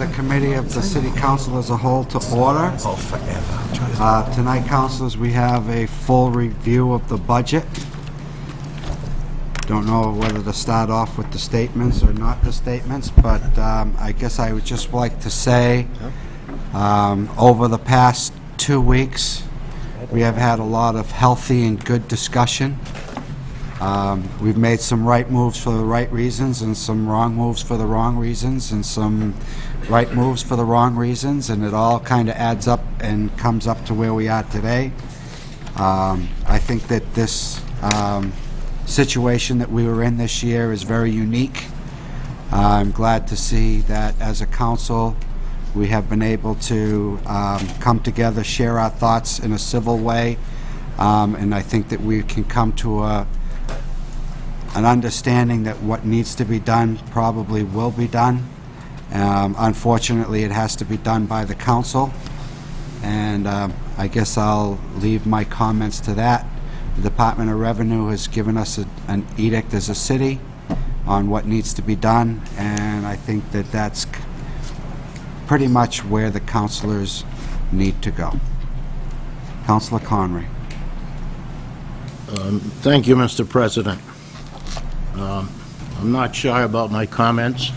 of the Committee of the City Council as a whole to order. Oh, forever. Tonight, councilors, we have a full review of the budget. Don't know whether to start off with the statements or not the statements, but I guess I would just like to say, over the past 2 weeks, we have had a lot of healthy and good discussion. We've made some right moves for the right reasons and some wrong moves for the wrong reasons and some right moves for the wrong reasons, and it all kind of adds up and comes up to where we are today. I think that this situation that we were in this year is very unique. I'm glad to see that as a council we have been able to come together, share our thoughts in a civil way, and I think that we can come to an understanding that what needs to be done probably will be done. Unfortunately, it has to be done by the council, and I guess I'll leave my comments to that. The Department of Revenue has given us an edict as a city on what needs to be done, and I think that that's pretty much where the councilors need to go. Councilor Conry. Thank you, Mr. President. I'm not shy about my comments,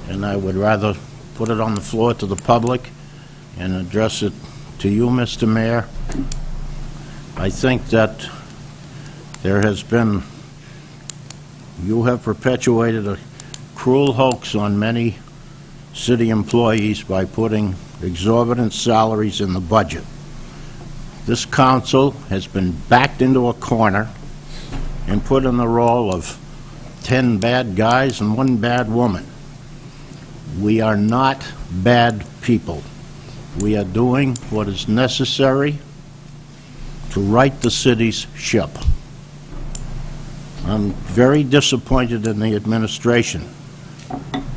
and I would rather put it on the floor to the public and address it to you, Mr. Mayor. I think that there has been, you have perpetuated a cruel hoax on many city employees by putting exorbitant salaries in the budget. This council has been backed into a corner and put in the role of 10 bad guys and 1 bad woman. We are not bad people. We are doing what is necessary to right the city's ship. I'm very disappointed in the administration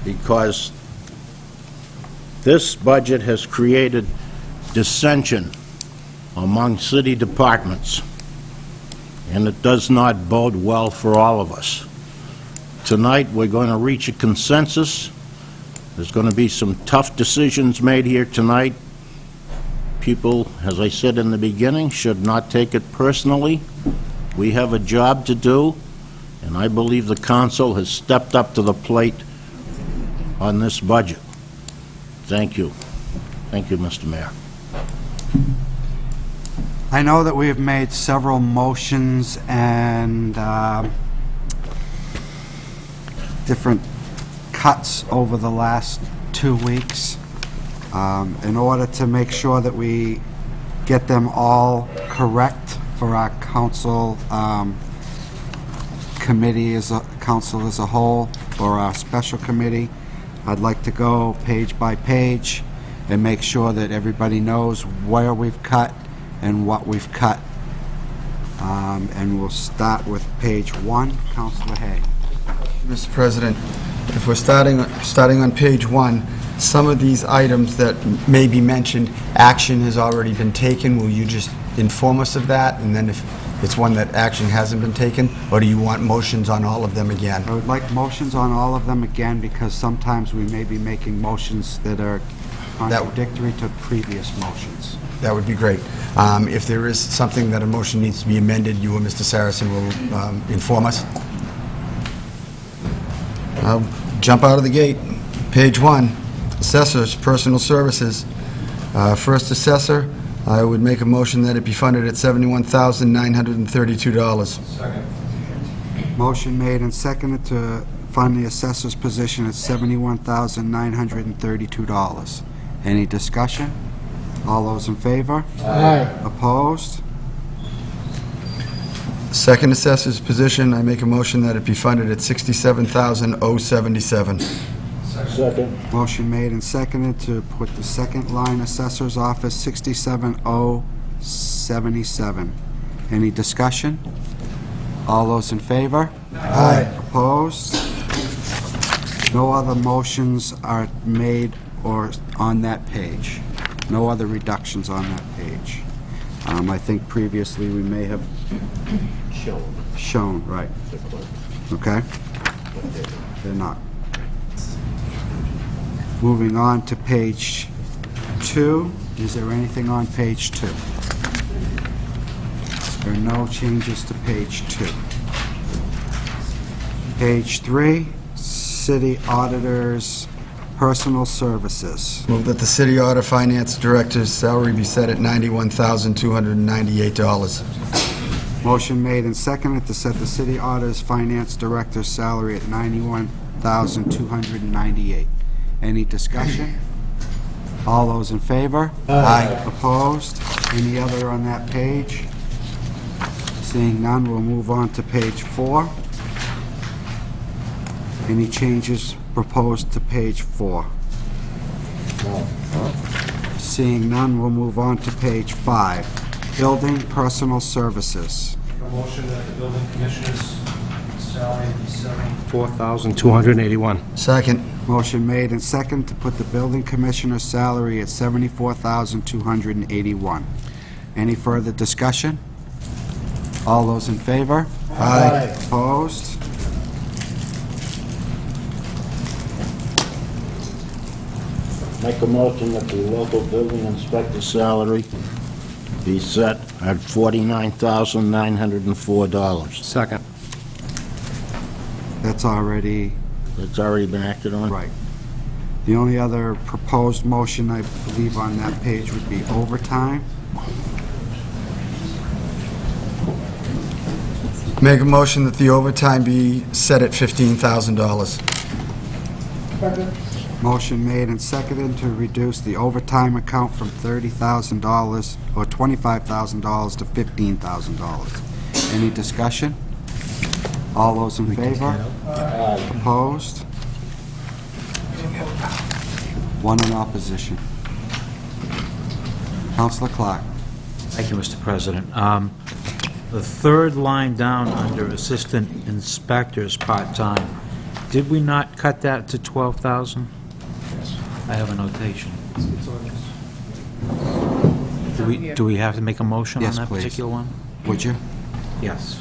because this budget has created dissension among city departments, and it does not bode well for all of us. Tonight, we're going to reach a consensus. There's going to be some tough decisions made here tonight. People, as I said in the beginning, should not take it personally. We have a job to do, and I believe the council has stepped up to the plate on this budget. Thank you. Thank you, Mr. Mayor. I know that we have made several motions and different cuts over the last 2 weeks in order to make sure that we get them all correct for our council committee as a council as a whole, or our special committee. I'd like to go page by page and make sure that everybody knows where we've cut and what we've cut. And we'll start with page 1. Councilor Hay. Mr. President, if we're starting on page 1, some of these items that may be mentioned, action has already been taken. Will you just inform us of that? And then if it's one that action hasn't been taken, or do you want motions on all of them again? I would like motions on all of them again, because sometimes we may be making motions that are contradictory to previous motions. That would be great. If there is something that a motion needs to be amended, you or Mr. Saracen will inform us. I'll jump out of the gate. Page 1, Assessors, Personal Services. First assessor, I would make a motion that it be funded at $71,932. Second. Motion made and seconded to fund the assessor's position at $71,932. Any discussion? All those in favor? Aye. Opposed? Second assessor's position, I make a motion that it be funded at $67,077. Second. Motion made and seconded to put the second line assessor's office, 67,077. Any discussion? All those in favor? Aye. Opposed? No other motions are made or on that page. No other reductions on that page. I think previously we may have shown, right. Okay? They're not. Moving on to page 2. Is there anything on page 2? There are no changes to page 2. Page 3, City Auditor's Personal Services. Move that the city auditor finance director's salary be set at $91,298. Motion made and seconded to set the City Auditor's Finance Director's salary at $91,298. Any discussion? All those in favor? Aye. Opposed? Any other on that page? Seeing none, we'll move on to page 4. Any changes proposed to page 4? Seeing none, we'll move on to page 5. Building Personal Services. A motion that the building commissioner's salary be $74,281. Second. Motion made and seconded to put the building commissioner's salary at $74,281. Any further discussion? All those in favor? Aye. Opposed? Make a motion that the local building inspector's salary be set at $49,904. Second. That's already That's already been acted on? right. The only other proposed motion, I believe, on that page would be overtime. Make a motion that the overtime be set at $15,000. Motion made and seconded to reduce the overtime account from $30,000 or $25,000 to $15,000. Any discussion? All those in favor? Opposed? One in opposition. Councilor Clark. Thank you, Mr. President. The third line down under Assistant Inspectors part-time, did we not cut that to 12,000? I have a notation. Do we have to make a motion on Yes, that please. particular one? Would you? Yes.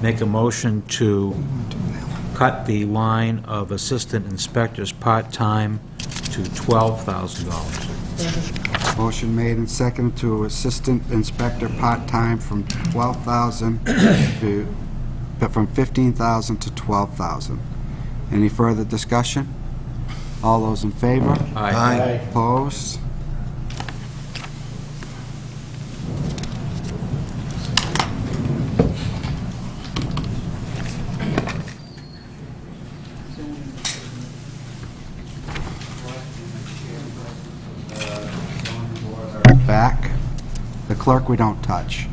Make a motion to cut the line of Assistant Inspectors part-time to $12,000. Motion made and seconded to Assistant Inspector part-time from 12,000 to, from 15,000 to 12,000. Any further discussion? All those in favor? Aye. Opposed? Back. The clerk we don't touch.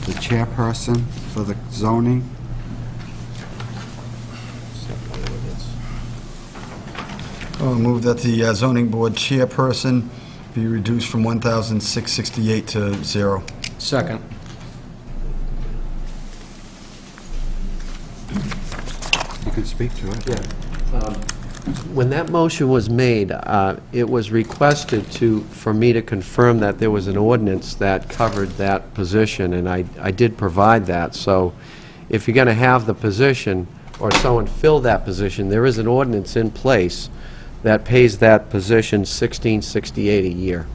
The chairperson for the zoning. I'll move that the zoning board chairperson be reduced from $1,668 to 0. Second. You can speak to it. When that motion was made, it was requested for me to confirm that there was an ordinance that covered that position, and I did provide that. So if you're going to have the position, or someone fill that position, there is an ordinance in place that pays that position $1,668 a year.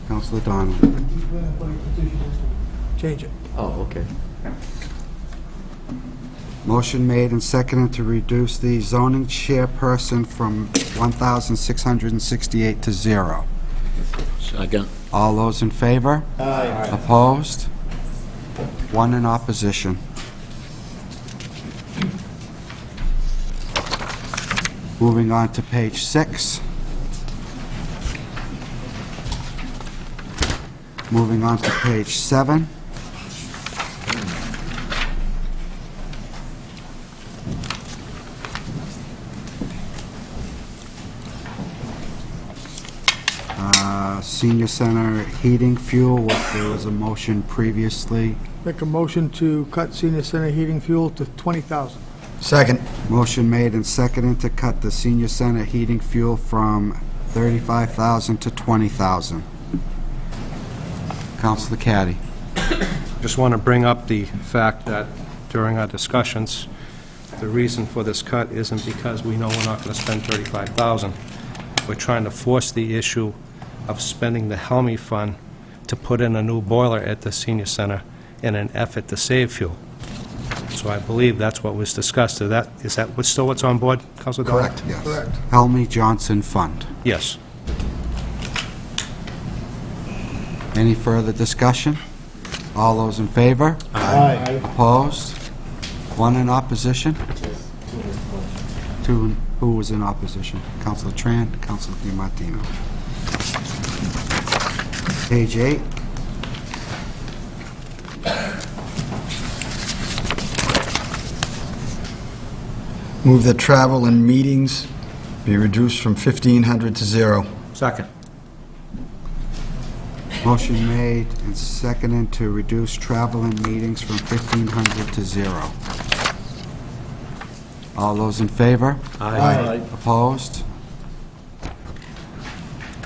Councilor Donald. Change it. Oh, okay. Motion made and seconded to reduce the zoning chairperson from 1,668 to 0. Second. All those in favor? Aye. Opposed? One in opposition. Moving on to page 6. Moving on to page 7. Senior Center heating fuel, there was a motion previously. Make a motion to cut senior center heating fuel to $20,000. Second. Motion made and seconded to cut the Senior Center heating fuel from $35,000 to $20,000. Councilor Caddy. Just want to bring up the fact that during our discussions, the reason for this cut isn't because we know we're not going to spend $35,000. We're trying to force the issue of spending the Helmy Fund to put in a new boiler at the senior center in an effort to save fuel. So I believe that's what was discussed. Is that still what's on board, Councilor Dodd? Correct. Yes. Correct. Helmy Johnson Fund. Yes. Any further discussion? All those in favor? Aye. Opposed? One in opposition? Two, who was in opposition? Councilor Tran, Councilor DiMartino. Page 8. Move that travel and meetings be reduced from 1,500 to 0. Second. Motion made and seconded to reduce travel and meetings from 1,500 to 0. All those in favor? Aye. Opposed?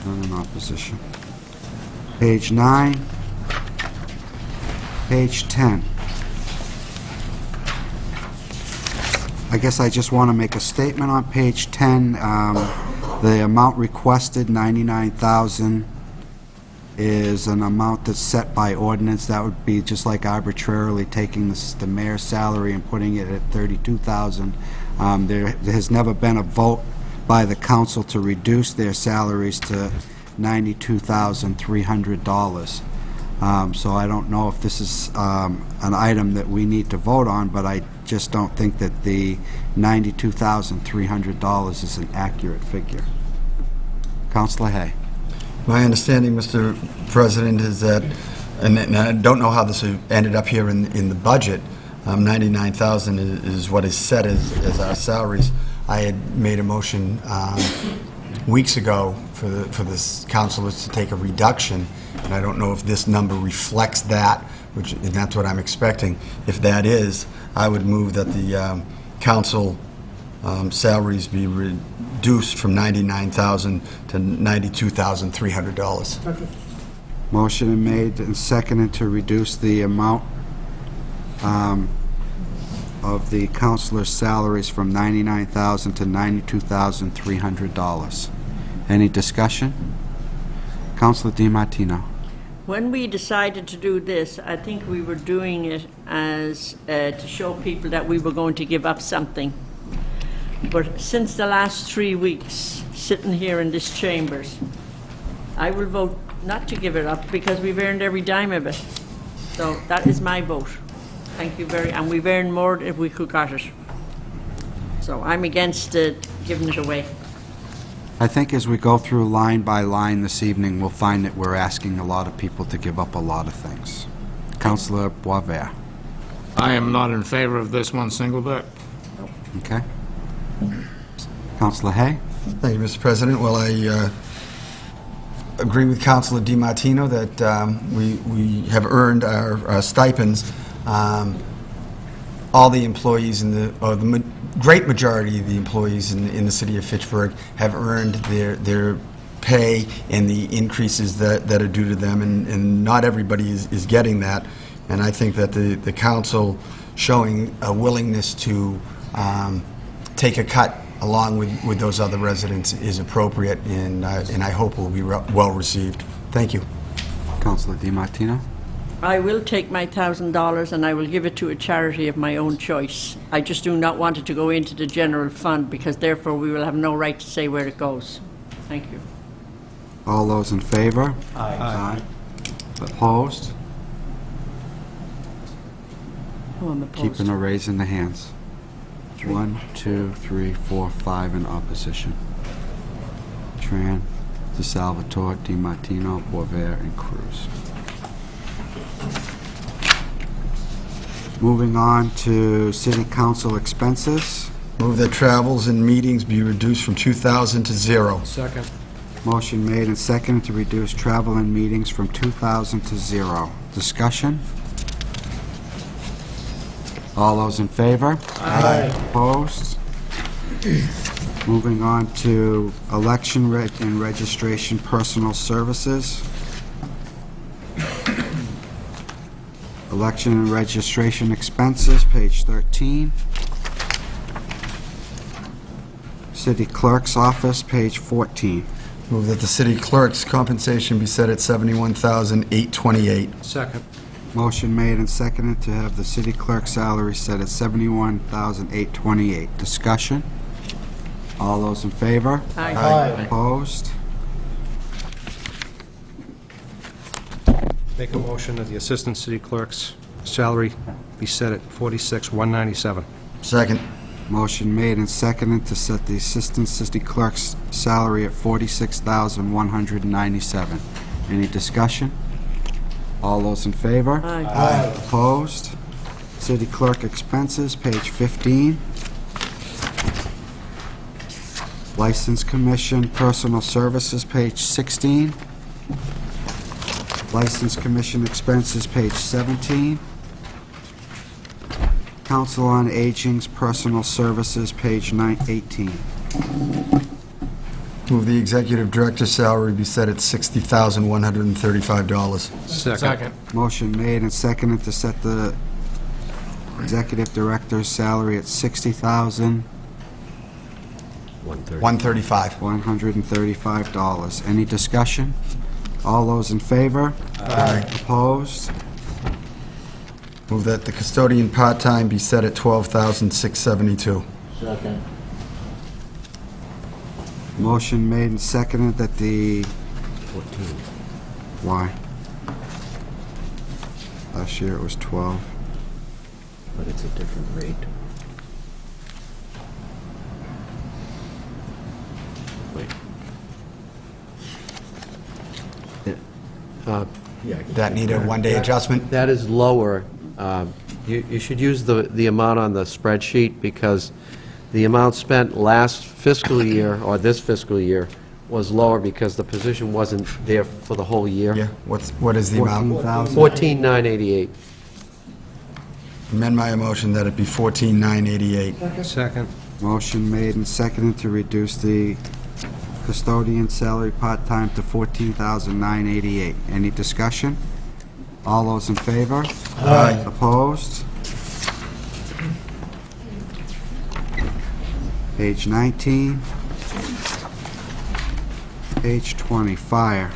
None in opposition. Page 9. Page 10. I guess I just want to make a statement on page 10. The amount requested, $99,000, is an amount that's set by ordinance. That would be just like arbitrarily taking the mayor's salary and putting it at $32,000. There has never been a vote by the council to reduce their salaries to $92,300. So I don't know if this is an item that we need to vote on, but I just don't think that the $92,300 is an accurate figure. Councilor Hay. My understanding, Mr. President, is that, and I don't know how this ended up here in the budget, $99,000 is what is set as our salaries. I had made a motion weeks ago for the councilors to take a reduction, and I don't know if this number reflects that, and that's what I'm expecting. If that is, I would move that the council salaries be reduced from $99,000 to $92,300. Motion made and seconded to reduce the amount of the councilors' salaries from $99,000 to $92,300. Any discussion? Councilor DiMartino. When we decided to do this, I think we were doing it as to show people that we were going to give up something. But since the last 3 weeks, sitting here in this chambers, I will vote not to give it up because we've earned every dime of it. So that is my vote. Thank you and we've earned more if we could got it. So I'm against giving it away. I think as we go through line by line this evening, we'll find that we're asking a lot of people to give up a lot of things. Councilor Boisvert. I am not in favor of this one single bit. Okay. Councilor Hay. Thank you, Mr. President. Well, I agree with Councilor DiMartino that we have earned our stipends. All the employees or the great majority of the employees in the city of Fitchburg have earned their pay and the increases that are due to them, and not everybody is getting that. And I think that the council showing a willingness to take a cut along with those other residents is appropriate, and I hope will be well received. Thank you. Councilor DiMartino. I will take my $1,000 and I will give it to a charity of my own choice. I just do not want it to go into the general fund because therefore we will have no right to say where it goes. Thank you. All those in favor? Aye. Opposed? Oh, I'm opposed. Keeping or raising the hands. 1, 2, 3, 4, 5 in opposition. Tran, DeSalvatore, DiMartino, Boisvert, and Cruz. Moving on to city council expenses. Move that travels and meetings be reduced from 2,000 to 0. Second. Motion made and seconded to reduce travel and meetings from 2,000 to 0. Discussion? All those in favor? Aye. Opposed? Moving on to election and registration personal services. Election and registration expenses, page 13. City Clerk's Office, page 14. Move that the city clerk's compensation be set at $71,828. Second. Motion made and seconded to have the city clerk's salary set at $71,828. Discussion? All those in favor? Aye. Opposed? Make a motion that the Assistant City Clerk's salary be set at $46,197. Second. Motion made and seconded to set the Assistant City Clerk's salary at $46,197. Any discussion? All those in favor? Aye. Opposed? City Clerk expenses, page 15. License Commission, Personal Services, page 16. License Commission expenses, page 17. Council on Aging's Personal Services, page 18. Move the executive director's salary be set at $60,135. Second. Motion made and seconded to set the executive director's salary at $60,135. Any discussion? All those in favor? Aye. Opposed? Move that the custodian part-time be set at $12,672. Second. Motion made and seconded that the... 14. Why? Last year it was 12. But it's a different rate. Wait. That need a one-day adjustment? That is lower. You should use the amount on the spreadsheet, because the amount spent last fiscal year, or this fiscal year, was lower because the position wasn't there for the whole year. Yeah, what is the amount? 14,988. Amend my motion that it be $14,988. Second. Motion made and seconded to reduce the custodian salary part-time to $14,988. Any discussion? All those in favor? Aye. Opposed? Page 19. Page 20, Fire.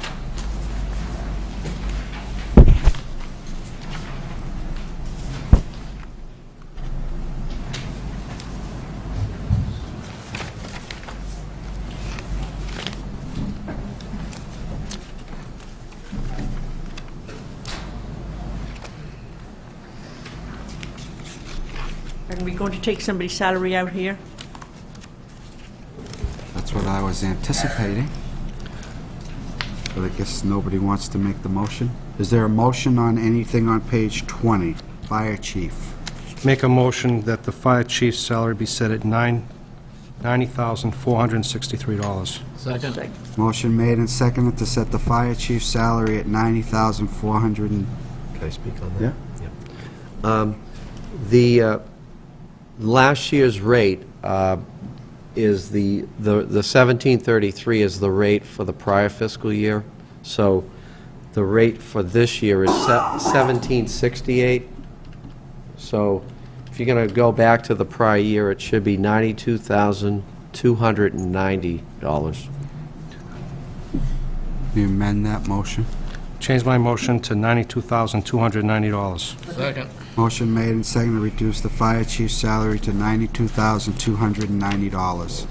Are we going to take somebody's salary out here? That's what I was anticipating. But I guess nobody wants to make the motion. Is there a motion on anything on page 20? Fire Chief. Make a motion that the fire chief's salary be set at $90,463. Second. Motion made and seconded to set the fire chief's salary at $90,400. Can I speak on that? Yeah. The last year's rate is the 1733 is the rate for the prior fiscal year. So the rate for this year is 1768. So if you're going to go back to the prior year, it should be $92,290. You amend that motion? Change my motion to $92,290. Second. Motion made and seconded to reduce the fire chief's salary to $92,290.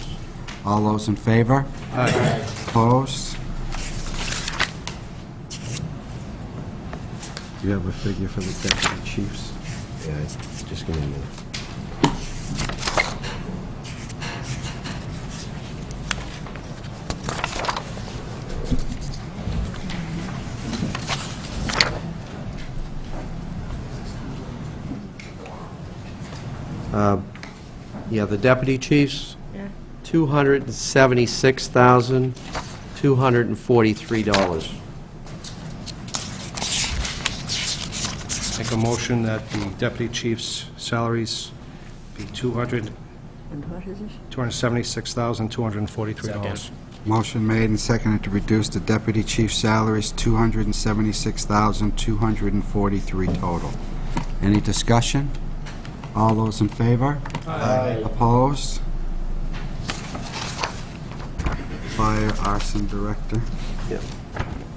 All those in favor? Aye. Opposed? Do you have a figure for the deputy chiefs? Yeah, just give me a minute. Yeah, the deputy chiefs, Yeah. $276,243. Make a motion that the deputy chief's salaries be And what is it? $276,243. Motion made and seconded to reduce the deputy chief's salaries $276,243 total. Any discussion? All those in favor? Aye. Opposed? Fire arson director.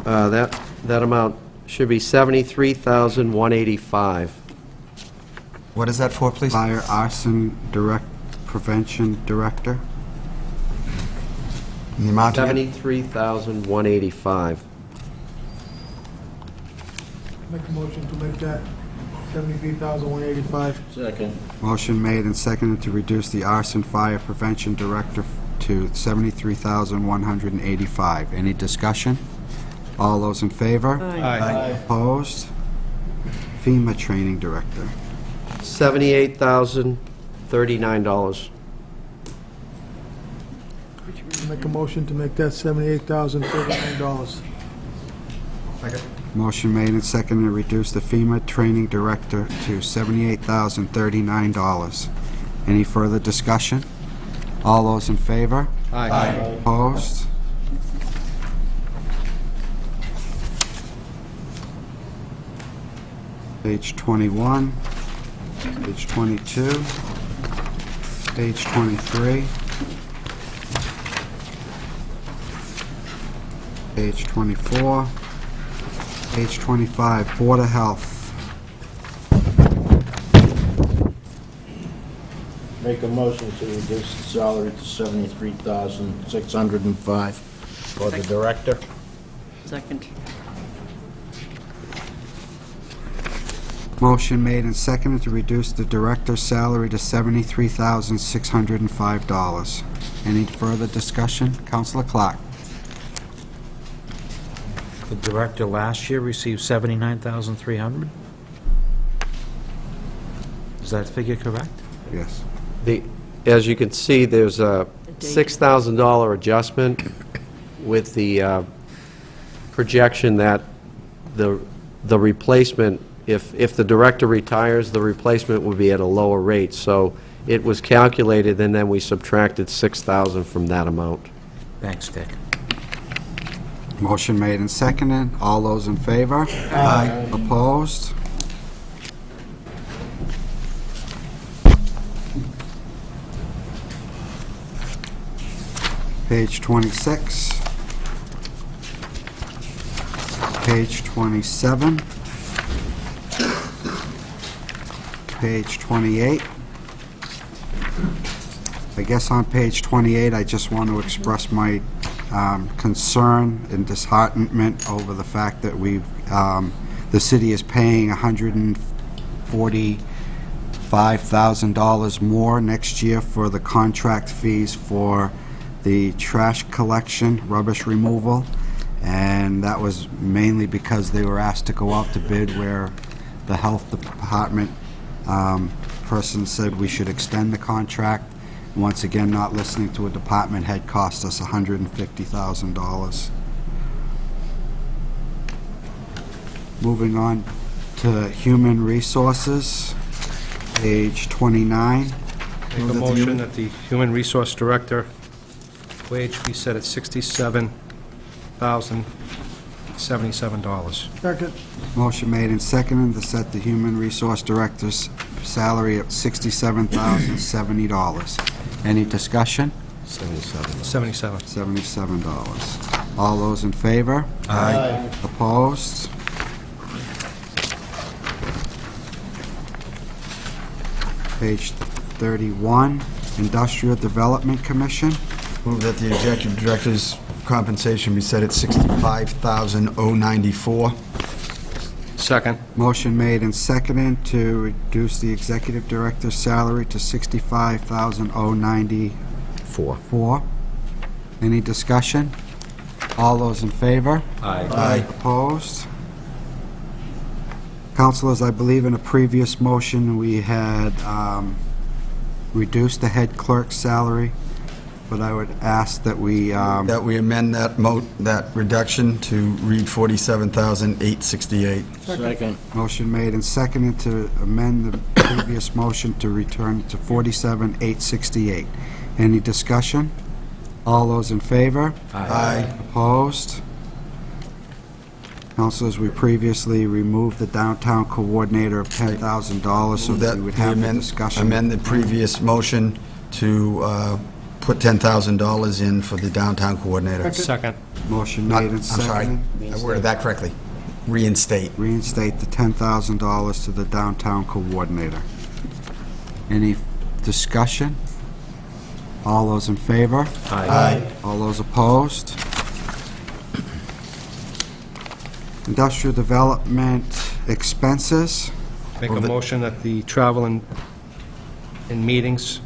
That amount should be $73,185. What is that for, please? Fire arson prevention director. And the amount again? $73,185. Make a motion to make that 73,185. Second. Motion made and seconded to reduce the arson fire prevention director to $73,185. Any discussion? All those in favor? Aye. Opposed? FEMA training director. $78,039. Make a motion to make that $78,039. Motion made and seconded to reduce the FEMA training director to $78,039. Any further discussion? All those in favor? Aye. Opposed? Page 21, page 22, page 23, page 24, page 25, Board of Health. Make a motion to reduce the salary to $73,605 for the director. Second. Motion made and seconded to reduce the director's salary to $73,605. Any further discussion? Councilor Clark. The director last year received $79,300? Is that figure correct? Yes. As you can see, there's a $6,000 adjustment with the projection that the replacement, if the director retires, the replacement would be at a lower rate. So it was calculated, and then we subtracted $6,000 from that amount. Thanks, Dick. Motion made and seconded. All those in favor? Aye. Opposed? Page 26. Page 27. Page 28. I guess on page 28, I just want to express my concern and disheartenment over the fact that the city is paying $145,000 more next year for the contract fees for the trash collection, rubbish removal, and that was mainly because they were asked to go out to bid where the health department person said we should extend the contract. Once again, not listening to a department head cost us $150,000. Moving on to Human Resources, page 29. Make a motion that the Human Resource Director wage be set at $67,077. Second. Motion made and seconded to set the Human Resource Director's salary at $67,070. Any discussion? $77. $77. All those in favor? Aye. Opposed? Page 31, Industrial Development Commission. Move that the executive director's compensation be set at $65,094. Second. Motion made and seconded to reduce the executive director's salary to $65,094. Any discussion? All those in favor? Aye. Opposed? Councilors, I believe in a previous motion, we had reduced the head clerk's salary, but I would ask that we... That we amend that reduction to read $47,868. Second. Motion made and seconded to amend the previous motion to return to $47,868. Any discussion? All those in favor? Aye. Opposed? Councilors, we previously removed the downtown coordinator of $10,000 so that we would have a discussion. Amend the previous motion to put $10,000 in for the downtown coordinator. Second. Motion Not- made and I'm sorry, seconded. I worded that correctly. Reinstate. Reinstate the $10,000 to the downtown coordinator. Any discussion? All those in favor? Aye. All those opposed? Industrial development expenses. Make a motion that the travel and meetings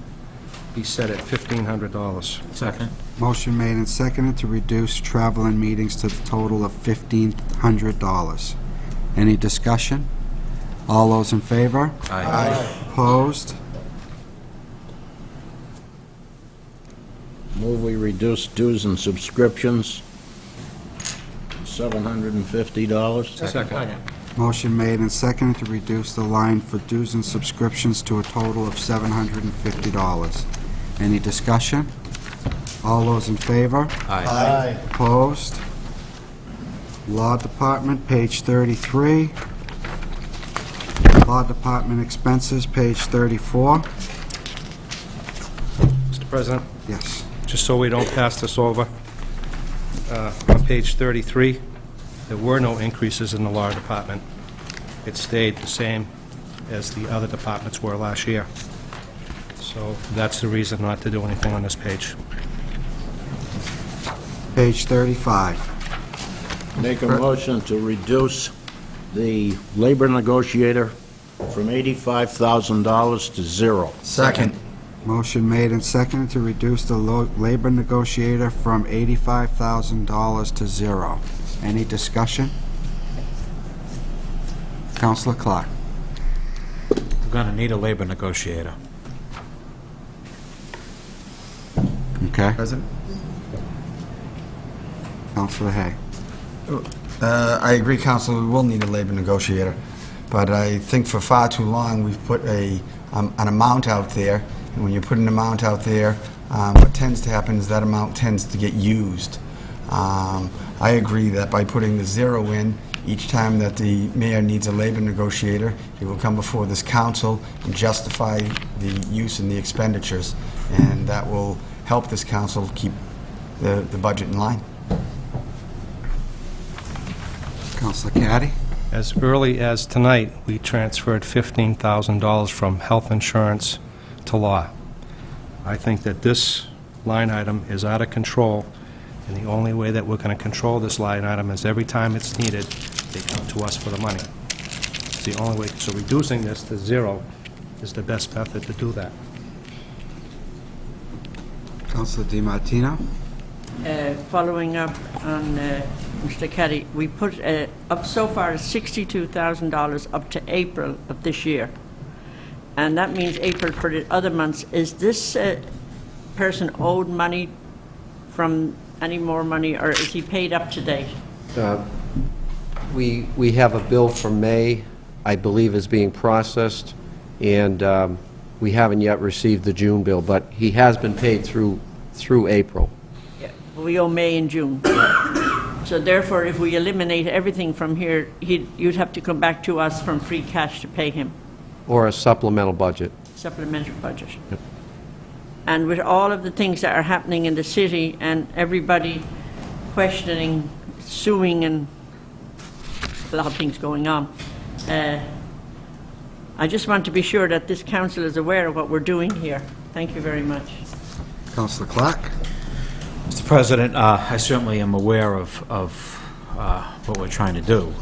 be set at $1,500. Second. Motion made and seconded to reduce travel and meetings to the total of $1,500. Any discussion? All those in favor? Aye. Opposed? Move we reduce dues and subscriptions, $750. Second. Motion made and seconded to reduce the line for dues and subscriptions to a total of $750. Any discussion? All those in favor? Aye. Opposed? Law Department, page 33. Law Department expenses, page 34. Mr. President, Yes. just so we don't pass this over, on page 33, there were no increases in the law department. It stayed the same as the other departments were last year. So that's the reason not to do anything on this page. Page 35. Make a motion to reduce the labor negotiator from $85,000 to zero. Second. Motion made and seconded to reduce the labor negotiator from $85,000 to zero. Any discussion? Counselor Clark. We're going to need a labor negotiator. Okay. President? Counselor Hay. I agree, Counsel, we will need a labor negotiator, but I think for far too long, we've put an amount out there, and when you put an amount out there, what tends to happen is that amount tends to get used. I agree that by putting the zero in, each time that the mayor needs a labor negotiator, he will come before this council and justify the use and the expenditures, and that will help this council keep the budget in line. Counselor Caddy. As early as tonight, we transferred $15,000 from health insurance to law. I think that this line item is out of control, and the only way that we're going to control this line item is every time it's needed, they come to us for the money. It's the only way. So reducing this to zero is the best method to do that. Counselor DiMartino. Following up on Mr. Caddy, we put up so far as $62,000 up to April of this year. And that means April for the other months. Is this person owed money from any more money, or is he paid up to date? We have a bill for May, I believe is being processed, and we haven't yet received the June bill, but he has been paid through April. We owe May and June. So therefore, if we eliminate everything from here, you'd have to come back to us from free cash to pay him, Or a supplemental budget. supplementary budget. And with all of the things that are happening in the city and everybody questioning, suing, and a lot of things going on, I just want to be sure that this council is aware of what we're doing here. Thank you very much. Counselor Clark. Mr. President, I certainly am aware of what we're trying to do.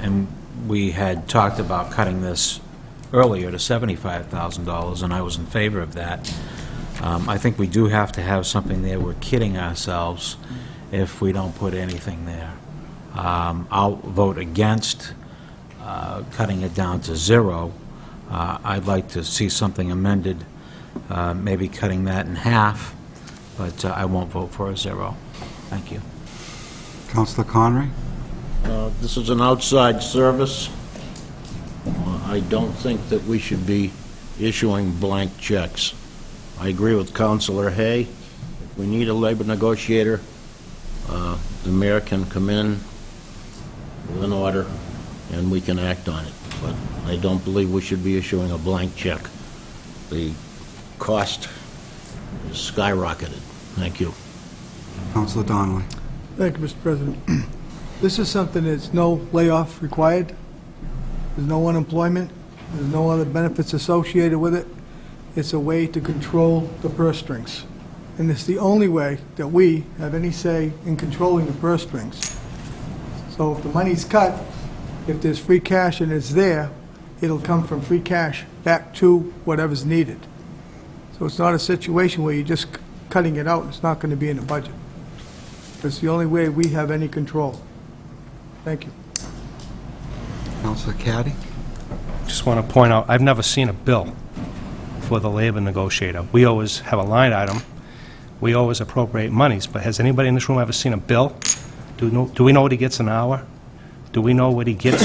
And we had talked about cutting this earlier to $75,000, and I was in favor of that. I think we do have to have something there. We're kidding ourselves if we don't put anything there. I'll vote against cutting it down to zero. I'd like to see something amended, maybe cutting that in half, but I won't vote for a zero. Thank you. Counselor Connery. This is an outside service. I don't think that we should be issuing blank checks. I agree with Councilor Hay. If we need a labor negotiator, the mayor can come in with an order, and we can act on it. But I don't believe we should be issuing a blank check. The cost skyrocketed. Thank you. Counselor Donnelly. Thank you, Mr. President. This is something that's no layoff required. There's no unemployment. There's no other benefits associated with it. It's a way to control the purse strings. And it's the only way that we have any say in controlling the purse strings. So if the money's cut, if there's free cash and it's there, it'll come from free cash back to whatever's needed. So it's not a situation where you're just cutting it out, it's not going to be in the budget. It's the only way we have any control. Thank you. Counselor Caddy. Just want to point out, I've never seen a bill for the labor negotiator. We always have a line item. We always appropriate monies, but has anybody in this room ever seen a bill? Do we know what he gets an hour? Do we know what he gets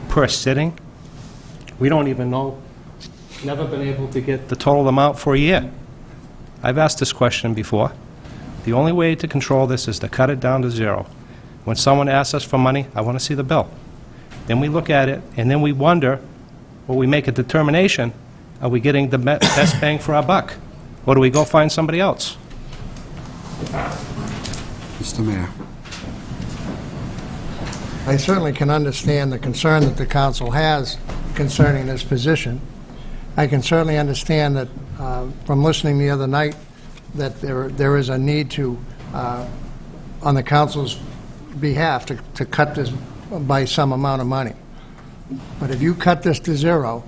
per sitting? We don't even know, never been able to get the total amount for a year. I've asked this question before. The only way to control this is to cut it down to zero. When someone asks us for money, I want to see the bill. Then we look at it, and then we wonder, or we make a determination, are we getting the best bang for our buck? Or do we go find somebody else? Mr. Mayor. I certainly can understand the concern that the council has concerning this position. I can certainly understand that, from listening the other night, that there is a need to, on the council's behalf, to cut this by some amount of money. But if you cut this to zero,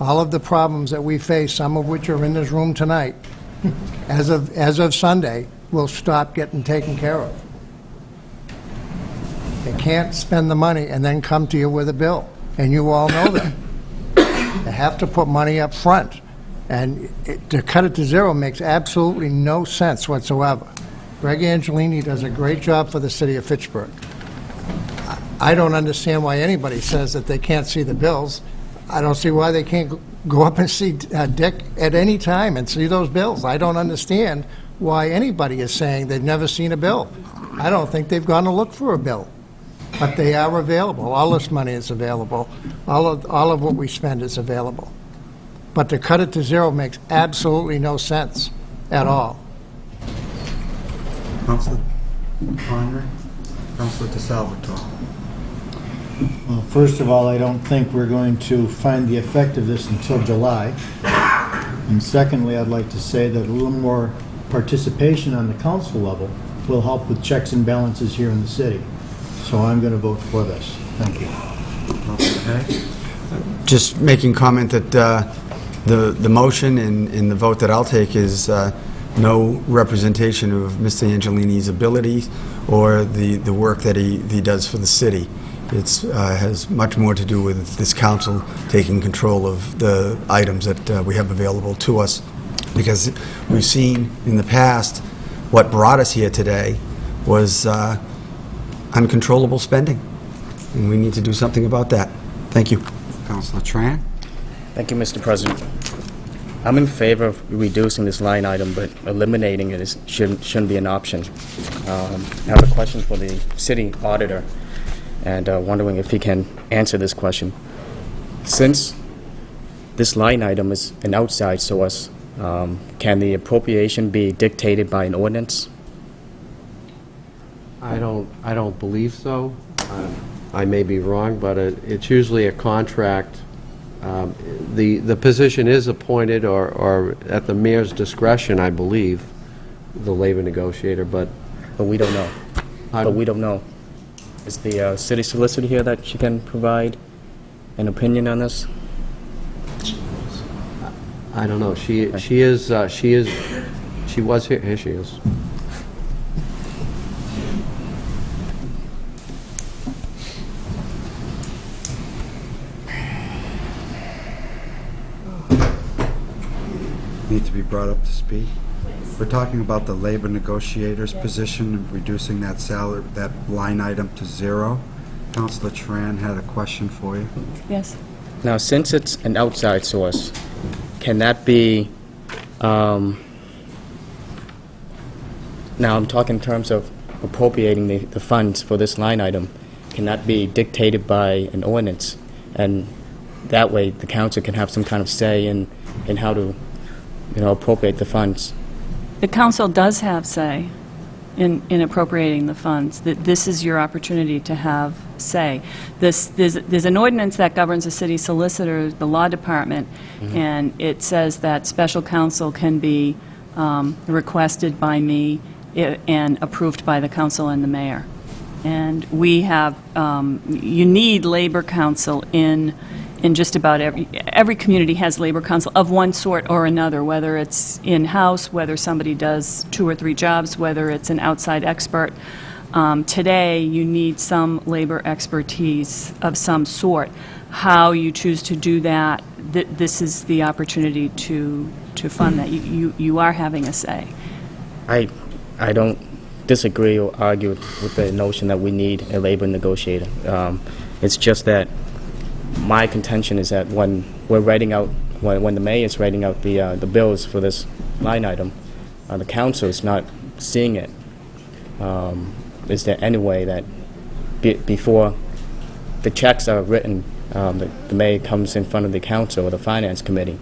all of the problems that we face, some of which are in this room tonight, as of Sunday, will stop getting taken care of. They can't spend the money and then come to you with a bill, and you all know that. They have to put money up front, and to cut it to zero makes absolutely no sense whatsoever. Greg Angelini does a great job for the city of Fitchburg. I don't understand why anybody says that they can't see the bills. I don't see why they can't go up and see Dick at any time and see those bills. I don't understand why anybody is saying they've never seen a bill. I don't think they've gone to look for a bill. But they are available. All this money is available. All of what we spend is available. But to cut it to zero makes absolutely no sense at all. Counselor Connery. Counselor DeSalvatore. Well, first of all, I don't think we're going to find the effect of this until July. And secondly, I'd like to say that a little more participation on the council level will help with checks and balances here in the city. So I'm going to vote for this. Thank you. Okay. Just making comment that the motion and the vote that I'll take is no representation of Mr. Angelini's abilities or the work that he does for the city. It has much more to do with this council taking control of the items that we have available to us, because we've seen in the past what brought us here today was uncontrollable spending, and we need to do something about that. Thank you. Counselor Tran. Thank you, Mr. President. I'm in favor of reducing this line item, but eliminating it shouldn't be an option. I have a question for the city auditor, and wondering if he can answer this question. Since this line item is an outside source, can the appropriation be dictated by an ordinance? I don't believe so. I may be wrong, but it's usually a contract. The position is appointed or at the mayor's discretion, I believe, the labor negotiator, but we don't know. But we don't know. Is the city solicitor here that she can provide an opinion on this? I don't know. She was here. Here she is. Need to be brought up to speed. We're talking about the labor negotiator's position, reducing that salary, that line item to zero. Counselor Tran had a question for you. Yes. Now, since it's an outside source, can that be, now I'm talking in terms of appropriating the funds for this line item, can that be dictated by an ordinance? And that way, the council can have some kind of say in how to, appropriate the funds. The council does have say in appropriating the funds, that this is your opportunity to have say. There's an ordinance that governs the city solicitor, the law department, and it says that special counsel can be requested by me and approved by the council and the mayor. And we have, you need labor counsel in just about every community has labor counsel of one sort or another, whether it's in-house, whether somebody does 2 or 3 jobs, whether it's an outside expert. Today, you need some labor expertise of some sort. How you choose to do that, this is the opportunity to fund that. You are having a say. I don't disagree or argue with the notion that we need a labor negotiator. It's just that my contention is that when we're writing out, when the mayor is writing out the bills for this line item, the council is not seeing it. Is there any way that before the checks are written, the mayor comes in front of the council or the finance committee?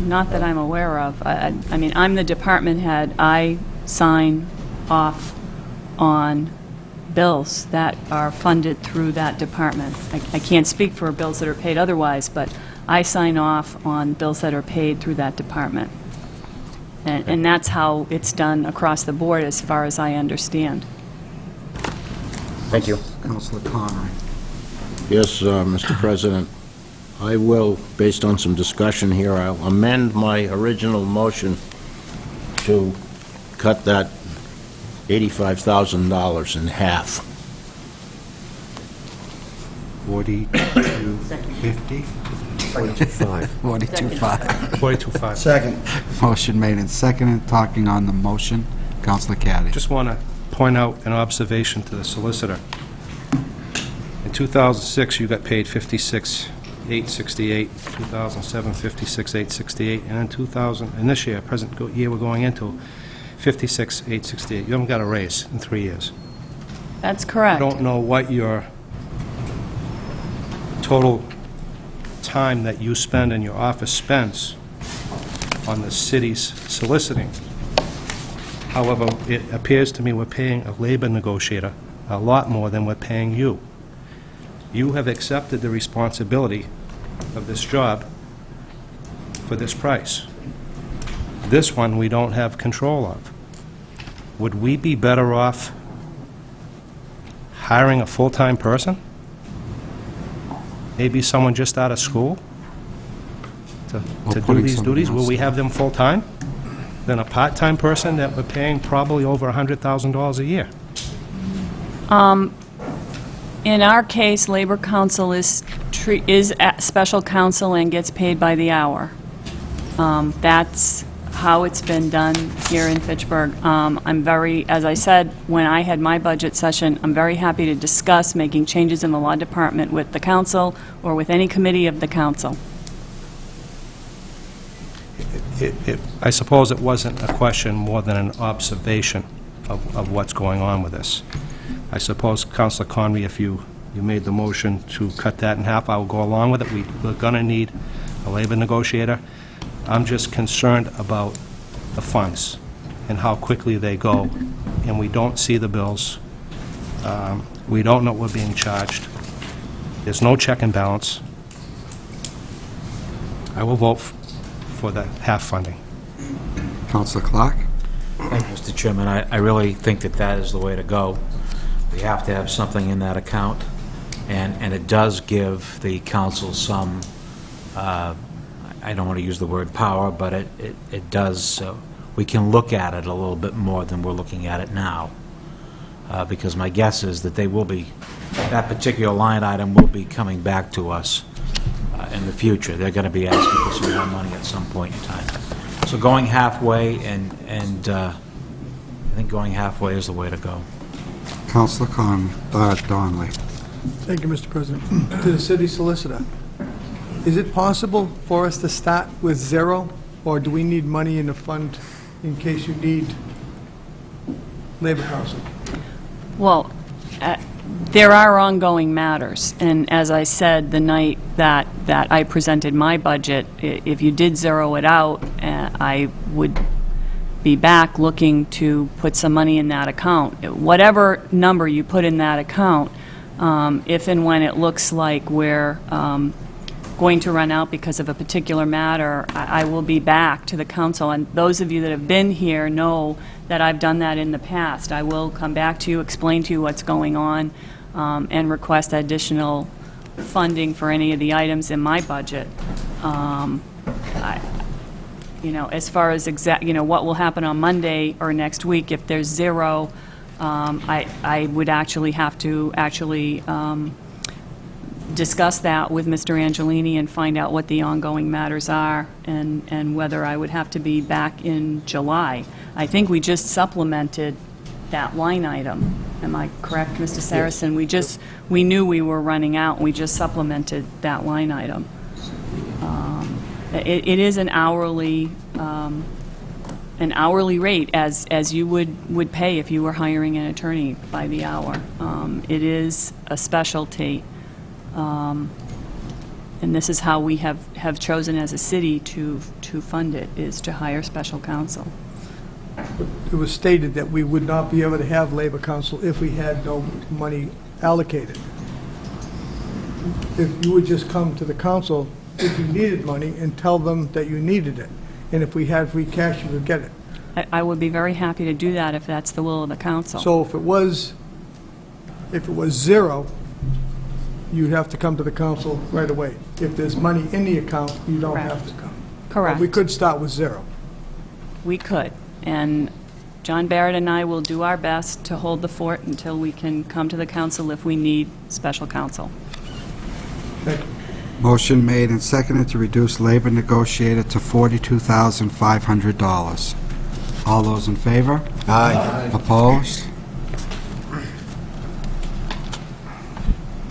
Not that I'm aware of. I mean, I'm the department head. I sign off on bills that are funded through that department. I can't speak for bills that are paid otherwise, but I sign off on bills that are paid through that department. And that's how it's done across the board, as far as I understand. Thank you. Councilor Connery. Yes, Mr. President. I will, based on some discussion here, I'll amend my original motion to cut that $85,000 in half. 4250? 42.5. 42.5. 42.5. Second. Motion made and seconded. Talking on the motion, Councilor Caddy. Just want to point out an observation to the solicitor. In 2006, you got paid $56,868, 2007, $56,868, and in 2000, and this year, present year we're going into, $56,868. You haven't got a raise in 3 years. That's correct. I don't know what your total time that you spend in your office spends on the city's soliciting. However, it appears to me we're paying a labor negotiator a lot more than we're paying you. You have accepted the responsibility of this job for this price. This one we don't have control of. Would we be better off hiring a full-time person? Maybe someone just out of school to do putting these somebody duties? on Will we staff. have them full-time? Than a part-time person that we're paying probably over $100,000 a year? In our case, Labor Council is a special counsel and gets paid by the hour. That's how it's been done here in Fitchburg. I'm very, as I said, when I had my budget session, I'm very happy to discuss making changes in the law department with the council or with any committee of the council. I suppose it wasn't a question more than an observation of what's going on with this. I suppose, Councilor Conry, if you made the motion to cut that in half, I will go along with it. We're going to need a labor negotiator. I'm just concerned about the funds and how quickly they go, and we don't see the bills. We don't know what we're being charged. There's no check and balance. I will vote for the half funding. Councilor Clark. Thank you, Mr. Chairman. I really think that that is the way to go. We have to have something in that account, and it does give the council some, I don't want to use the word power, but it does, we can look at it a little bit more than we're looking at it now. Because my guess is that they will be, that particular line item will be coming back to us in the future. They're going to be asking for some more money at some point in time. So going halfway, and I think going halfway is the way to go. Councilor Donnelly. Thank you, Mr. President. To the city solicitor, is it possible for us to start with zero, or do we need money in the fund in case you need labor council? Well, there are ongoing matters, and as I said, the night that I presented my budget, if you did zero it out, I would be back looking to put some money in that account. Whatever number you put in that account, if and when it looks like we're going to run out because of a particular matter, I will be back to the council. And those of you that have been here know that I've done that in the past. I will come back to you, explain to you what's going on, and request additional funding for any of the items in my budget. As far as what will happen on Monday or next week, if there's zero, I would actually have to discuss that with Mr. Angelini and find out what the ongoing matters are and whether I would have to be back in July. I think we just supplemented that line item. Am I correct, Mr. Saracen? We knew we were running out, and we just supplemented that line item. It is an hourly rate as you would pay if you were hiring an attorney by the hour. It is a specialty. And this is how we have chosen as a city to fund it, is to hire special counsel. It was stated that we would not be able to have labor counsel if we had no money allocated. If you would just come to the council if you needed money and tell them that you needed it, and if we had free cash, you would get it. I would be very happy to do that if that's the will of the council. So if it was zero, you'd have to come to the council right away. If there's money in the account, you don't have to come. Correct. But we could start with zero. We could. And John Barrett and I will do our best to hold the fort until we can come to the council if we need special counsel. Thank you. Motion made and seconded to reduce labor negotiator to $42,500. All those in favor? Aye. Opposed?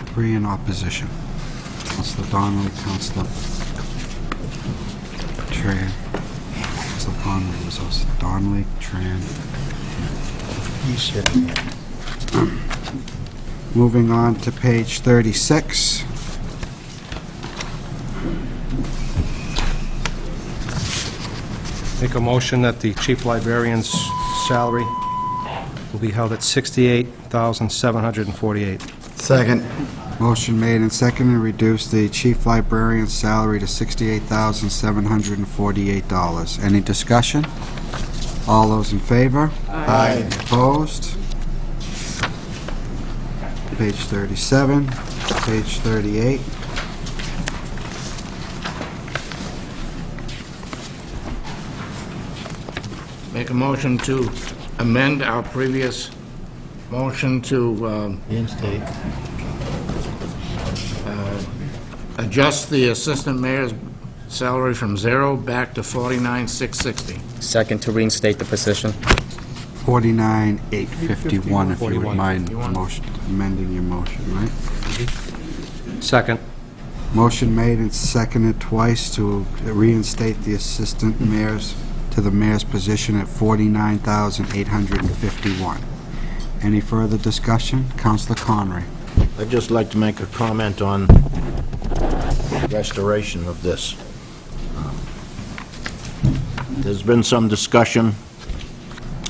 3 in opposition. Councilor Donnelly, Councilor Tran. Councilor Donnelly was also Donnelly, Tran. Moving on to page 36. Make a motion that the chief librarian's salary will be held at $68,748. Second. Motion made and seconded to reduce the chief librarian's salary to $68,748. Any discussion? All those in favor? Aye. Opposed? Page 37, page 38. Make a motion to amend our previous motion to Reinstate. adjust the assistant mayor's salary from 0 back to $49,660. Second, to reinstate the position. 49,851, if you would 41. mind amending your motion, right? Second. Motion made and seconded twice to reinstate the assistant mayor's to the mayor's position at $49,851. Any further discussion? Councilor Connery. I'd just like to make a comment on restoration of this. There's been some discussion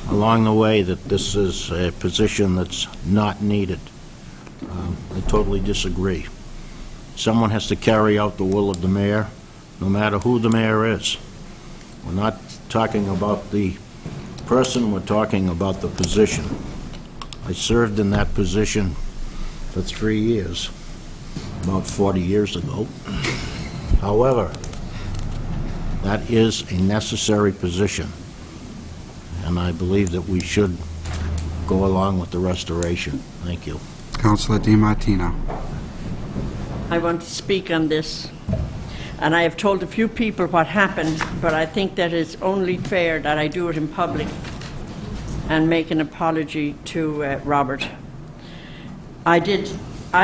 along the way that this is a position that's not needed. I totally disagree. Someone has to carry out the will of the mayor, no matter who the mayor is. We're not talking about the person, we're talking about the position. I served in that position for 3 years, about 40 years ago. However, that is a necessary position, and I believe that we should go along with the restoration. Thank you. Councilor DiMartino. I want to speak on this, and I have told a few people what happened, but I think that it's only fair that I do it in public and make an apology to Robert. I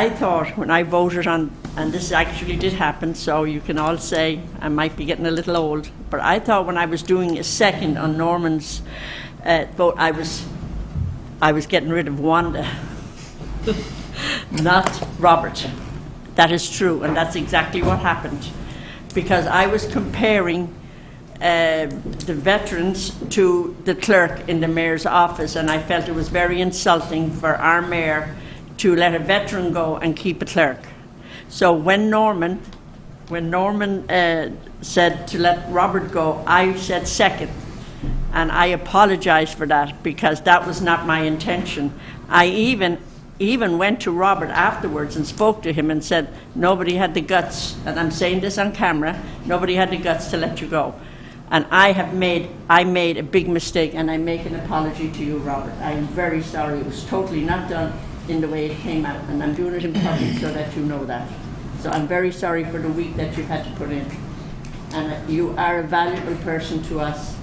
thought when I voted on, and this actually did happen, so you can all say I might be getting a little old, but I thought when I was doing a second on Norman's vote, I was getting rid of Wanda. not Robert. That is true, and that's exactly what happened. Because I was comparing the veterans to the clerk in the mayor's office, and I felt it was very insulting for our mayor to let a veteran go and keep a clerk. So when Norman said to let Robert go, I said second. And I apologize for that, because that was not my intention. I even went to Robert afterwards and spoke to him and said, nobody had the guts, and I'm saying this on camera, nobody had the guts to let you go. And I made a big mistake, and I make an apology to you, Robert. I am very sorry. It was totally not done in the way it came out, and I'm doing it in public so that you know that. So I'm very sorry for the week that you've had to put in. And you are a valuable person to us,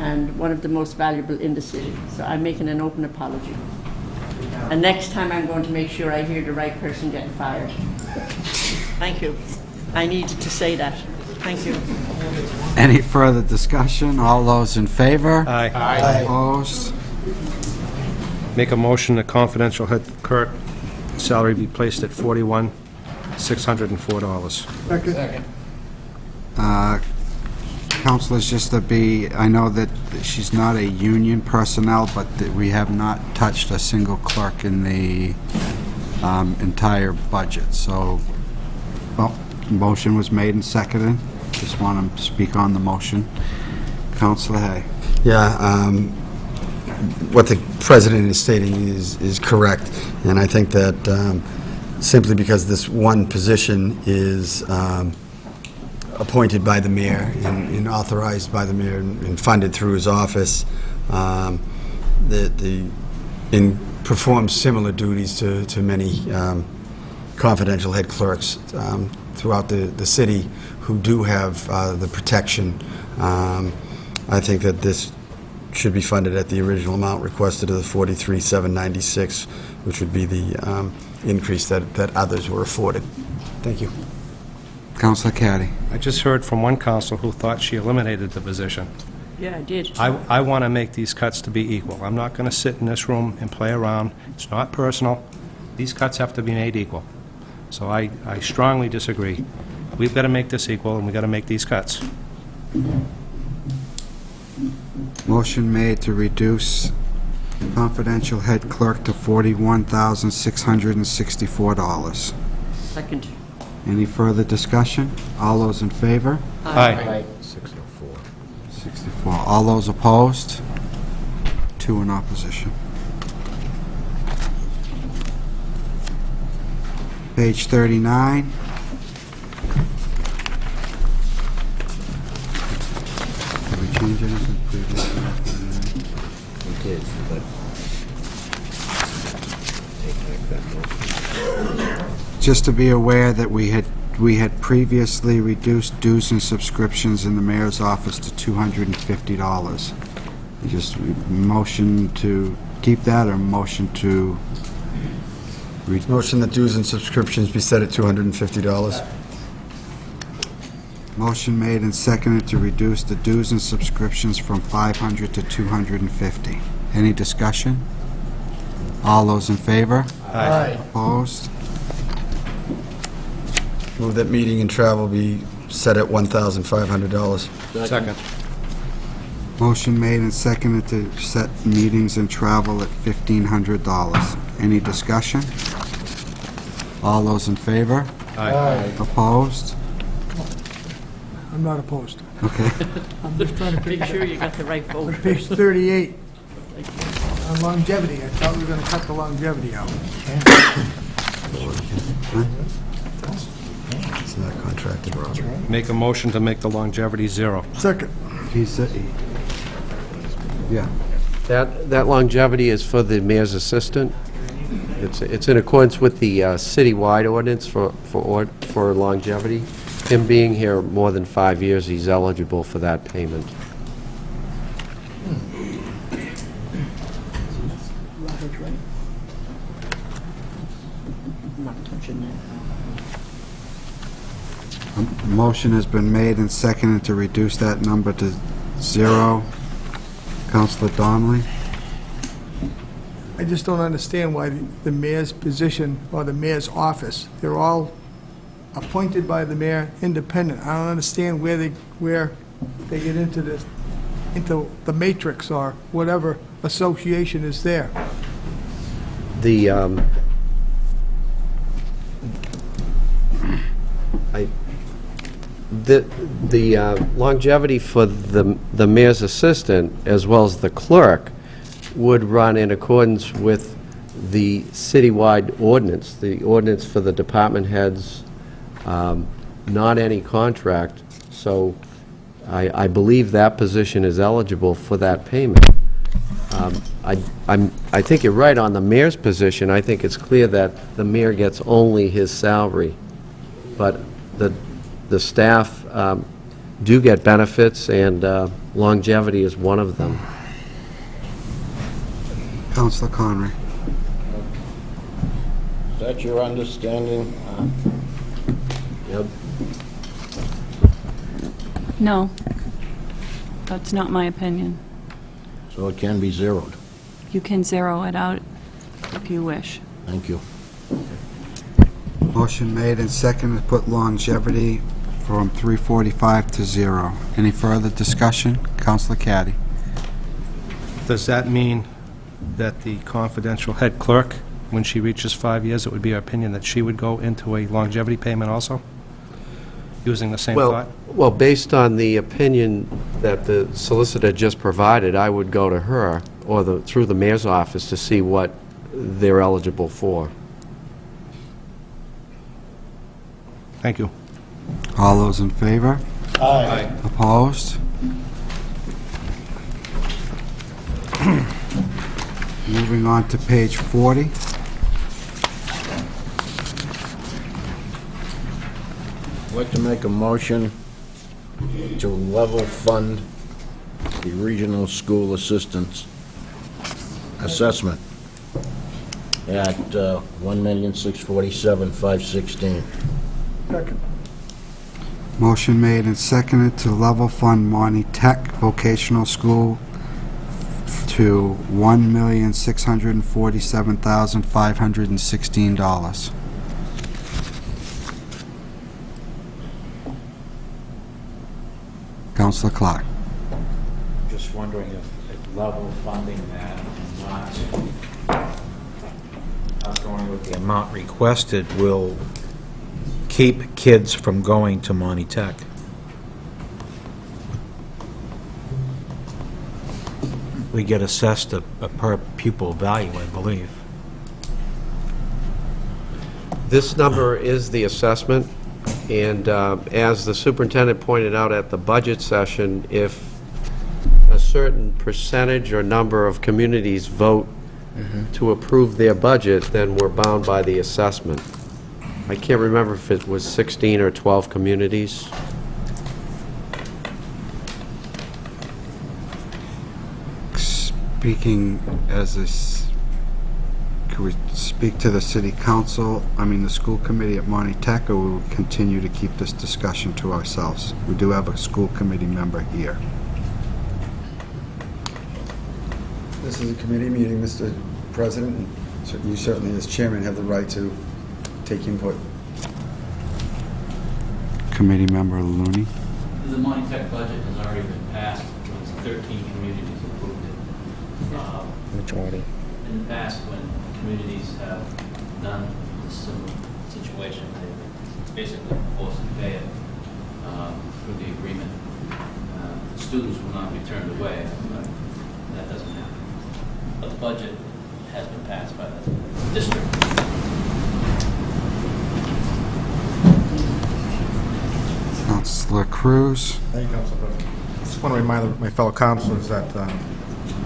and one of the most valuable in the city. So I'm making an open apology. And next time I'm going to make sure I hear the right person getting fired. Thank you. I needed to say that. Thank you. Any further discussion? All those in favor? Aye. Opposed? Make a motion that confidential head clerk salary be placed at $41,604. Second. Councilors, just to be, I know that she's not a union personnel, but that we have not touched a single clerk in the entire budget. So, well, motion was made and seconded. Just want to speak on the motion. Councilor Hay. Yeah, what the president is stating is correct, and I think that simply because this one position is appointed by the mayor and authorized by the mayor and funded through his office, performs similar duties to many confidential head clerks throughout the city who do have the protection. I think that this should be funded at the original amount requested of the $43,796, which would be the increase that others were afforded. Thank you. Councilor Caddy. I just heard from one council who thought she eliminated the position. Yeah, I did. I want to make these cuts to be equal. I'm not going to sit in this room and play around. It's not personal. These cuts have to be made equal. So I strongly disagree. We've got to make this equal, and we've got to make these cuts. Motion made to reduce confidential head clerk to $41,664. Second. Any further discussion? All those in favor? Aye. 64. All those opposed? 2 in opposition. Page 39. Did we change anything previously? We did, but Just to be aware that we had previously reduced dues and subscriptions in the mayor's office to $250. You just motion to keep that, or motion to... Motion that dues and subscriptions be set at $250. Motion made and seconded to reduce the dues and subscriptions from $500 to $250. Any discussion? All those in favor? Aye. Opposed? Move that meeting and travel be set at $1,500. Second. Motion made and seconded to set meetings and travel at $1,500. Any discussion? All those in favor? Aye. Opposed? I'm not opposed. Okay. I'm just trying to Make pick sure you got the right vote. page 38 on longevity. I thought we were going to cut the longevity out. It's not contracted. Make a motion to make the longevity 0. Second. Yeah. That longevity is for the mayor's assistant. It's in accordance with the citywide ordinance for longevity. Him being here more than 5 years, he's eligible for that payment. Robert's right. I'm not touching that. Motion has been made and seconded to reduce that number to 0. Councilor Donnelly? I just don't understand why the mayor's position or the mayor's office, they're all appointed by the mayor, independent. I don't understand where they get into this, into the matrix or whatever association is there. The, the longevity for the mayor's assistant, as well as the clerk, would run in accordance with the citywide ordinance, the ordinance for the department heads, not any contract. So I believe that position is eligible for that payment. I think you're right on the mayor's position. I think it's clear that the mayor gets only his salary, but the staff do get benefits, and longevity is one of them. Councilor Conry. Is that your understanding? Yep. No, that's not my opinion. So it can be zeroed. You can zero it out if you wish. Thank you. Motion made and seconded to put longevity from 345 to 0. Any further discussion? Councilor Caddy. Does that mean that the confidential head clerk, when she reaches 5 years, it would be our opinion that she would go into a longevity payment also? Using the same thought? Well, based on the opinion that the solicitor just provided, I would go to her or through the mayor's office to see what they're eligible for. Thank you. All those in favor? Aye. Opposed? Moving on to page 40. I'd like to make a motion to level fund the regional school assistance assessment at $1,647,516. Second. Motion made and seconded to level fund Monty Tech Vocational School to $1,647,516. Councilor Clark. Just wondering if level funding that and not going with the amount requested will keep kids from going to Monty Tech. We get assessed a per pupil value, I believe. This number is the assessment, and as the superintendent pointed out at the budget session, if a certain percentage or number of communities vote to approve their budget, then we're bound by the assessment. I can't remember if it was 16 or 12 communities. Speaking as a, could we speak to the city council, the school committee at Monty Tech, or will we continue to keep this discussion to ourselves? We do have a school committee member here. This is a committee meeting, Mr. President, and so you certainly, as chairman, have the right to take input. Committee member Looney. The Monty Tech budget has already been passed. It's 13 communities approved it. Majority. In the past, when communities have done this similar situation, they've basically been forced to pay it through the agreement. Students will not be turned away, but that doesn't happen. But the budget has been passed by the district. Councilor Cruz. Thank you, Council President. I just want to remind my fellow councilors that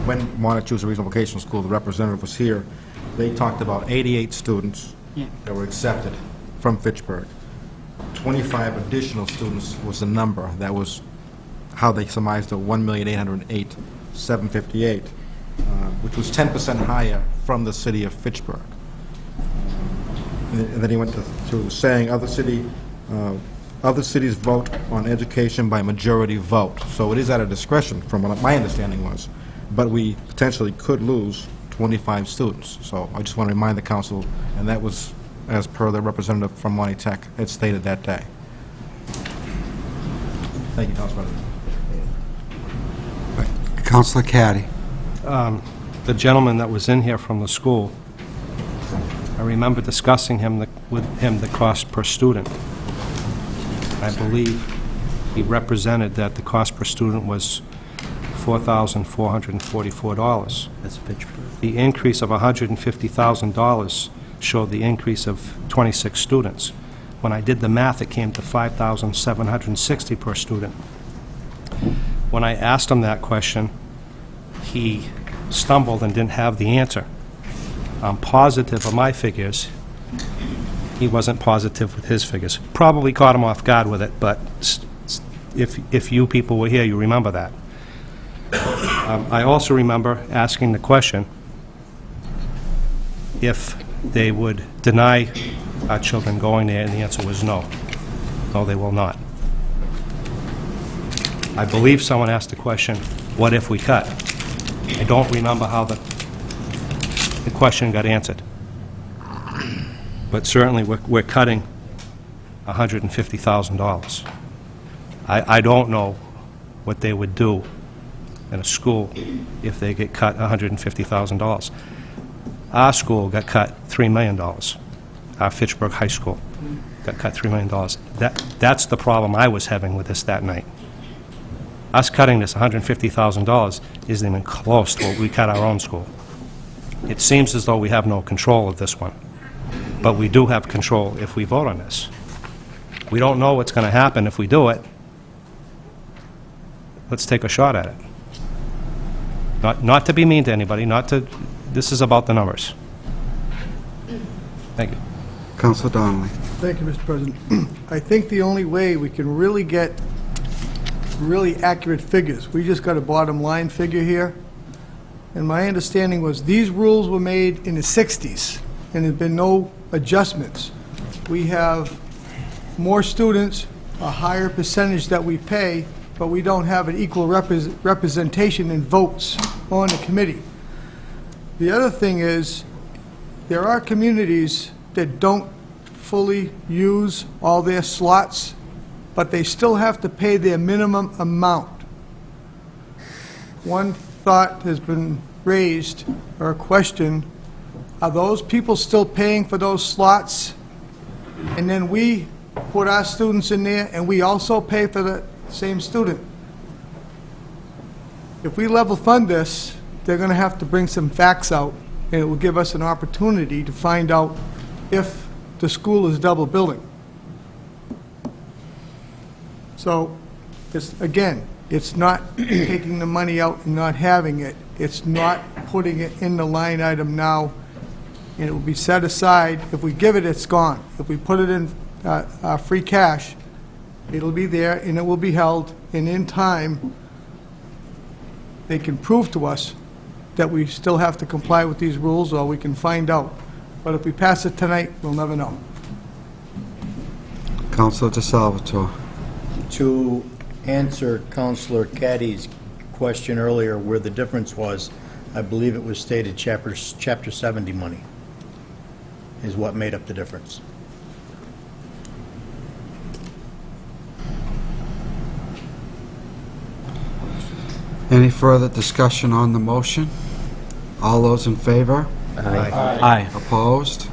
when Montechusett Regional Vocational School, the representative was here, they talked about 88 students that were accepted from Fitchburg. 25 additional students was the number. That was how they surmised the 1,808,758, which was 10% higher from the city of Fitchburg. And then he went to saying other cities vote on education by majority vote. So it is at a discretion, from what my understanding was. But we potentially could lose 25 students. So I just want to remind the council, and that was as per the representative from Monty Tech had stated that day. Thank you, Council President. Counselor Caddy. The gentleman that was in here from the school, I remember discussing with him the cost per student. I believe he represented that the cost per student was $4,444. That's Fitchburg. The increase of $150,000 showed the increase of 26 students. When I did the math, it came to $5,760 per student. When I asked him that question, he stumbled and didn't have the answer. I'm positive of my figures. He wasn't positive with his figures. Probably caught him off guard with it, but if you people were here, you remember that. I also remember asking the question if they would deny our children going there, and the answer was no. No, they will not. I believe someone asked the question, what if we cut? I don't remember how the question got answered. But certainly, we're cutting $150,000. I don't know what they would do in a school if they get cut $150,000. Our school got cut $3 million. Our Fitchburg High School got cut $3 million. That's the problem I was having with this that night. Us cutting this $150,000 isn't even close to what we cut our own school. It seems as though we have no control of this one, but we do have control if we vote on this. We don't know what's going to happen if we do it. Let's take a shot at it. Not to be mean to anybody, this is about the numbers. Thank you. Counselor Donnelly. Thank you, Mr. President. I think the only way we can really get really accurate figures, we just got a bottom line figure here, and my understanding was these rules were made in the 60s, and there's been no adjustments. We have more students, a higher percentage that we pay, but we don't have an equal representation in votes on the committee. The other thing is, there are communities that don't fully use all their slots, but they still have to pay their minimum amount. One thought has been raised, or a question, are those people still paying for those slots? And then we put our students in there, and we also pay for the same student. If we level fund this, they're going to have to bring some facts out, and it will give us an opportunity to find out if the school is double billing. So, again, it's not taking the money out and not having it. It's not putting it in the line item now, and it will be set aside. If we give it, it's gone. If we put it in free cash, it'll be there, and it will be held, and in time, they can prove to us that we still have to comply with these rules, or we can find out. But if we pass it tonight, we'll never know. Counselor DeSalvatore. To answer Counselor Caddy's question earlier, where the difference was, I believe it was stated Chapter 70 money is what made up the difference. Any further discussion on the motion? All those in favor? Aye. Opposed?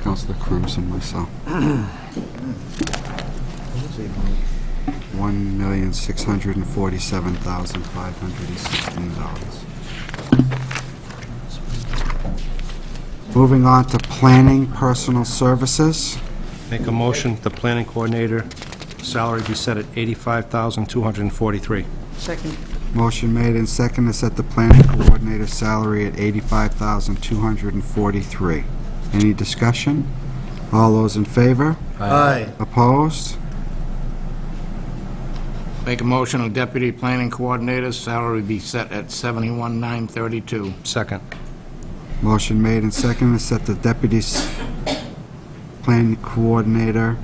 Counselor Crimson, myself. $1,647,516. Moving on to planning personal services. Make a motion, the planning coordinator salary be set at $85,243. Second. Motion made and seconded to set the planning coordinator salary at $85,243. Any discussion? All those in favor? Aye. Opposed? Make a motion, a deputy planning coordinator's salary be set at $71,932. Second. Motion made and seconded to set the deputy planning coordinator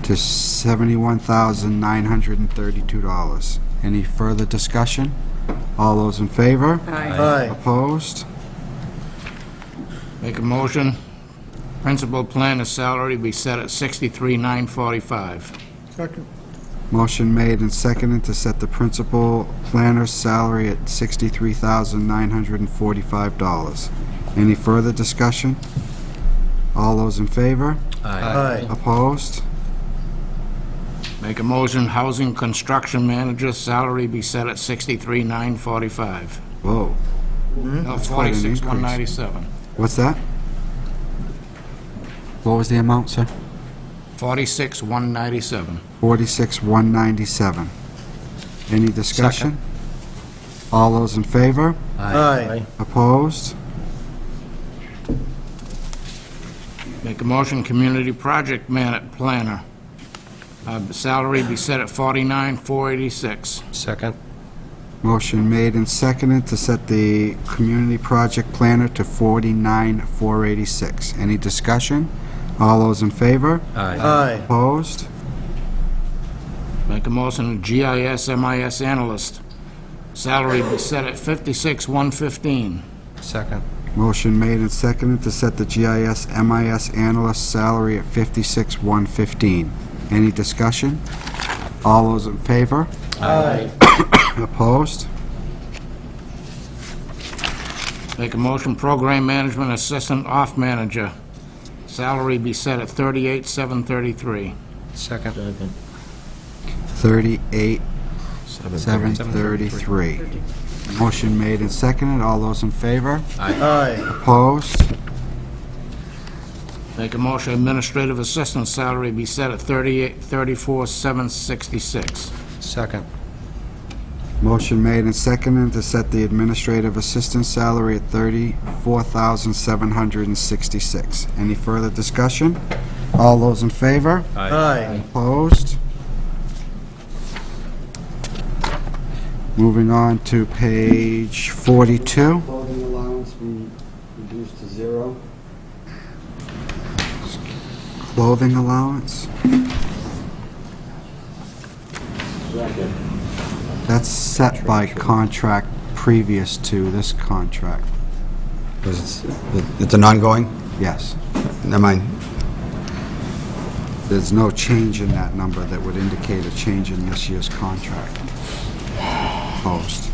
to $71,932. Any further discussion? All those in favor? Aye. Opposed? Make a motion, principal planner's salary be set at $63,945. Second. Motion made and seconded to set the principal planner's salary at $63,945. Any further discussion? All those in favor? Aye. Opposed? Make a motion, housing construction manager's salary be set at $63,945. Whoa. No, quite an increase. $46,197. What's that? What was the amount, sir? $46,197. $46,197. Any discussion? All those in favor? Aye. Opposed? Make a motion, community project planner, salary be set at $49,486. Second. Motion made and seconded to set the community project planner to $49,486. Any discussion? All those in favor? Aye. Opposed? Make a motion, GIS MIS analyst, salary be set at $56,115. Second. Motion made and seconded to set the GIS MIS analyst salary at $56,115. Any discussion? All those in favor? Aye. Opposed? Make a motion, program management assistant off manager, salary be set at $38,733. Second. 38,733. Motion made and seconded. All those in favor? Aye. Opposed? Make a motion, administrative assistant salary be set at $34,766. Second. Motion made and seconded to set the administrative assistant salary at $34,766. Any further discussion? All those in favor? Aye. Opposed? Moving on to page 42. Clothing allowance be reduced to zero. Clothing allowance. That's set by contract previous to this contract. It's an ongoing? Yes. Never mind. There's no change in that number that would indicate a change in this year's contract. Post.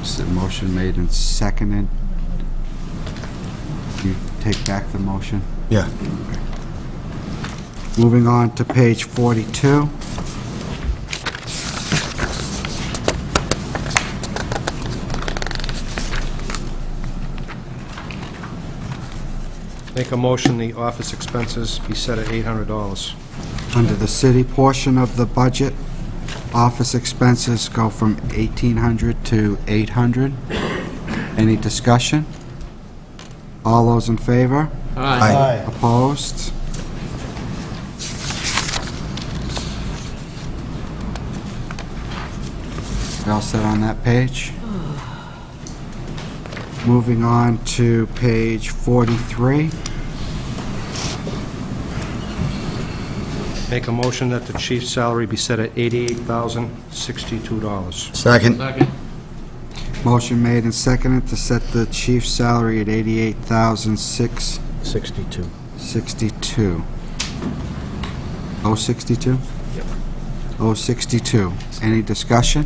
So motion made and seconded. You take back the motion? Yeah. Moving on to page 42. Make a motion, the office expenses be set at $800. Under the city portion of the budget, office expenses go from $1,800 to $800. Any discussion? All those in favor? Aye. Opposed? We all set on that page? Moving on to page 43. Make a motion that the chief's salary be set at $88,062. Second. Second. Motion made and seconded to set the chief's salary at $62. $88,662. 062? Yep. 062. Any discussion?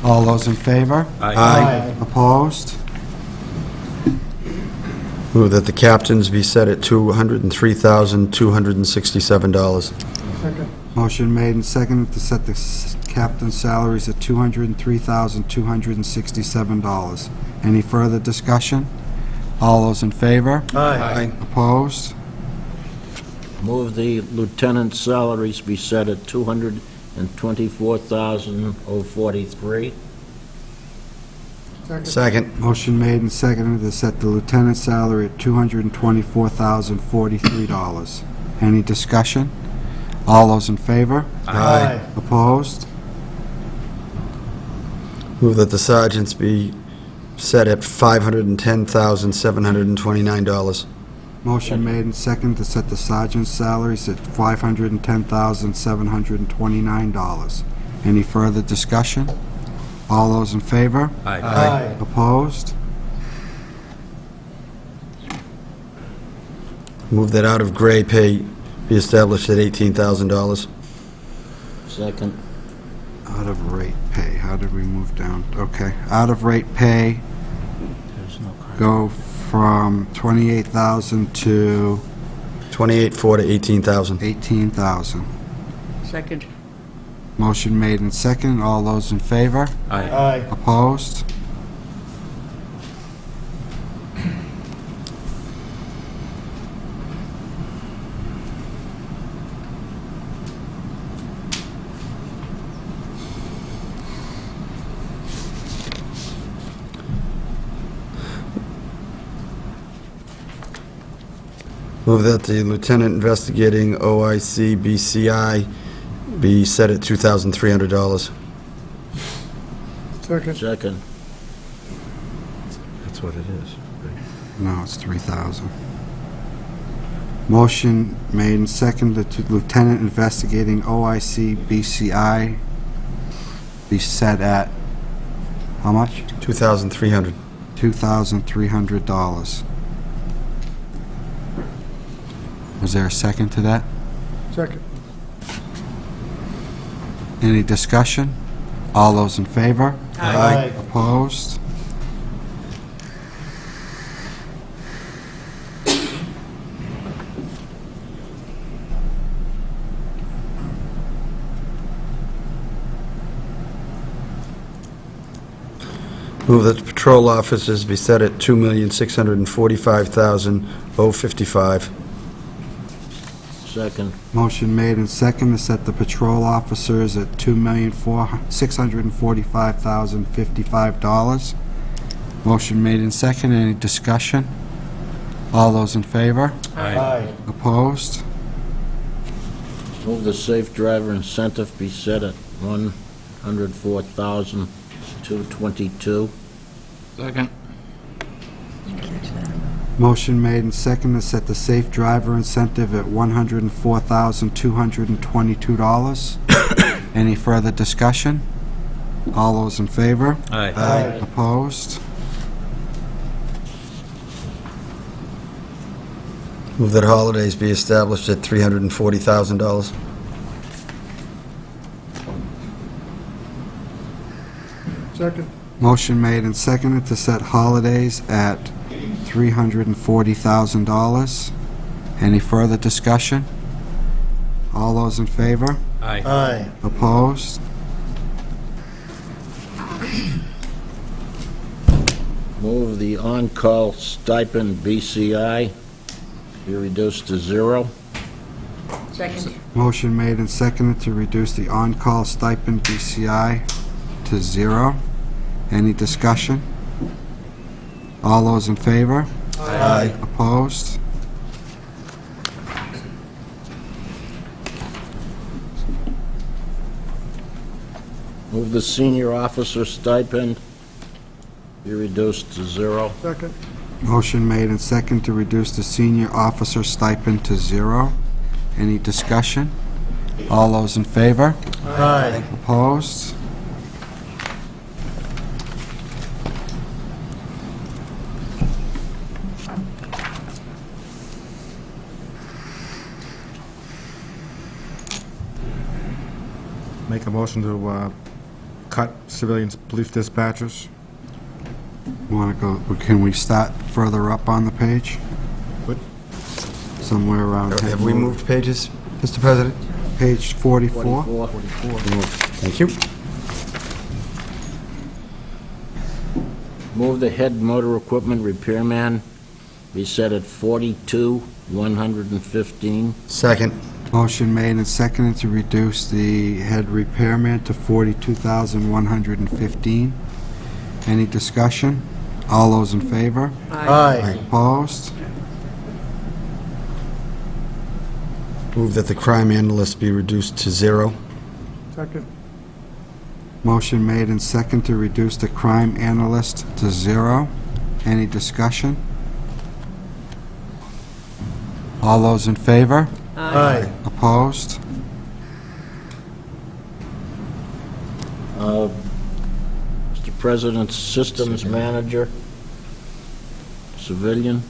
All those in favor? Aye. Opposed? Move that the captains be set at $203,267. Second. Motion made and seconded to set the captain's salaries at $203,267. Any further discussion? All those in favor? Aye. Opposed? Move the lieutenant's salaries be set at $224,043. Second. Motion made and seconded to set the lieutenant's salary at $224,043. Any discussion? All those in favor? Aye. Opposed? Move that the sergeants be set at $510,729. Motion made and second to set the sergeant's salaries at $510,729. Any further discussion? All those in favor? Aye. Opposed? Move that out of gray pay be established at $18,000. Second. Out of rate pay, how did we move down? Okay, out of rate pay, go from 28,000 to 28.4 to 18,000. 18,000. Second. Motion made and second. All those in favor? Aye. Opposed? Move that the lieutenant investigating OIC BCI be set at $2,300. Second. Second. That's what it is. No, it's 3,000. Motion made and seconded to lieutenant investigating OIC BCI be set at, how much? $2,300. $2,300. Was there a second to that? Second. Any discussion? All those in favor? Aye. Opposed? Move that the patrol officers be set at $2,645,055. Second. Motion made and second to set the patrol officers at $2,645,055. Motion made and second. Any discussion? All those in favor? Aye. Opposed? Move the safe driver incentive be set at $104,222. Second. Motion made and second to set the safe driver incentive at $104,222. Any further discussion? All those in favor? Aye. Opposed? Move that holidays be established at $340,000. Second. Motion made and seconded to set holidays at $340,000. Any further discussion? All those in favor? Aye. Opposed? Move the on-call stipend BCI be reduced to 0. Second. Motion made and seconded to reduce the on-call stipend BCI to 0. Any discussion? All those in favor? Aye. Opposed? Move the senior officer stipend be reduced to 0. Second. Motion made and seconded to reduce the senior officer stipend to 0. Any discussion? All those in favor? Aye. Opposed? Make a motion to cut civilians police dispatchers. Want to go, can we start further up on the page? What? Somewhere around... Have we moved pages, Mr. President? Page 44? 44. Thank you. Move the head motor equipment repairman be set at $42,115. Second. Motion made and seconded to reduce the head repairman to $42,115. Any discussion? All those in favor? Aye. Opposed? Move that the crime analyst be reduced to 0. Second. Motion made and seconded to reduce the crime analyst to 0. Any discussion? All those in favor? Aye. Opposed? Mr. President, Systems Manager, civilian,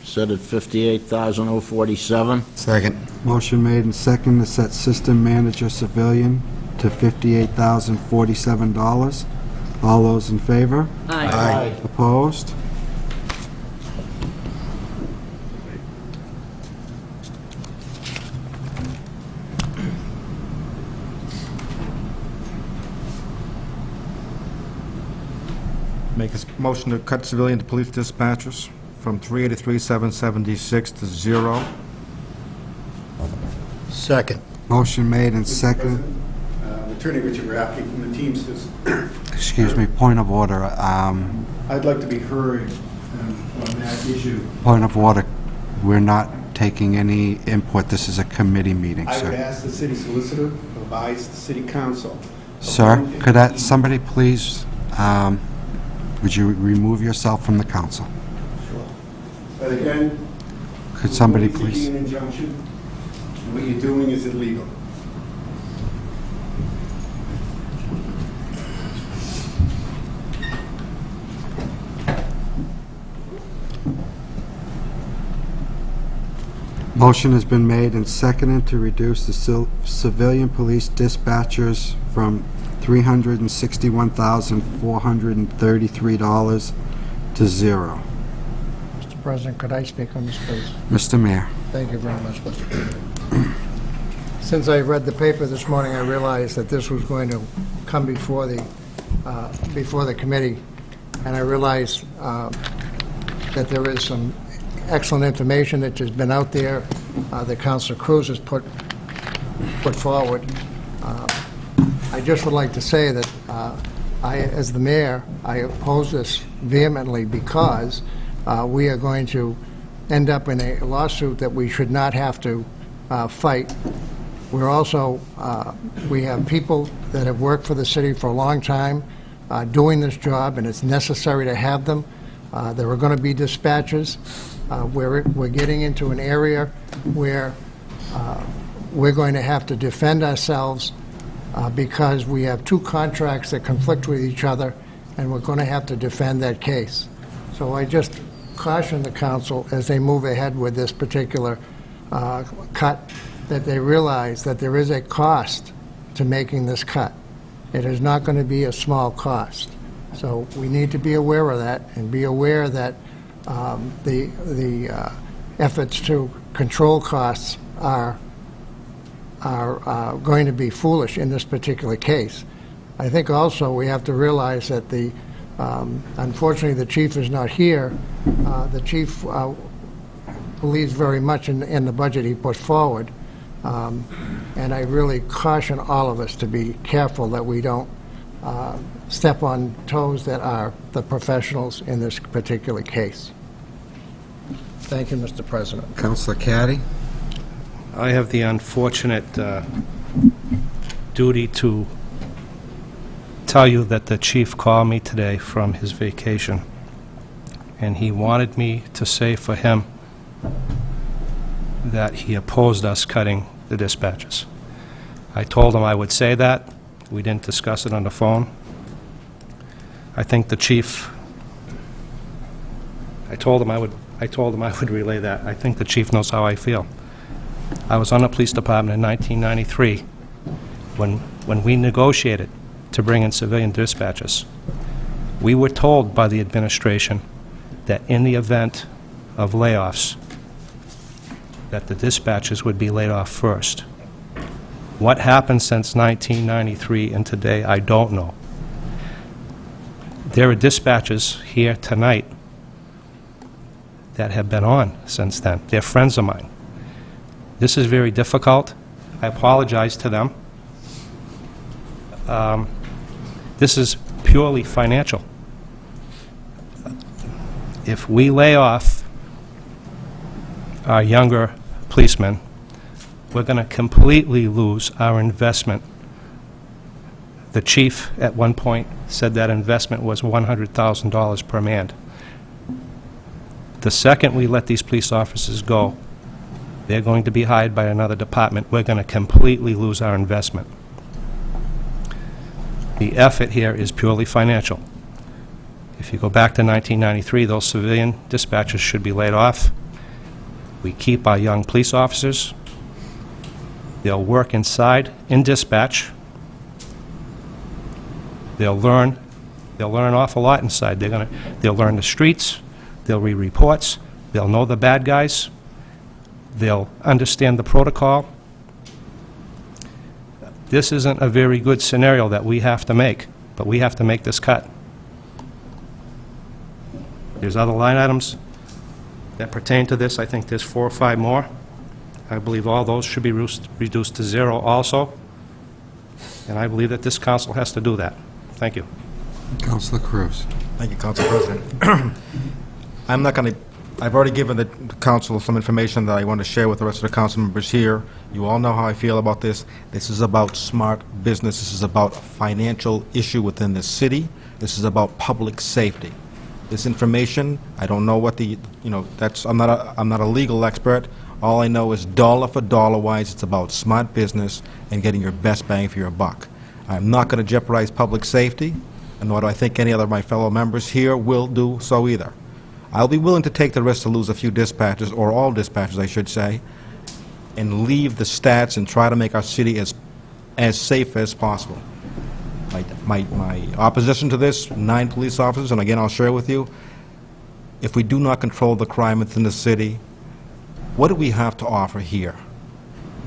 set at $58,047. Second. Motion made and second to set System Manager Civilian to $58,047. All those in favor? Aye. Opposed? Make a motion to cut civilian to police dispatchers from 383,776 to 0. Second. Motion made and second. Attorney Richard Rafki from the Teamsters. Excuse me, point of order. I'd like to be heard on that issue. Point of order. We're not taking any input. This is a committee meeting, I would sir. ask the city solicitor to advise the city council. Sir, somebody please, would you remove yourself from the council? Sure. But again, Could somebody we're seeking please? an injunction, and what you're doing is illegal. Motion has been made and seconded to reduce the civilian police dispatchers from $361,433 to 0. Mr. President, could I speak on this, please? Mr. Mayor. Thank you very much, Mr. President. Since I read the paper this morning, I realized that this was going to come before the committee, and I realized that there is some excellent information that has been out there that Councilor Cruz has put forward. I just would like to say that as the mayor, I oppose this vehemently because we are going to end up in a lawsuit that we should not have to fight. We're also, we have people that have worked for the city for a long time doing this job, and it's necessary to have them. There are going to be dispatches. We're getting into an area where we're going to have to defend ourselves because we have two contracts that conflict with each other, and we're going to have to defend that case. So I just caution the council as they move ahead with this particular cut, that they realize that there is a cost to making this cut. It is not going to be a small cost. So we need to be aware of that and be aware that the efforts to control costs are going to be foolish in this particular case. I think also we have to realize that unfortunately the chief is not here. The chief believes very much in the budget he put forward. And I really caution all of us to be careful that we don't step on toes that are the professionals in this particular case. Thank you, Mr. President. Councilor Caddy? I have the unfortunate duty to tell you that the chief called me today from his vacation, and he wanted me to say for him that he opposed us cutting the dispatches. I told him I would say that. We didn't discuss it on the phone. I think the chief, I told him I would relay that. I think the chief knows how I feel. I was on the police department in 1993 when we negotiated to bring in civilian dispatchers. We were told by the administration that in the event of layoffs, that the dispatchers would be laid off first. What happened since 1993 and today, I don't know. There are dispatchers here tonight that have been on since then. They're friends of mine. This is very difficult. I apologize to them. This is purely financial. If we lay off our younger policemen, we're going to completely lose our investment. The chief at one point said that investment was $100,000 per man. The second we let these police officers go, they're going to be hired by another department. We're going to completely lose our investment. The effort here is purely financial. If you go back to 1993, those civilian dispatchers should be laid off. We keep our young police officers. They'll work inside in dispatch. They'll learn an awful lot inside. They'll learn the streets. They'll read reports. They'll know the bad guys. They'll understand the protocol. This isn't a very good scenario that we have to make, but we have to make this cut. There's other line items that pertain to this. I think there's 4 or 5 more. I believe all those should be reduced to 0 also, and I believe that this council has to do that. Thank you. Councilor Cruz. Thank you, Council President. I'm not going to, I've already given the council some information that I want to share with the rest of the council members here. You all know how I feel about this. This is about smart business. This is about a financial issue within the city. This is about public safety. This information, I don't know what the, I'm not a legal expert. All I know is dollar for dollar wise, it's about smart business and getting your best bang for your buck. I'm not going to jeopardize public safety, and nor do I think any other of my fellow members here will do so either. I'll be willing to take the risk to lose a few dispatchers, or all dispatchers, I should say, and leave the stats and try to make our city as safe as possible. My opposition to this, 9 police officers, and again, I'll share with you, if we do not control the crime within the city, what do we have to offer here?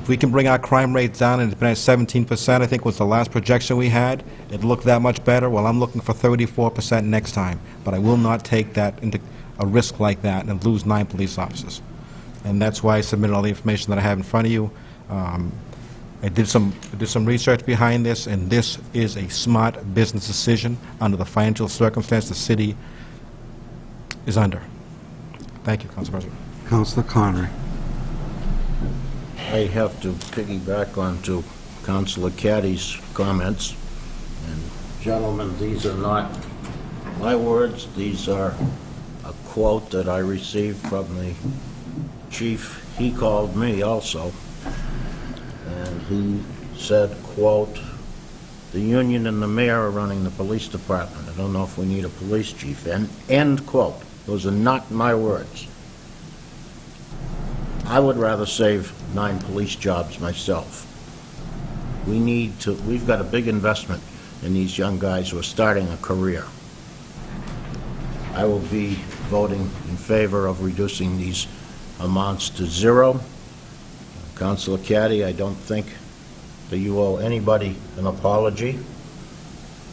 If we can bring our crime rate down, and it's been at 17%, I think was the last projection we had, it looked that much better. Well, I'm looking for 34% next time, but I will not take that into a risk like that and lose 9 police officers. And that's why I submitted all the information that I have in front of you. I did some research behind this, and this is a smart business decision under the financial circumstance the city is under. Thank you, Council President. Councilor Connery. I have to piggyback onto Councilor Caddy's comments. And gentlemen, these are not my words. These are a quote that I received from the chief. He called me also, and he said, quote, "The union and the mayor are running the police department. I don't know if we need a police chief," end quote. Those are not my words. I would rather save 9 police jobs myself. We've got a big investment in these young guys who are starting a career. I will be voting in favor of reducing these amounts to 0. Councilor Caddy, I don't think that you owe anybody an apology.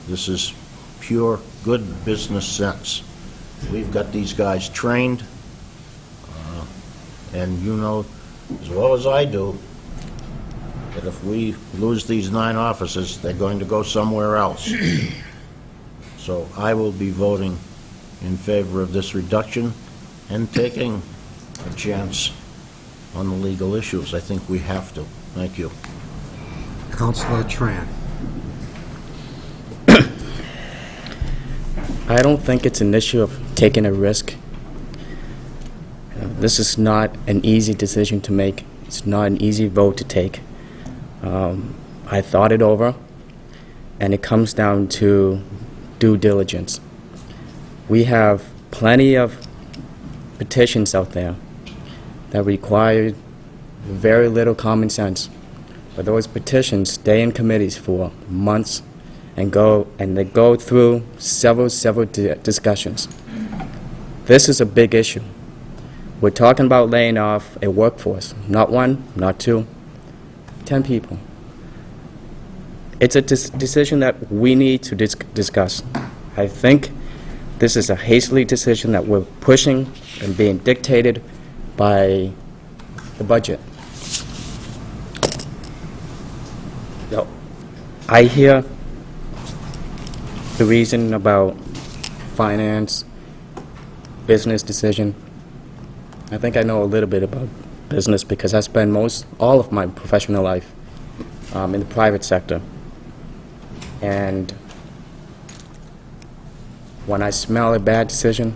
This is pure good business sense. We've got these guys trained, and you know as well as I do that if we lose these 9 officers, they're going to go somewhere else. So I will be voting in favor of this reduction and taking a chance on the legal issues. I think we have to. Thank you. Councilor Tran. I don't think it's an issue of taking a risk. This is not an easy decision to make. It's not an easy vote to take. I thought it over, and it comes down to due diligence. We have plenty of petitions out there that require very little common sense. But those petitions stay in committees for months and they go through several discussions. This is a big issue. We're talking about laying off a workforce, not 1, not 2, 10 people. It's a decision that we need to discuss. I think this is a hasty decision that we're pushing and being dictated by the budget. So, I hear the reason about finance, business decision. I think I know a little bit about business because I spent all of my professional life in the private sector. And when I smell a bad decision,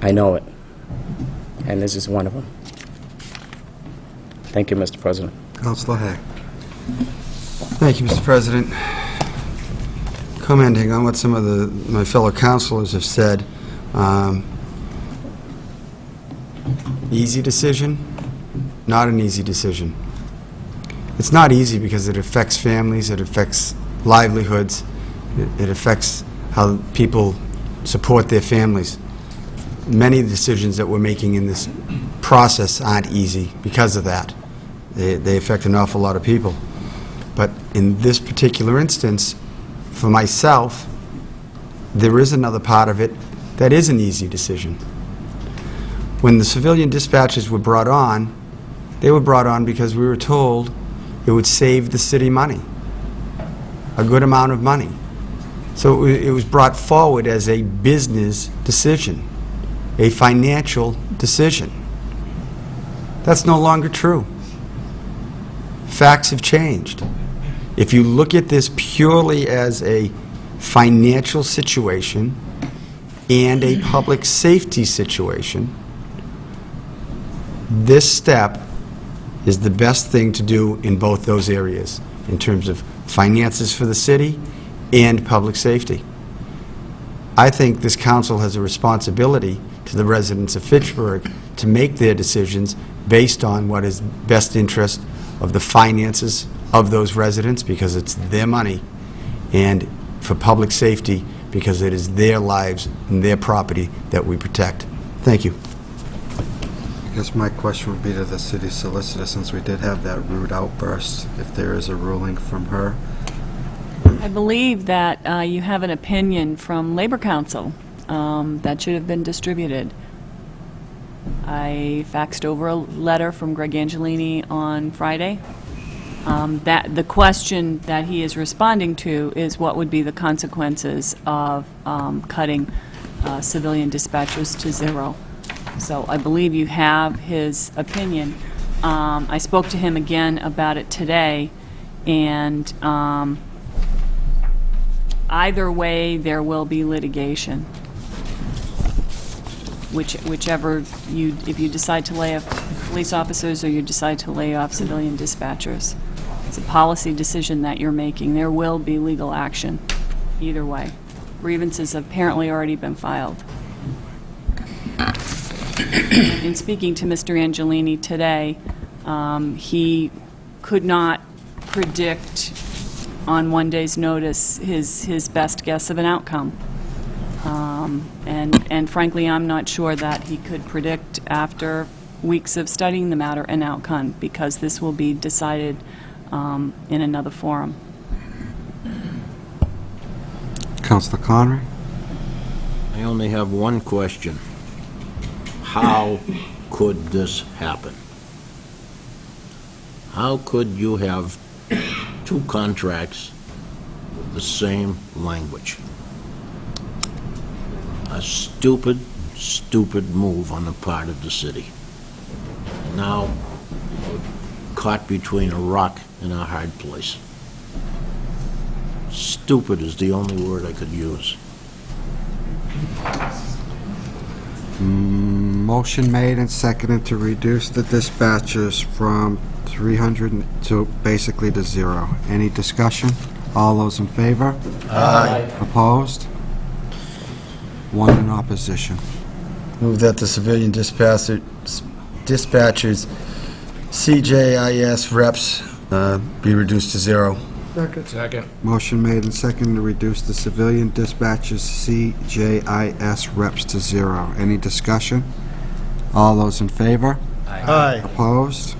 I know it. And this is one of them. Thank you, Mr. President. Councilor Haig. Thank you, Mr. President. Commenting on what some of my fellow councilors have said, easy decision, not an easy decision. It's not easy because it affects families, it affects livelihoods, it affects how people support their families. Many of the decisions that we're making in this process aren't easy because of that. They affect an awful lot of people. But in this particular instance, for myself, there is another part of it that is an easy decision. When the civilian dispatchers were brought on, they were brought on because we were told it would save the city money, a good amount of money. So it was brought forward as a business decision, a financial decision. That's no longer true. Facts have changed. If you look at this purely as a financial situation and a public safety situation, this step is the best thing to do in both those areas, in terms of finances for the city and public safety. I think this council has a responsibility to the residents of Fitchburg to make their decisions based on what is best interest of the finances of those residents, because it's their money, and for public safety, because it is their lives and their property that we protect. Thank you. I guess my question would be to the city solicitor, since we did have that rude outburst, if there is a ruling from her. I believe that you have an opinion from Labor Council that should have been distributed. I faxed over a letter from Greg Angelini on Friday. That the question that he is responding to is what would be the consequences of cutting civilian dispatchers to zero. So I believe you have his opinion. I spoke to him again about it today, and either way, there will be litigation. Whichever if you decide to lay off police officers or you decide to lay off civilian dispatchers. It's a policy decision that you're making. There will be legal action either way. Grievances have apparently already been filed. In speaking to Mr. Angelini today, he could not predict on one day's notice his best guess of an outcome. And frankly, I'm not sure that he could predict after weeks of studying the matter an outcome, because this will be decided in another forum. Councilor Connery? I only have one question. How could this happen? How could you have two contracts with the same language? A stupid, stupid move on the part of the city. Now, we're caught between a rock and a hard place. Stupid is the only word I could use. Motion made and seconded to reduce the dispatchers from 300 to basically to zero. Any discussion? All those in favor? Aye. Opposed? One in opposition. Move that the civilian dispatchers, CJIS reps be reduced to zero. Second. Motion made and seconded to reduce the civilian dispatchers CJIS reps to zero. Any discussion? All those in favor? Aye. Opposed?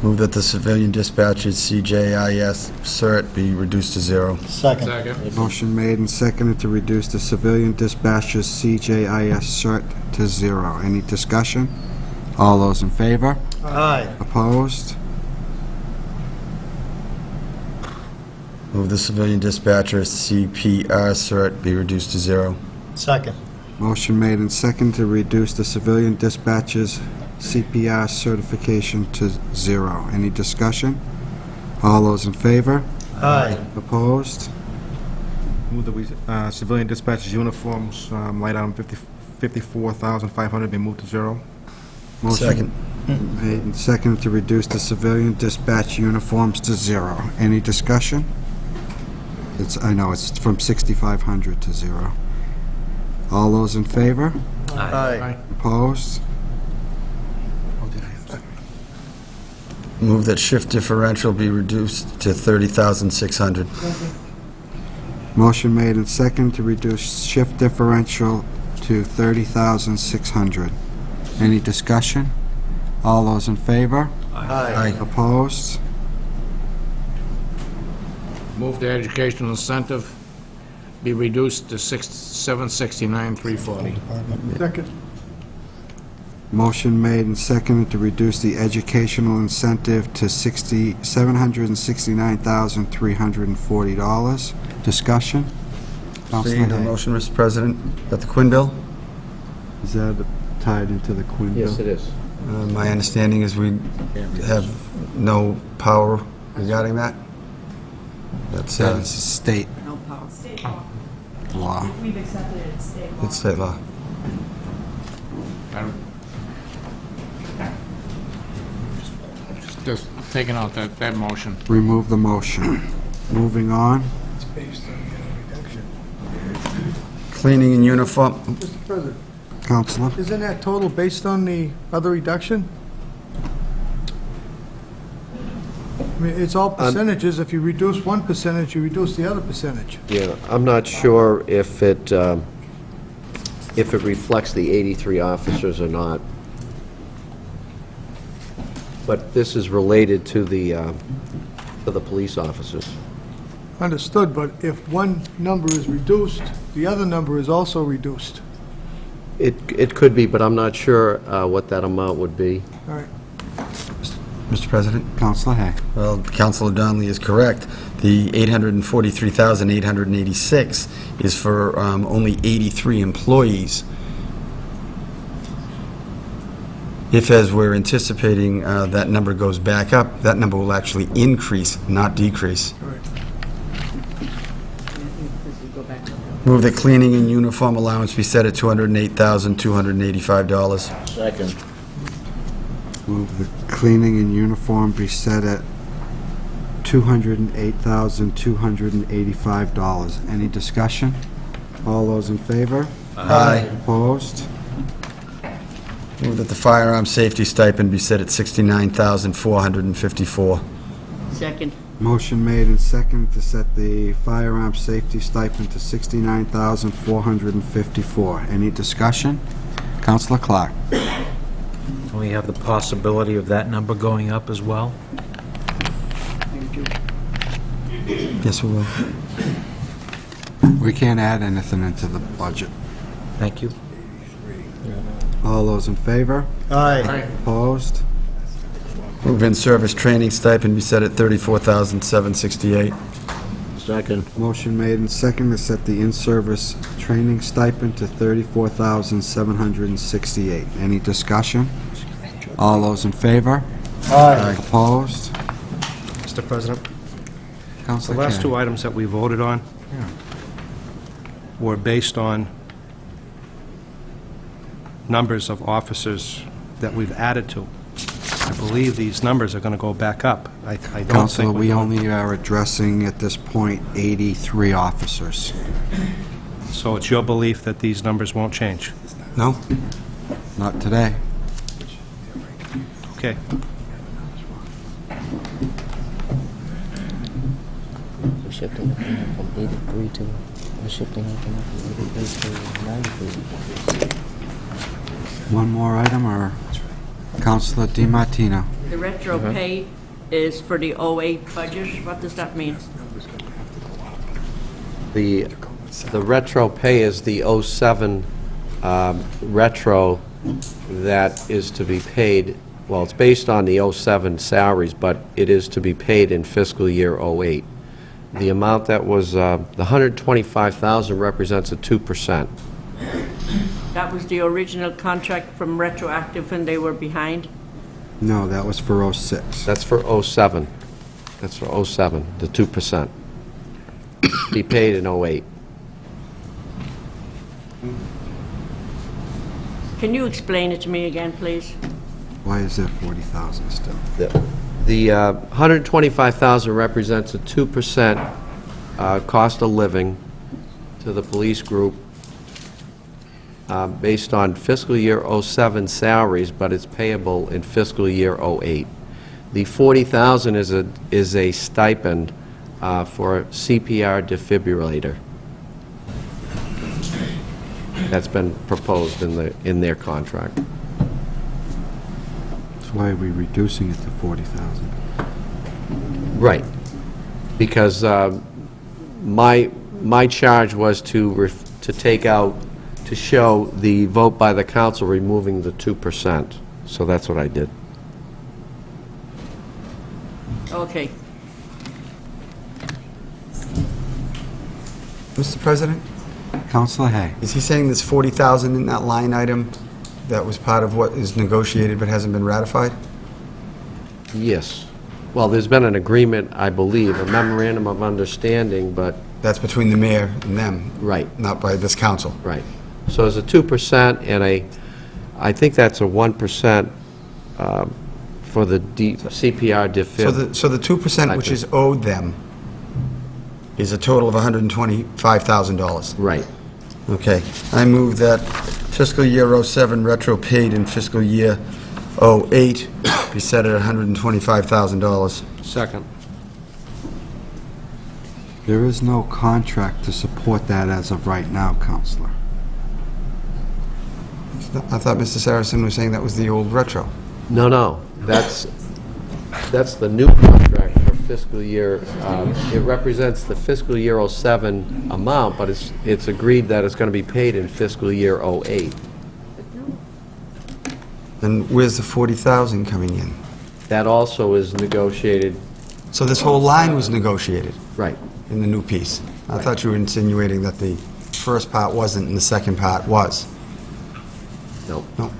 Move that the civilian dispatchers CJIS cert be reduced to zero. Second. Second. Motion made and seconded to reduce the civilian dispatchers CJIS cert to zero. Any discussion? All those in favor? Aye. Opposed? Move the civilian dispatchers CPR cert be reduced to zero. Second. Motion made and seconded to reduce the civilian dispatchers CPR certification to zero. Any discussion? All those in favor? Aye. Opposed? Move that we, civilian dispatchers uniforms, line item $54,500 be moved to zero. Motion Second. Made and seconded to reduce the civilian dispatch uniforms to zero. Any discussion? I know, it's from 6,500 to zero. All those in favor? Aye. Opposed? Move that shift differential be reduced to 30,600. Motion made and seconded to reduce shift differential to 30,600. Any discussion? All those in favor? Aye. Opposed? Move the educational incentive be reduced to $769,340. Second. Motion made and seconded to reduce the educational incentive to $769,340. Discussion? Counselor Stating the Hay. motion, Mr. President, that the Quinn bill? Is that tied into the Quinn bill? Yes, it is. My understanding is we have no power regarding that. That's That is state No power. law. We've accepted it, state law. it's state law. Just taking out that motion. Remove the motion. Moving on. It's based on the reduction. Cleaning and uniform, Mr. President, Counselor? isn't that total based on the other reduction? I mean, it's all percentages. If you reduce one percentage, you reduce the other percentage. Yeah, I'm not sure if it reflects the 83 officers or not. But this is related to the police officers. Understood, but if one number is reduced, the other number is also reduced. It could be, but I'm not sure what that amount would be. All right. Mr. President? Counselor Hay. Well, Councilor Donnelly is correct. The 843,886 is for only 83 employees. If, as we're anticipating, that number goes back up, that number will actually increase, not decrease. Move that cleaning and uniform allowance be set at $208,285. Second. Move the cleaning and uniform be set at $208,285. Any discussion? All those in favor? Aye. Opposed? Move that the firearm safety stipend be set at $69,454. Second. Motion made and seconded to set the firearm safety stipend to $69,454. Any discussion? Counselor Clark. We have the possibility of that number going up as well? Yes, we will. We can't add anything into the budget. Thank you. All those in favor? Aye. Opposed? Move in-service training stipend be set at $34,768. Second. Motion made and seconded to set the in-service training stipend to $34,768. Any discussion? All those in favor? Aye. Opposed? Mr. President, the Counselor last two Carey. items that we voted on were based on numbers of officers that we've added to. I believe these numbers are going to go back up. I don't Counselor, think we we're only are addressing at this point 83 officers. So it's your belief that these numbers won't change? No? Not today. Okay. We're shifting it from 83 to, we're shifting it from 83 to 93. One more item, or Counselor DiMartino? The retro pay is for the '08 budget. What does that mean? The retro pay is the '07 retro that is to be paid, well, it's based on the '07 salaries, but it is to be paid in fiscal year '08. The amount that was, the $125,000 represents a 2%. That was the original contract from retroactive when they were behind? No, that was for '06. That's for '07. That's for '07, the 2%. Be paid in '08. Can you explain it to me again, please? Why is there 40,000 still? The 125,000 represents a 2% cost of living to the police group based on fiscal year '07 salaries, but it's payable in fiscal year '08. The 40,000 is a stipend for a CPR defibrillator. That's been proposed in their contract. That's why we're reducing it to 40,000. Right. Because my charge was to take out, to show the vote by the council removing the 2%. So that's what I did. Okay. Mr. President, Councilor Hay. is he saying there's 40,000 in that line item that was part of what is negotiated but hasn't been ratified? Yes. Well, there's been an agreement, I believe, a memorandum of understanding, but... That's between the mayor and them. Right. Not by this council. Right. So there's a 2% and I think that's a 1% for the CPR defib. So the 2% which is owed them is a total of $125,000. Right. Okay. I move that fiscal year '07 retro paid in fiscal year '08 be set at $125,000. Second. There is no contract to support that as of right now, Counselor. I thought Mr. Saracen was saying that was the old retro. No, that's the new contract for fiscal year, it represents the fiscal year '07 amount, but it's agreed that it's going to be paid in fiscal year '08. Then where's the 40,000 coming in? That also is negotiated. So this whole line was negotiated? Right. In the new piece? I thought you were insinuating that the first part wasn't and the second part was. No. No.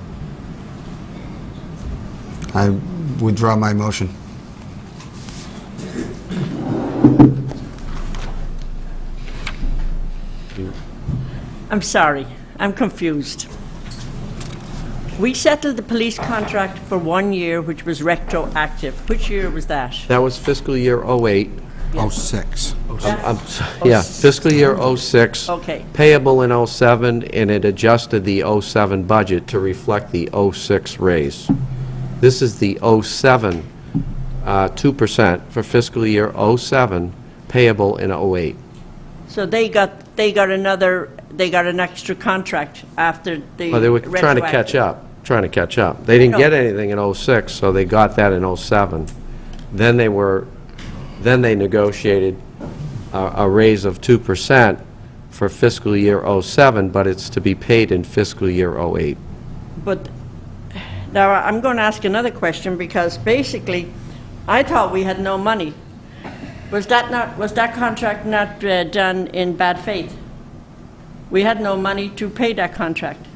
I withdraw my motion. I'm sorry, I'm confused. We settled the police contract for 1 year, which was retroactive. Which year was that? That was fiscal year '08. 06. Yeah, fiscal year '06. Okay. Payable in '07, and it adjusted the '07 budget to reflect the '06 raise. This is the '07 2% for fiscal year '07, payable in '08. So they got an extra contract after the Well, they were trying to catch up, They didn't get anything in '06, so they got that in '07. Then they negotiated a raise of 2% for fiscal year '07, but it's to be paid in fiscal year '08. But now I'm going to ask another question, because basically, I thought we had no money. Was that contract not done in bad faith? We had no money to pay that contract.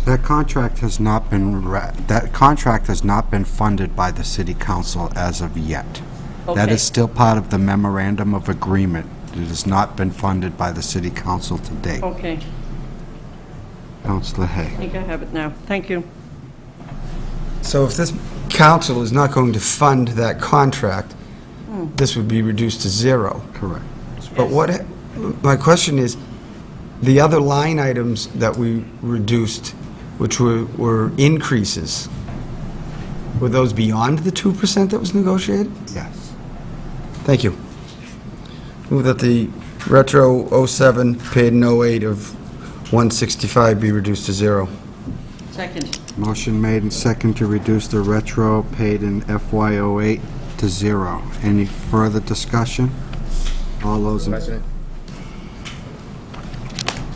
That contract has not been funded by the city council as of yet. That Okay. is still part of the memorandum of agreement. It has not been funded by the city council to date. Okay, Councilor Hay. I think I have it now. Thank you. So if this council is not going to fund that contract, this would be reduced to zero. Correct. But my question is, the other line items that we reduced, which were increases, were those beyond the 2% that was negotiated? Yes. Thank you. Move that the retro '07 paid in '08 of $165 be reduced to zero. Second. Motion made and second to reduce the retro paid in FY08 to zero. Any further discussion? All those in... President?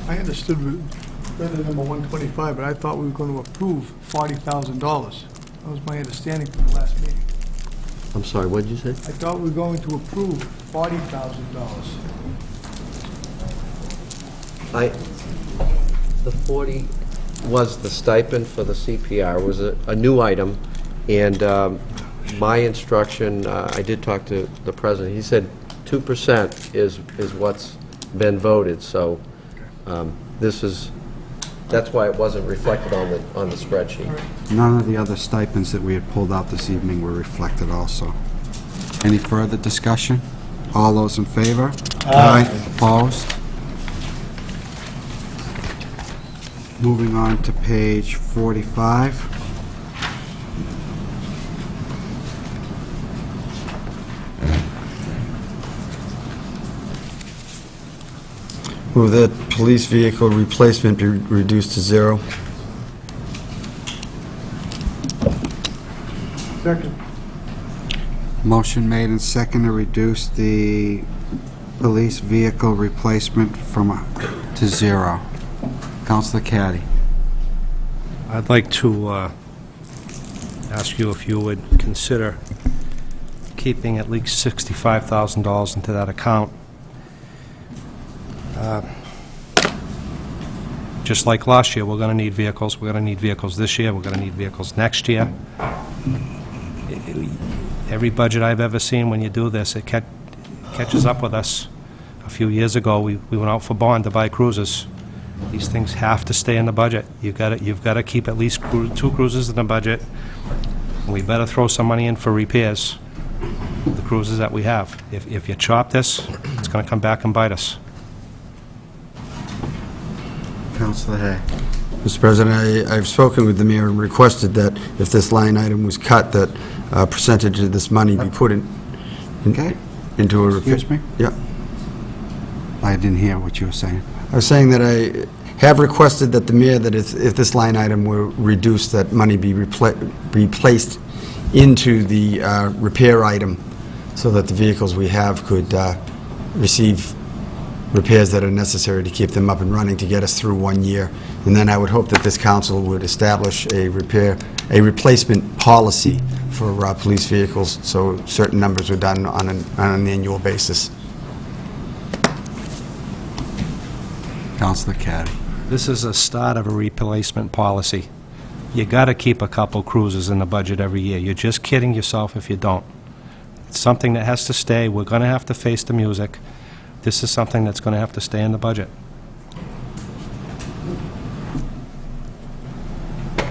I understood rather number 125, but I thought we were going to approve $40,000. That was my understanding from the last meeting. I'm sorry, what did you say? I thought we were going to approve $40,000. The 40 was the stipend for the CPR, was a new item, and my instruction, I did talk to the president, he said 2% is what's been voted, so that's That's why it wasn't reflected on the spreadsheet. None of the other stipends that we had pulled out this evening were reflected also. Any further discussion? All those in favor? Aye. Opposed? Moving on to page 45. Move that police vehicle replacement be reduced to 0. Second. Motion made and second to reduce the police vehicle replacement to 0. Counselor Caddy. I'd like to ask you if you would consider keeping at least $65,000 into that account. Just like last year, we're going to need vehicles. We're going to need vehicles this year. We're going to need vehicles next year. Every budget I've ever seen, when you do this, it catches up with us. A few years ago, we went out for bond to buy cruisers. These things have to stay in the budget. You've got to keep at least 2 cruisers in the budget. And we better throw some money in for repairs, the cruisers that we have. If you chop this, it's going to come back and bite us. Counselor Hay. Mr. President, I've spoken with the mayor and requested that if this line item was cut, that a percentage of this money be put into a... Excuse me? Yeah. I didn't hear what you were saying. I was saying that I have requested that the mayor, that if this line item were reduced, that money be replaced into the repair item so that the vehicles we have could receive repairs that are necessary to keep them up and running to get us through 1 year. And then I would hope that this council would establish a replacement policy for police vehicles, so certain numbers are done on an annual basis. Counselor Caddy. This is a start of a replacement policy. You got to keep a couple cruisers in the budget every year. You're just kidding yourself if you don't. It's something that has to stay. We're going to have to face the music. This is something that's going to have to stay in the budget.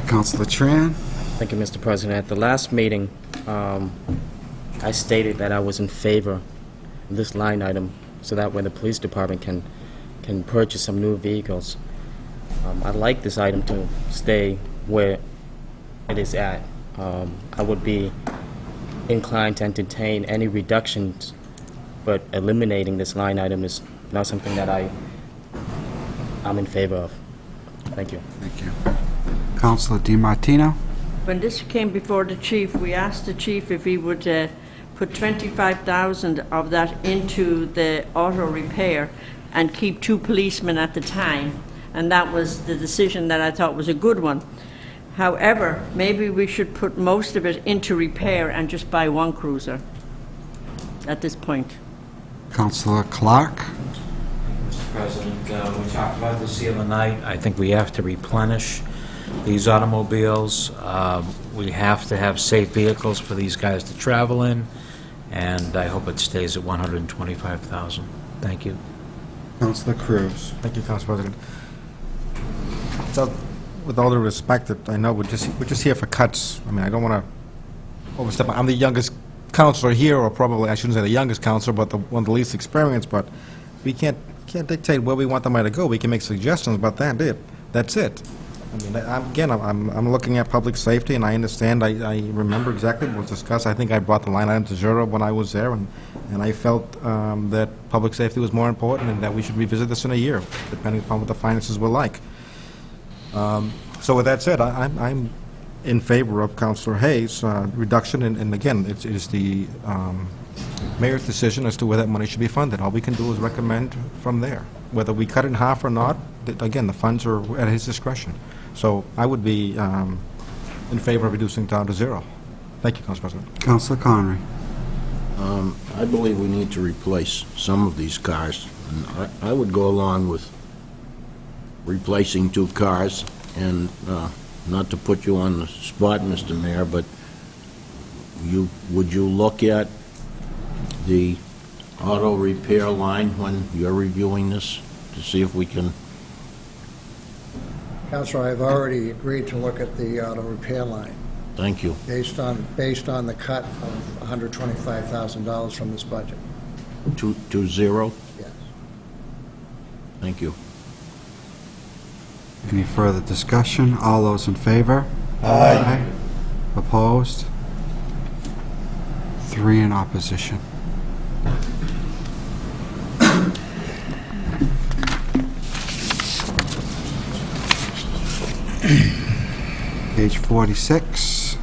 Counselor Tran. Thank you, Mr. President. At the last meeting, I stated that I was in favor of this line item so that way the police department can purchase some new vehicles. I'd like this item to stay where it is at. I would be inclined to entertain any reductions, but eliminating this line item is not something that I'm in favor of. Thank you. Thank you. Counselor DiMartino. When this came before the chief, we asked the chief if he would put 25,000 of that into the auto repair and keep 2 policemen at the time, and that was the decision that I thought was a good one. However, maybe we should put most of it into repair and just buy 1 cruiser at this point. Counselor Clark. Mr. President, we talked about this the other night. I think we have to replenish these automobiles. We have to have safe vehicles for these guys to travel in, and I hope it stays at $125,000. Thank you. Counselor Cruz. Thank you, Council President. So, with all due respect, I know we're just here for cuts. I mean, I don't want to overstep. I'm the youngest counselor here, or probably I shouldn't say the youngest counselor, but the one of the least experienced. But we can't dictate where we want the money to go. We can make suggestions, but that's it. I mean, I'm looking at public safety, and I understand. I remember exactly what was discussed. I think I brought the line item to 0 when I was there, and I felt that public safety was more important, and that we should revisit this in a year, depending upon what the finances were like. So with that said, I'm in favor of Councilor Hayes' reduction, and again, it is the mayor's decision as to where that money should be funded. All we can do is recommend from there. Whether we cut it in half or not, again, the funds are at his discretion. So I would be in favor of reducing down to 0. Thank you, Council President. Counselor Connery. I believe we need to replace some of these cars. And I would go along with replacing 2 cars, and not to put you on the spot, Mr. Mayor, but would you look at the auto repair line when you're reviewing this to see if we can Counselor, I've already agreed to look at the auto repair line, Thank you. based on the cut of $125,000 from this budget. 2-0? Yes. Thank you. Any further discussion? All those in favor? Aye. Opposed? 3 in opposition. Page 46,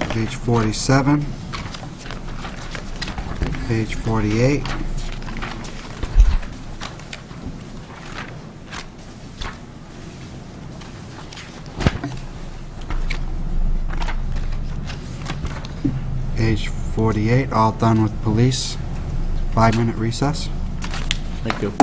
page 47, page 48, page 48, all done with police. 5-minute recess. Thank you.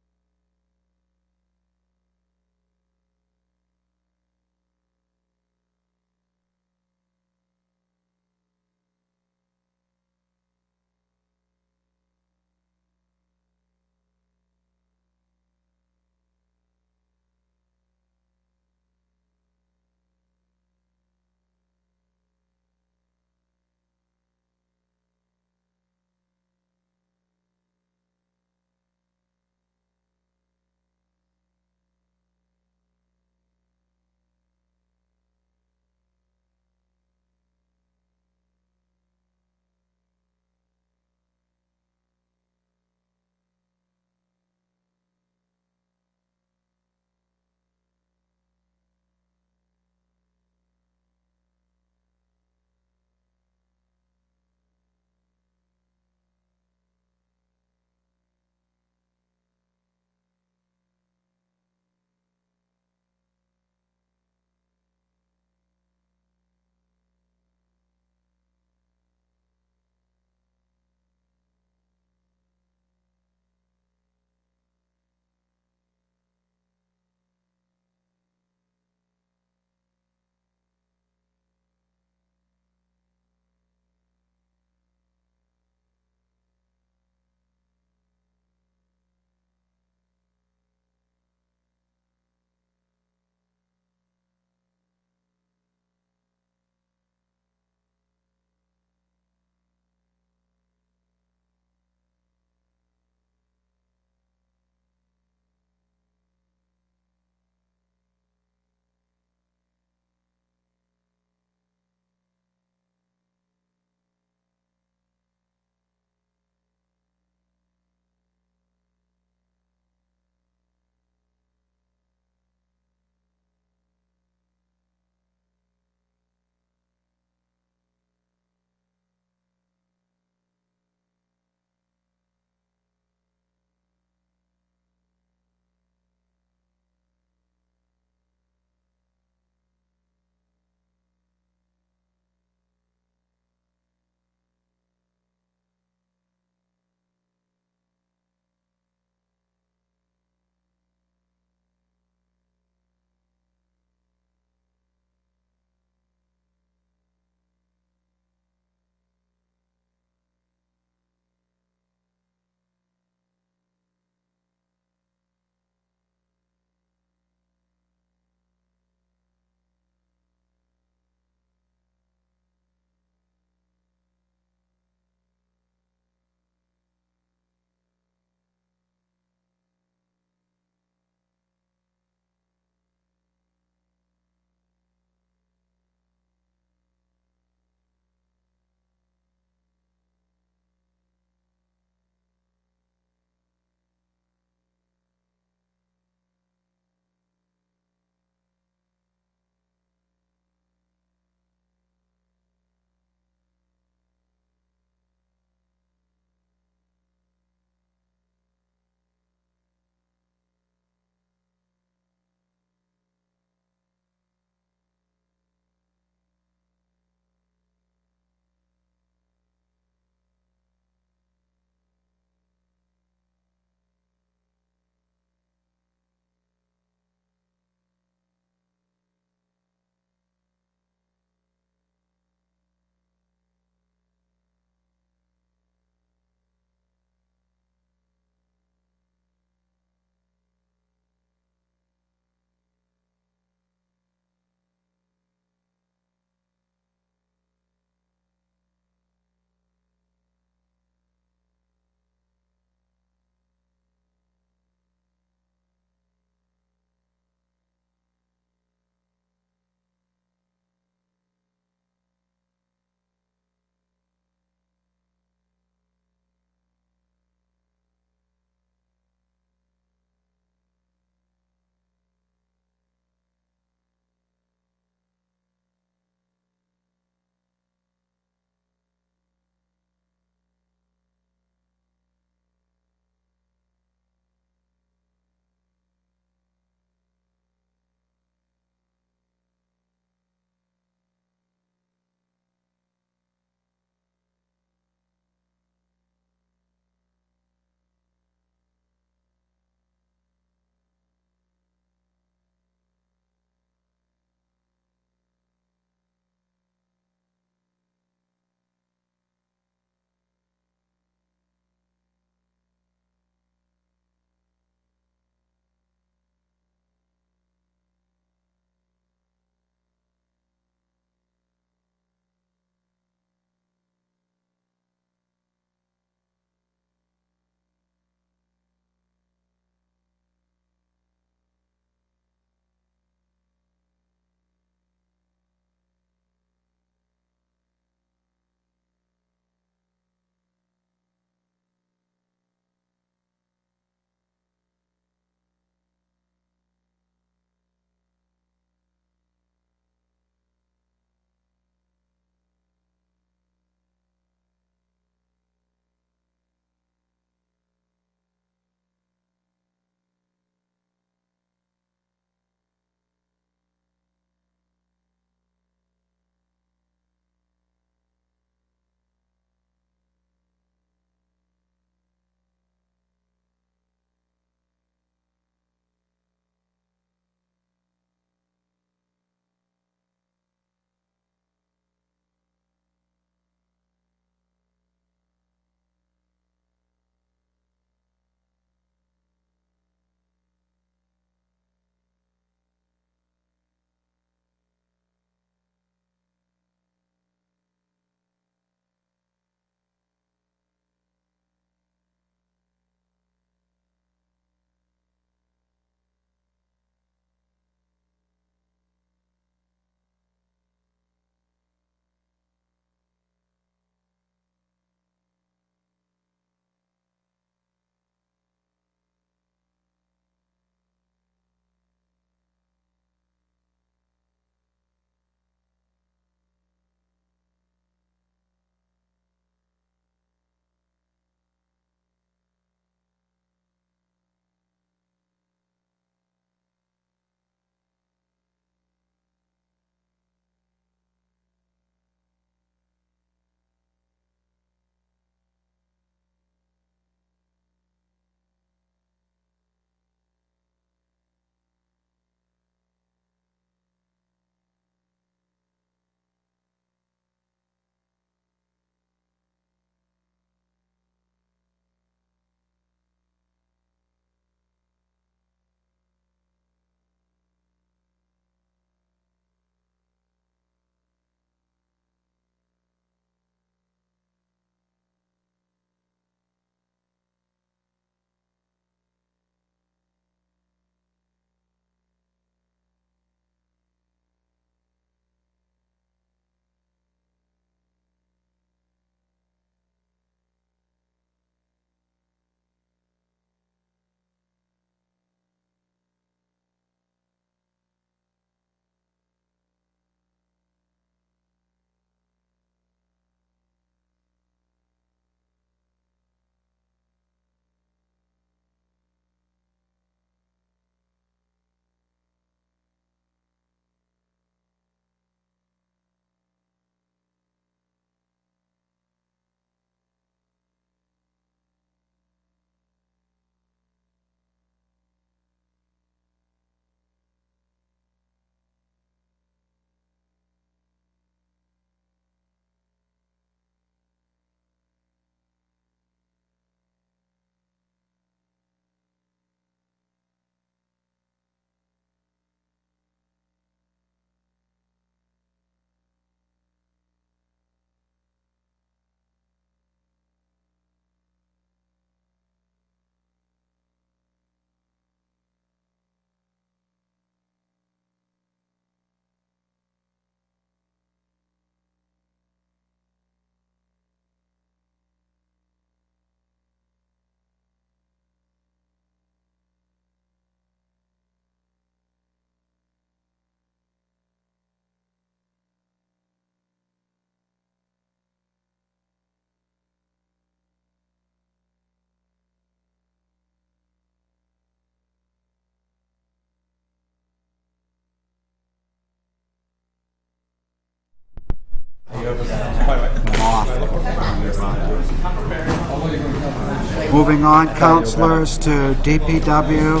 Moving on, councilors, to DPW,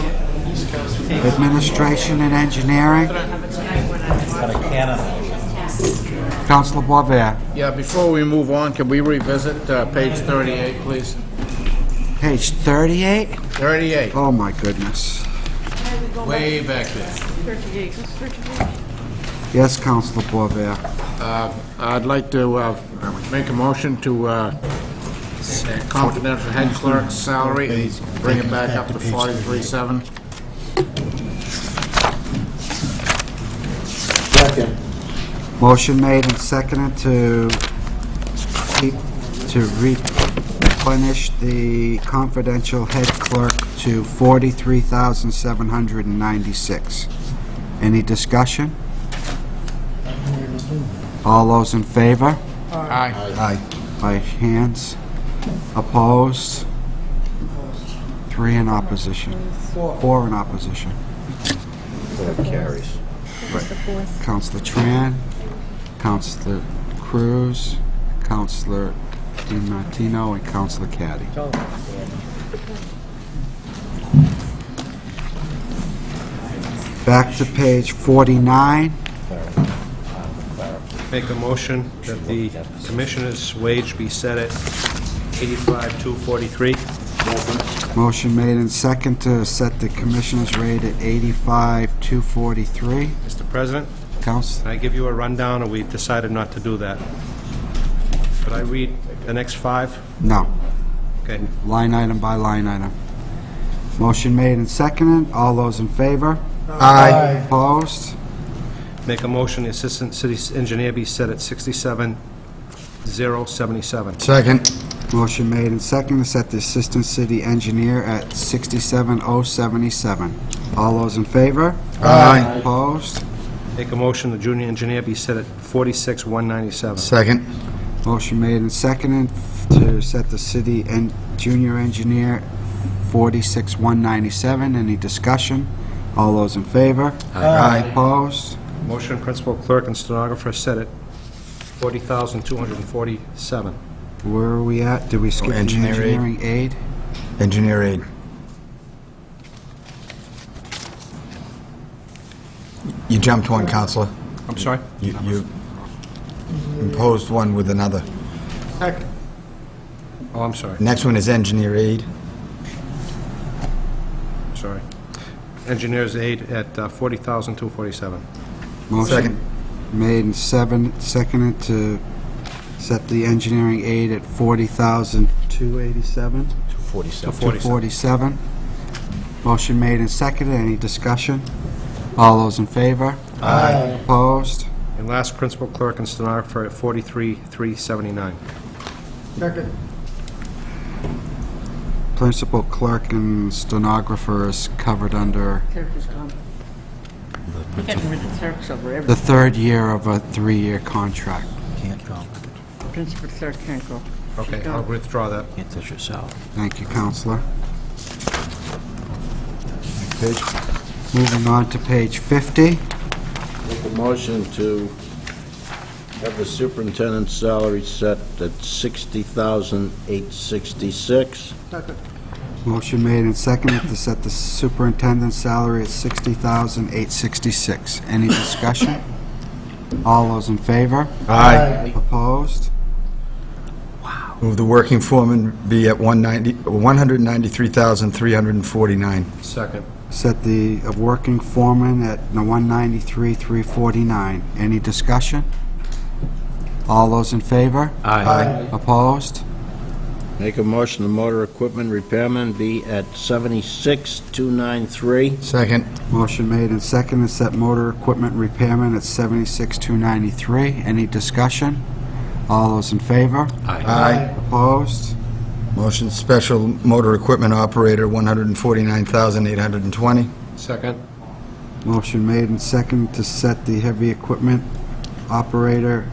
Administration and Engineering. Councilor Boisvert. Yeah, before we move on, can we revisit page 38, please? Page 38? 38, Oh, my goodness. way back there. 38, what's 38? Yes, Councilor Boisvert. I'd like to make a motion to confidential head clerk's salary and bring it back up to 43.7. Second. Motion made and seconded to replenish the confidential head clerk to $43,796. Any discussion? All those in favor? Aye. Aye. By hands. Opposed? 3 in opposition. 4 in opposition. Carries. Councilor Tran, Councilor Cruz, Councilor DiMartino, and Councilor Caddy. Back to page 49. Make a motion that the commissioner's wage be set at $85,243. Motion made and second to set the commissioner's rate at $85,243. Mr. President, Council, can I give you a rundown, or we've decided not to do that? Could I read the next 5? no. Okay. Line item by line item. Motion made and seconded. All those in favor? Aye. Opposed? Make a motion the assistant city engineer be set at $67,077. Second. Motion made and seconded to set the assistant city engineer at $67,077. All those in favor? Aye. Opposed? Make a motion the junior engineer be set at $46,197. Second. Motion made and seconded to set the city and junior engineer $46,197. Any discussion? All those in favor? Aye. Opposed? Motion principal clerk and stenographer set at $40,247. Where are we at? Did we skip the engineer aid. engineering aid? Engineer aid. You jumped one, Counselor. I'm sorry? You imposed one with another. Oh, I'm sorry. Next one is engineer aid. Sorry. Engineer's aid at $40,247. Motion Second. made and seconded to set the engineering aid at $40,287. 247. Motion made and seconded. Any discussion? All those in favor? Aye. Opposed? And last, principal clerk and stenographer at $43,379. Second. Principal clerk and stenographer is covered under Clerk is gone. We're getting rid of clerks over the everything. third year of a 3-year contract. Can't go. Principal clerk can't go. Okay, I'll withdraw that. Can't touch yourself. Thank you, Counselor. Page. Moving on to page 50. Make a motion to have the superintendent's salary set at $60,866. Second. Motion made and seconded to set the superintendent's salary at $60,866. Any discussion? All those in favor? Aye. Opposed? Move the working foreman be at $193,349. Second. Set the working foreman at the $193,349. Any discussion? All those in favor? Aye. Opposed? Make a motion the motor equipment repairman be at $76,293. Second. Motion made and seconded to set motor equipment repairman at $76,293. Any discussion? All those in favor? Aye. Opposed? Motion special motor equipment operator, $149,820. Second. Motion made and seconded to set the heavy equipment operator,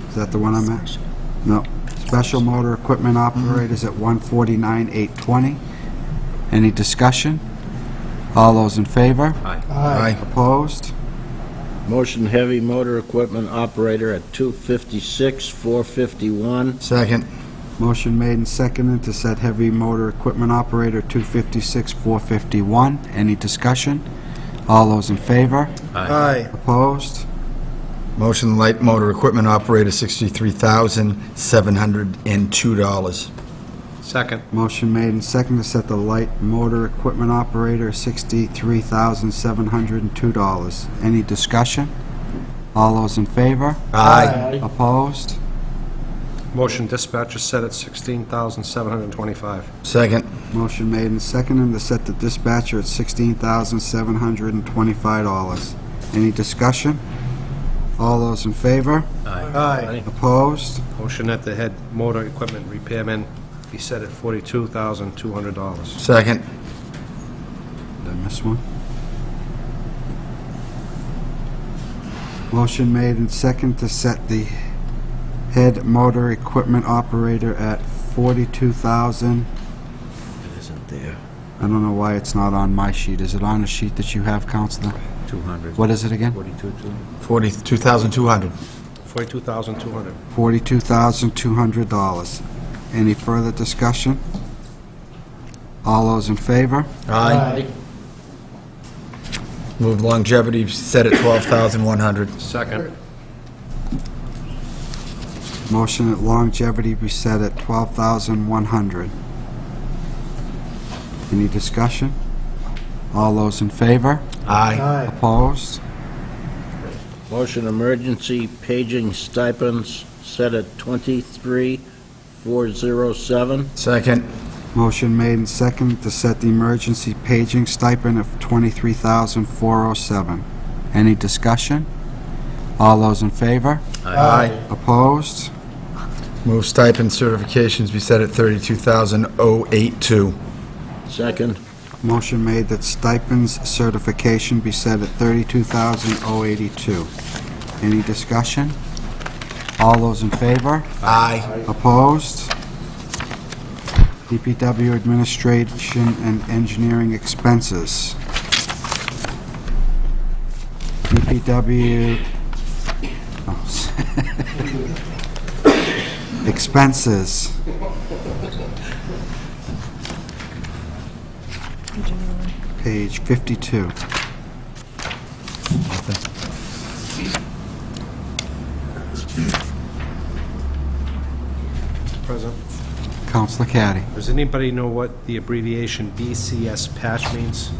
is that the one I'm at? No. Special motor equipment operators at $149,820. Any discussion? All those in favor? Aye. Opposed? Motion heavy motor equipment operator at $256,451. Second. Motion made and seconded to set heavy motor equipment operator 256,451. Any discussion? All those in favor? Aye. Opposed? Motion light motor equipment operator, $63,702. Second. Motion made and seconded to set the light motor equipment operator $63,702. Any discussion? All those in favor? Aye. Opposed? Motion dispatcher set at $16,725. Second. Motion made and seconded to set the dispatcher at $16,725. Any discussion? All those in favor? Aye. Opposed? Motion that the head motor equipment repairman be set at $42,200. Second. Did I miss one? Motion made and second to set the head motor equipment operator at $42,000. It isn't there. I don't know why it's not on my sheet. Is it on the sheet that you have, Counselor? 200. What is it again? 42,200. $42,200. $42,200. Any further discussion? All those in favor? Aye. Move longevity set at $12,100. Second. Motion that longevity be set at $12,100. Any discussion? All those in favor? Aye. Opposed? Motion emergency paging stipends set at $23,407. Second. Motion made and seconded to set the emergency paging stipend of $23,407. Any discussion? All those in favor? Aye. Opposed? Move stipend certifications be set at $32,082. Second. Motion made that stipends certification be set at $32,082. Any discussion? All those in favor? Aye. Opposed? DPW administration and engineering expenses. DPW... oh, expenses. Page 52. President. Counselor Caddy. Does anybody know what the abbreviation BCS patch means?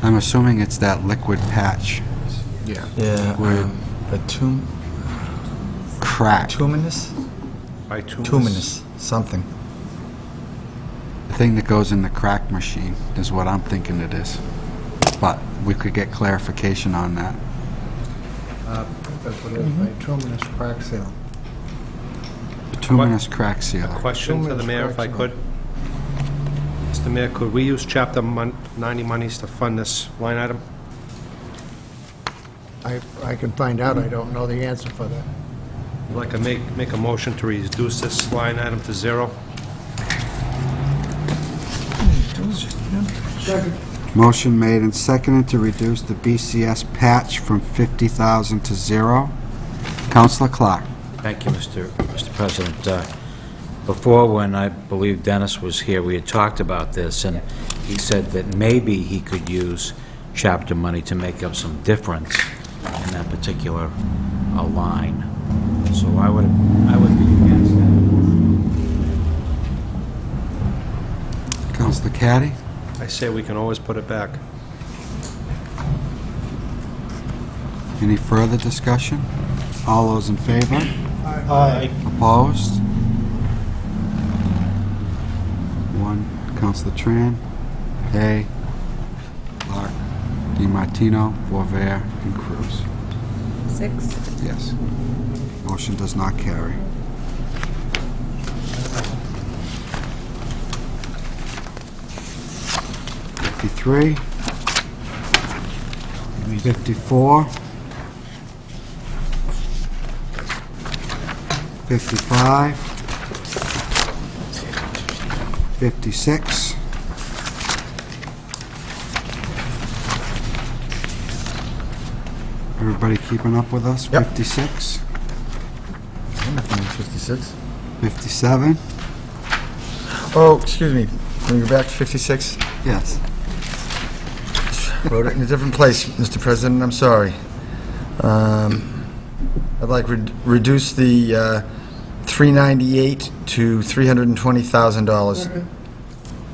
I'm assuming it's that liquid patch. Yeah. Yeah. Word. Crack. Bituminous? Bituminous, something. The thing that goes in the crack machine is what I'm thinking it is. But we could get clarification on that. That's what it is, bituminous crack seal. Bituminous crack seal. Question to the mayor, if I could. Mr. Mayor, could we use Chapter 90 monies to fund this line item? I can find out, I don't know the answer for that. I'd like to make a motion to reduce this line item to zero. Second. Motion made and seconded to reduce the BCS patch from 50,000 to zero. Counselor Clark. Thank you, Mr. President. Before, when I believe Dennis was here, we had talked about this, and he said that maybe he could use chapter money to make up some difference in that particular line. So I would be against that. Counselor Caddy. I say we can always put it back. Any further discussion? All those in favor? Aye. Opposed? One. Counselor Tran. Hay. Clark. DiMartino. Boisvert. And Cruz. 6. Yes. Motion does not carry. $53. $54. $55. $56. Everybody keeping up with us? Yep. 56, 56. 57? Oh, excuse me. Can we go back to 56? Yes. Wrote it in a different place, Mr. President, I'm sorry. I'd like reduce the 398 to $320,000.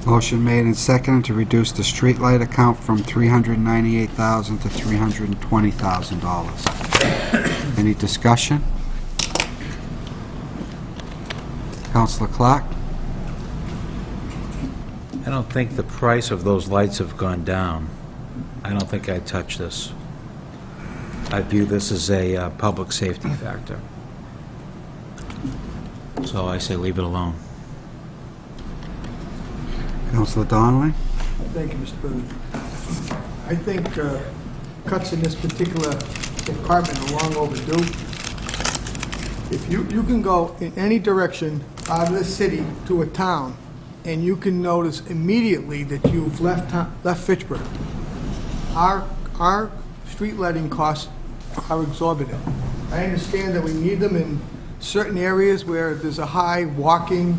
Motion made and seconded to reduce the streetlight account from $398,000 to $320,000. Any discussion? Counselor Clark? I don't think the price of those lights have gone down. I don't think I'd touch this. I view this as a public safety factor. So I say leave it alone. Counselor Donnelly? Thank you, Mr. President. I think cuts in this particular department are long overdue. If you can go in any direction out of the city to a town, and you can notice immediately that you've left Fitchburg. Our street lighting costs are exorbitant. I understand that we need them in certain areas where there's a high walking,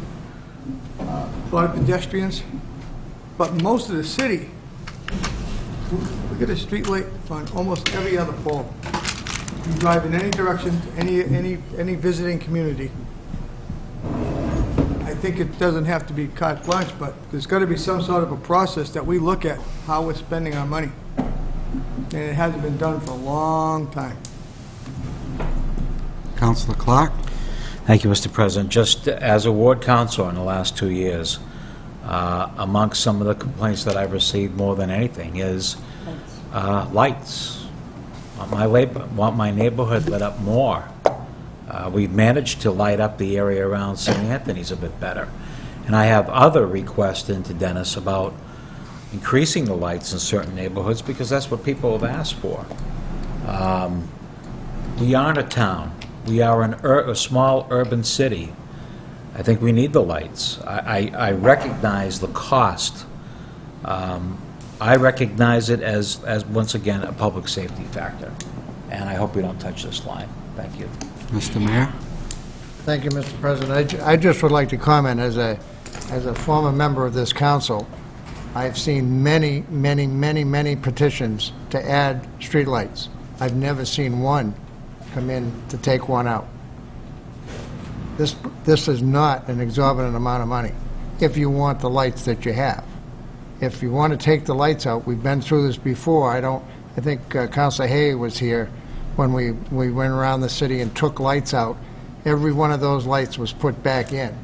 a lot of pedestrians, but most of the city, we get a street light on almost every other pole. You drive in any direction, any visiting community. I think it doesn't have to be carte blanche, but there's got to be some sort of a process that we look at how we're spending our money. And it hasn't been done for a long time. Counselor Clark? Thank you, Mr. President. Just as a ward councilor in the last 2 years, amongst some of the complaints that I've received more than anything is lights. Want my neighborhood lit up more. We've managed to light up the area around St. Anthony's a bit better. And I have other requests into Dennis about increasing the lights in certain neighborhoods because that's what people have asked for. We aren't a town. We are a small urban city. I think we need the lights. I recognize the cost. I recognize it as, once again, a public safety factor. And I hope we don't touch this line. Thank you. Mr. Mayor? Thank you, Mr. President. I just would like to comment, as a former member of this council, I've seen many, many, many, many petitions to add streetlights. I've never seen one come in to take one out. This is not an exorbitant amount of money, if you want the lights that you have. If you want to take the lights out, we've been through this before. I think Councilor Hay was here when we went around the city and took lights out. Every one of those lights was put back in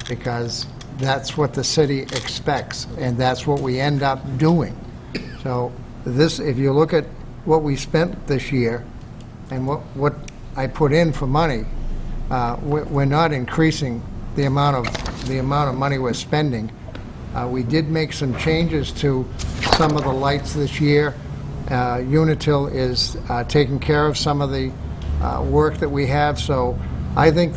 because that's what the city expects, and that's what we end up doing. So this, if you look at what we spent this year and what I put in for money, we're not increasing the amount of money we're spending. We did make some changes to some of the lights this year. Unitil is taking care of some of the work that we have, so I think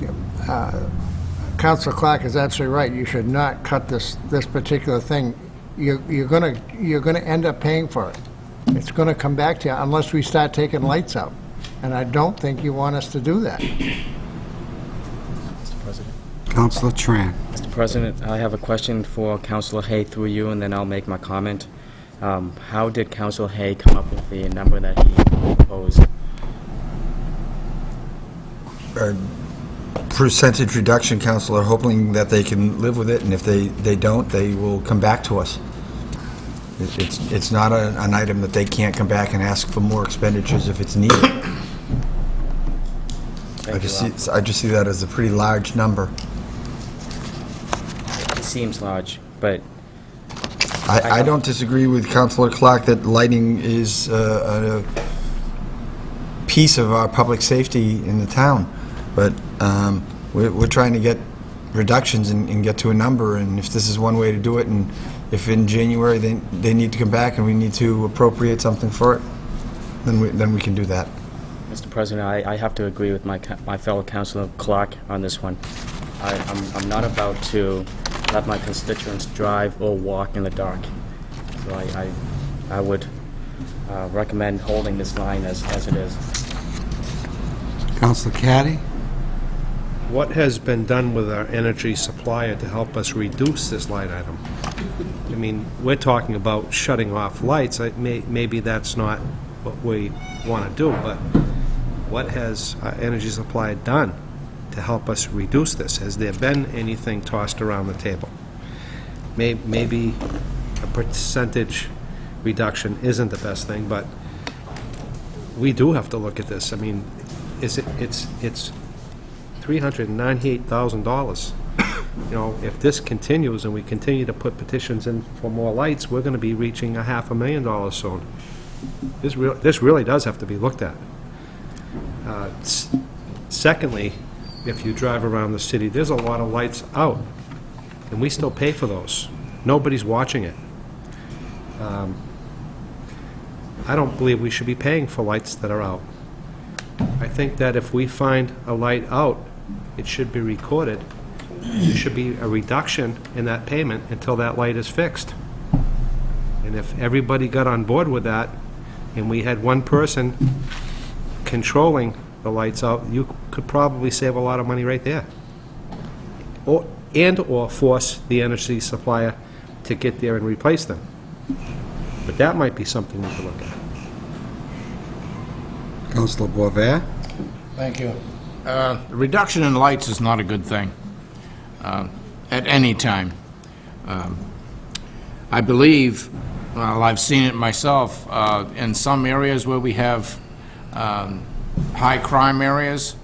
Councilor Clark is absolutely right. You should not cut this particular thing. You're gonna end up paying for it. It's gonna come back to you unless we start taking lights out, and I don't think you want us to do that. Mr. President. Counselor Tran? Mr. President, I have a question for Councilor Hay through you, and then I'll make my comment. How did Councilor Hay come up with the number that he proposed? Percentage reduction, Counselor, hoping that they can live with it, and if they don't, they will come back to us. It's not an item that they can't come back and ask for more expenditures if it's needed. I just see that as a pretty large number. It seems large, but I don't disagree with Councilor Clark that lighting is a piece of our public safety in the town, but we're trying to get reductions and get to a number, and if this is one way to do it, and if in January they need to come back and we need to appropriate something for it, then we can do that. Mr. President, I have to agree with my fellow Councilor Clark on this one. I'm not about to let my constituents drive or walk in the dark. So I would recommend holding this line as it is. Counselor Caddy? What has been done with our energy supplier to help us reduce this line item? I mean, we're talking about shutting off lights. Maybe that's not what we want to do, but what has our energy supplier done to help us reduce this? Has there been anything tossed around the table? Maybe a percentage reduction isn't the best thing, but we do have to look at this. I mean, it's $398,000. You know, if this continues and we continue to put petitions in for more lights, we're going to be reaching $500,000 soon. This really does have to be looked at. Secondly, if you drive around the city, there's a lot of lights out, and we still pay for those. Nobody's watching it. I don't believe we should be paying for lights that are out. I think that if we find a light out, it should be recorded. There should be a reduction in that payment until that light is fixed. And if everybody got on board with that, and we had one person controlling the lights out, you could probably save a lot of money right there. Or force the energy supplier to get there and replace them. But that might be something we could look at. Counselor Boisvert? Thank you. The reduction in lights is not a good thing at any time. I believe, well, I've seen it myself, in some areas where we have high crime areas,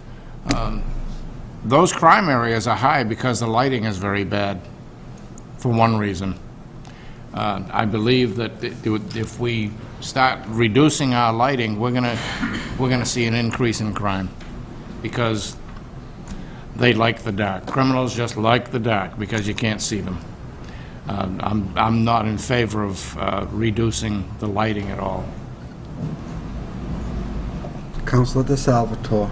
those crime areas are high because the lighting is very bad, for one reason. I believe that if we start reducing our lighting, we're gonna see an increase in crime, because they like the dark. Criminals just like the dark because you can't see them. I'm not in favor of reducing the lighting at all. Counselor DeSalvatore?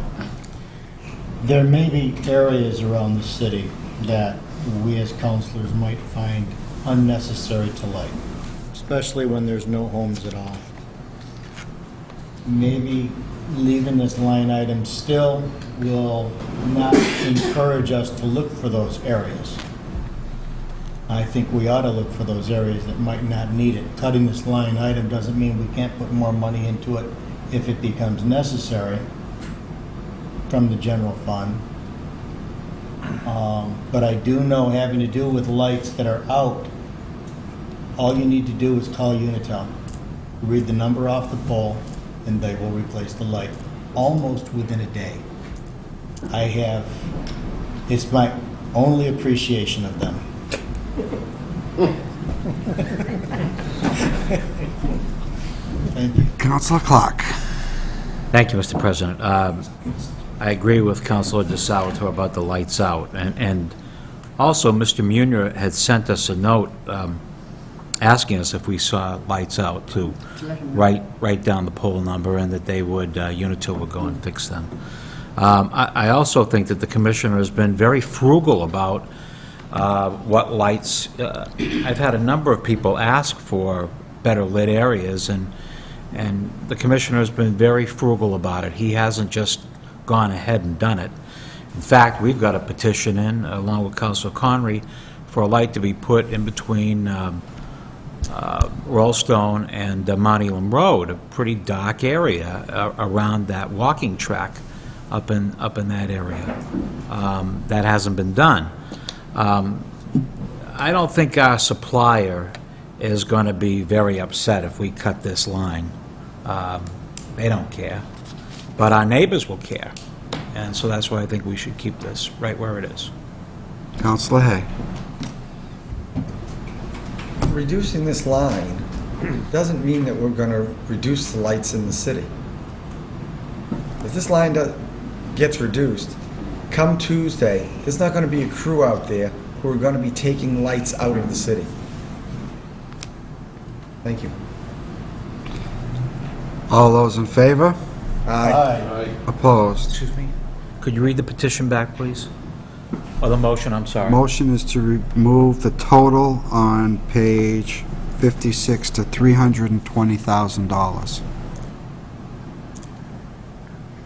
There may be areas around the city that we as councilors might find unnecessary to light, especially when there's no homes at all. Maybe leaving this line item still will not encourage us to look for those areas. I think we ought to look for those areas that might not need it. Cutting this line item doesn't mean we can't put more money into it if it becomes necessary from the general fund. But I do know, having to do with lights that are out, all you need to do is call Unitel, read the number off the pole, and they will replace the light almost within a day. It's my only appreciation of them. Thank you. Counselor Clark? Thank you, Mr. President. I agree with Councilor DeSalvatore about the lights out. And also, Mr. Munier had sent us a note asking us if we saw lights out to write down the poll number, and that they would, Unitil would go and fix them. I also think that the commissioner has been very frugal about what lights. I've had a number of people ask for better lit areas, and the commissioner has been very frugal about it. He hasn't just gone ahead and done it. In fact, we've got a petition in, along with Councilor Conry, for a light to be put in between Rollstone and Mount Elam Road, a pretty dark area around that walking track up in that area. That hasn't been done. I don't think our supplier is going to be very upset if we cut this line. They don't care. But our neighbors will care. And so that's why I think we should keep this right where it is. Counselor Hay? Reducing this line doesn't mean that we're going to reduce the lights in the city. If this line gets reduced, come Tuesday, there's not going to be a crew out there who are going to be taking lights out of the city. Thank you. All those in favor? Aye. Opposed? Excuse me? Could you read the petition back, please? Or the motion, I'm sorry. Motion is to remove the total on page $256,000 to $320,000.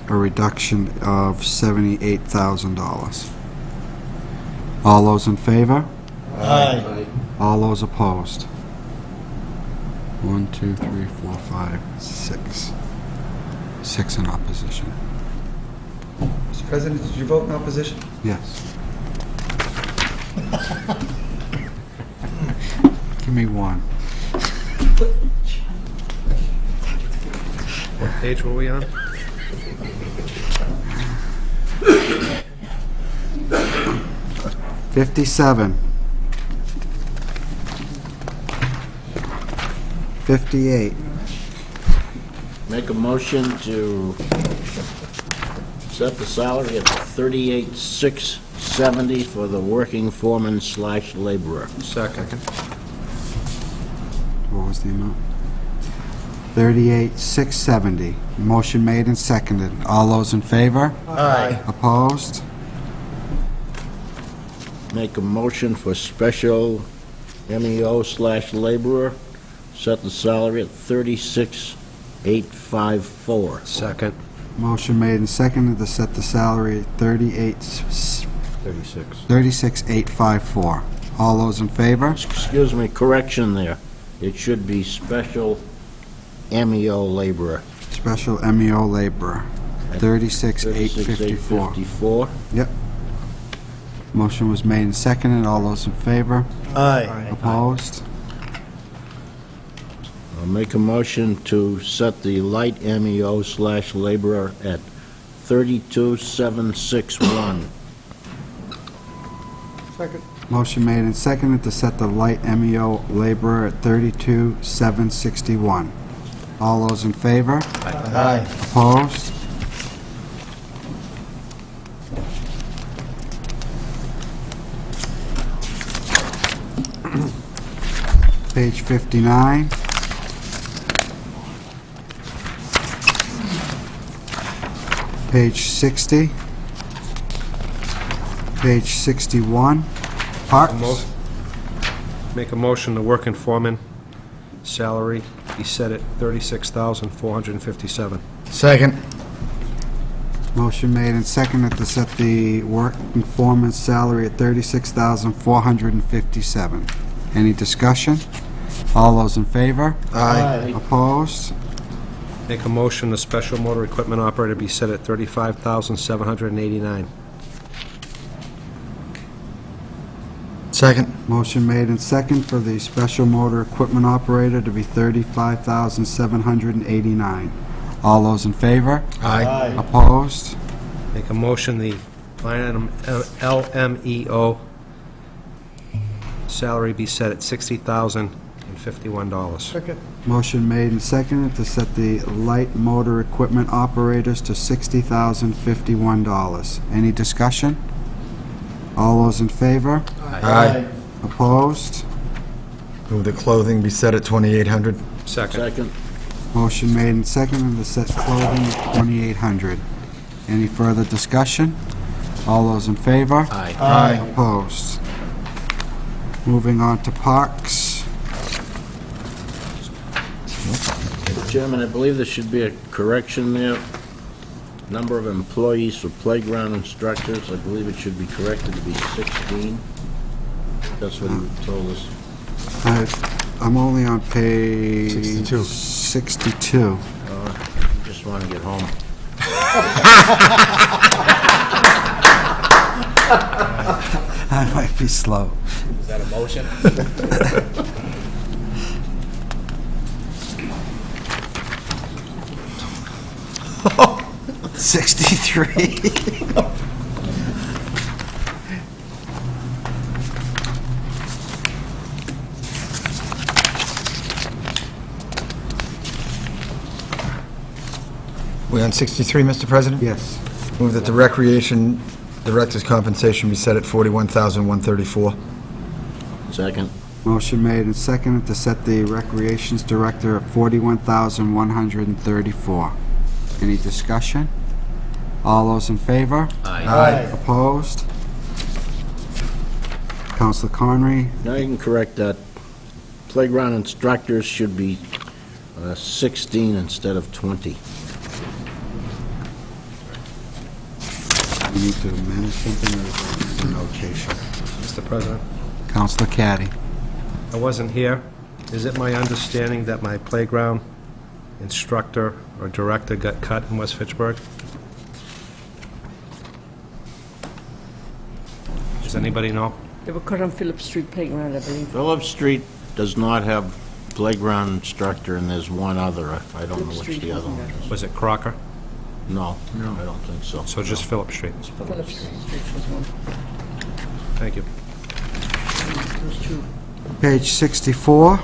A reduction of $78,000. All those in favor? Aye. All those opposed? 1, 2, 3, 4, 5, 6. 6 in opposition. Mr. President, did you vote in opposition? Yes. Give me one. What page were we on? $57. 58. Make a motion to set the salary at $38,670 for the working foreman / laborer. Second. What was the amount? $38,670. Motion made and seconded. All those in favor? Aye. Opposed? Make a motion for special MEO / laborer, set the salary at $36,854. Second. Motion made and seconded to set the salary at $36,854. All those in favor? Excuse me, correction there. It should be special MEO laborer. Special MEO laborer, $36,854. $36,854. Yep. Motion was made and seconded. All those in favor? Aye. Opposed? I'll make a motion to set the light MEO / laborer at $32,761. Second. Motion made and seconded to set the light MEO laborer at $32,761. All those in favor? Aye. Opposed? Page 59. Page 60. Page 61. Parks. Make a motion, the working foreman salary be set at $36,457. Second. Motion made and seconded to set the working foreman's salary at $36,457. Any discussion? All those in favor? Aye. Opposed? Make a motion, the special motor equipment operator be set at $35,789. Second. Motion made and second for the special motor equipment operator to be $35,789. All those in favor? Aye. Opposed? Make a motion, the line item LMEO salary be set at $60,051. Second. Motion made and seconded to set the light motor equipment operators to $60,051. Any discussion? All those in favor? Aye. Opposed? Move the clothing be set at 2,800. Second. Second. Motion made and seconded to set clothing at 2,800. Any further discussion? All those in favor? Aye. Opposed? Moving on to parks. Chairman, I believe there should be a correction there. Number of employees for playground instructors, I believe it should be corrected to be 16. That's what he told us. I'm only on page 62. 62. I just want to get home. I might be slow. Is that a motion? 63. We on 63, Mr. President? Yes. Move that the recreation director's compensation be set at $41,134. Second. Motion made and seconded to set the recreations director at $41,134. Any discussion? All those in favor? Aye. Opposed? Counselor Connery? Now you can correct that playground instructors should be 16 instead of 20. You need to amend something or is it a notation? Mr. President, Counselor Caddy. I wasn't here. Is it my understanding that my playground instructor or director got cut in West Fitchburg? Does anybody know? They were cut on Phillip Street Playground, I believe. Phillips Street does not have playground instructor, and there's one other. I don't know which the other one is. Was it Crocker? No, I don't think so. So just Phillip Street. Phillip Street was one. Thank you. Those two. Page 64.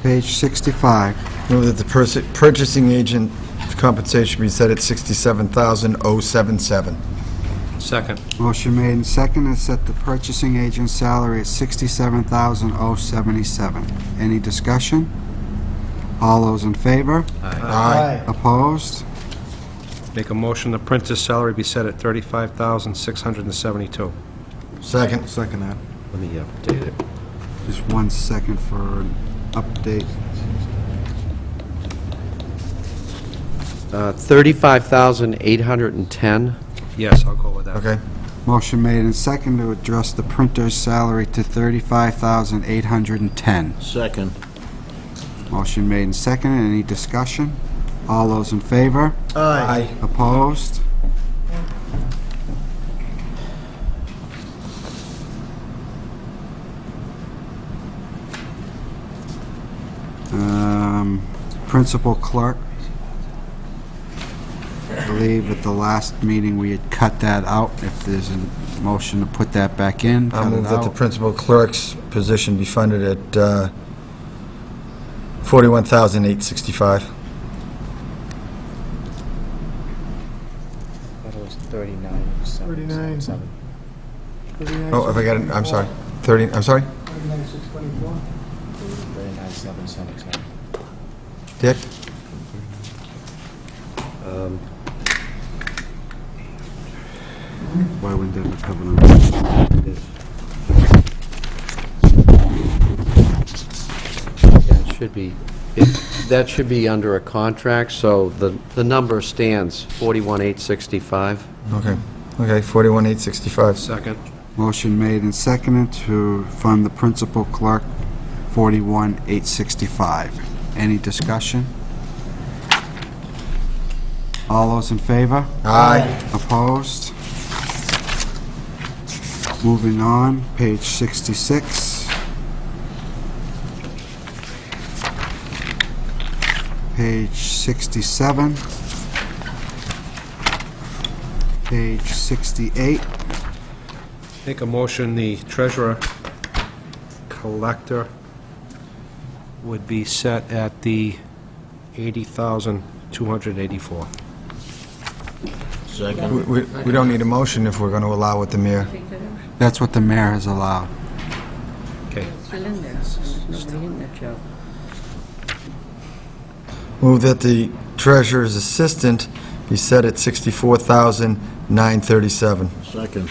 Page 65. Move that the purchasing agent compensation be set at $67,077. Second. Motion made and seconded to set the purchasing agent's salary at $67,077. Any discussion? All those in favor? Aye. Opposed? Make a motion the printer's salary be set at $35,672. Second. Second that. Let me update it. Just 1 second for an update. 35,810. Yes, I'll go with that. Okay. Motion made and seconded to address the printer's salary to $35,810. Second. Motion made and seconded. Any discussion? All those in favor? Aye. Opposed? Principal clerk. I believe at the last meeting we had cut that out. If there's a motion to put that back in, I'll cut it move that the out. principal clerk's position be funded at $41,865. I thought it was 39,777. Oh, if I got it, I'm sorry. 30, I'm sorry? 39,624. 39,777. Dick? Why wouldn't that be covered That should be under a contract, so the number stands 41,865. Okay. Okay, 41,865. Second. Motion made and seconded to fund the principal clerk, $41,865. Any discussion? All those in favor? Aye. Opposed? Moving on, page 66. Page 67. Page 68. Make a motion the treasurer collector would be set at the $80,284. Second. We don't need a motion if we're going to allow it the mayor. Take that out. That's what the mayor has allowed. Okay. It's still in there. There's nobody in that job. Move that the treasurer's assistant be set at $64,937. Second.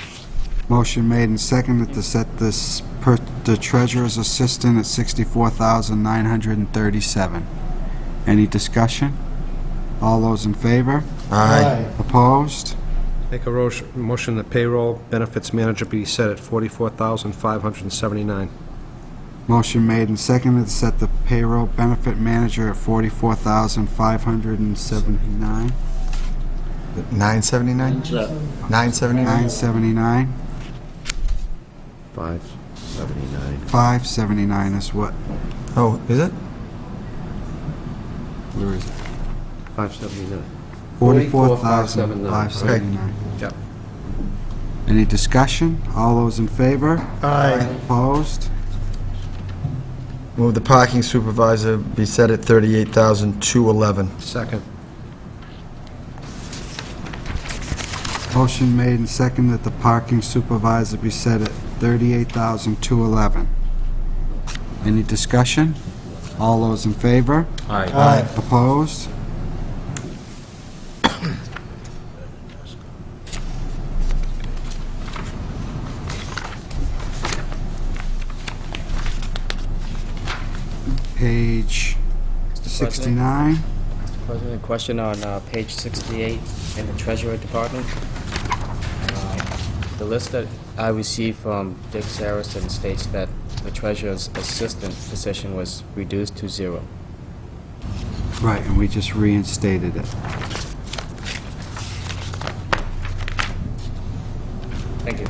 Motion made and seconded to set the treasurer's assistant at $64,937. Any discussion? All those in favor? Aye. Opposed? Make a motion the payroll benefits manager be set at $44,579. Motion made and seconded to set the payroll benefit manager at $44,579. 979? 979? $979. 579. $579 is what? Oh, is it? Where is it? 579. $44,579. Yep. Any discussion? All those in favor? Aye. Opposed? Move the parking supervisor be set at $38,211. Second. Motion made and seconded that the parking supervisor be set at $38,211. Any discussion? All those in favor? Aye. Opposed? 69. Mr. President, question on page 68 in the Treasurer Department. The list that I received from Dick Saracen states that the Treasurer's Assistant position was reduced to 0. Right, and we just reinstated it. Thank you.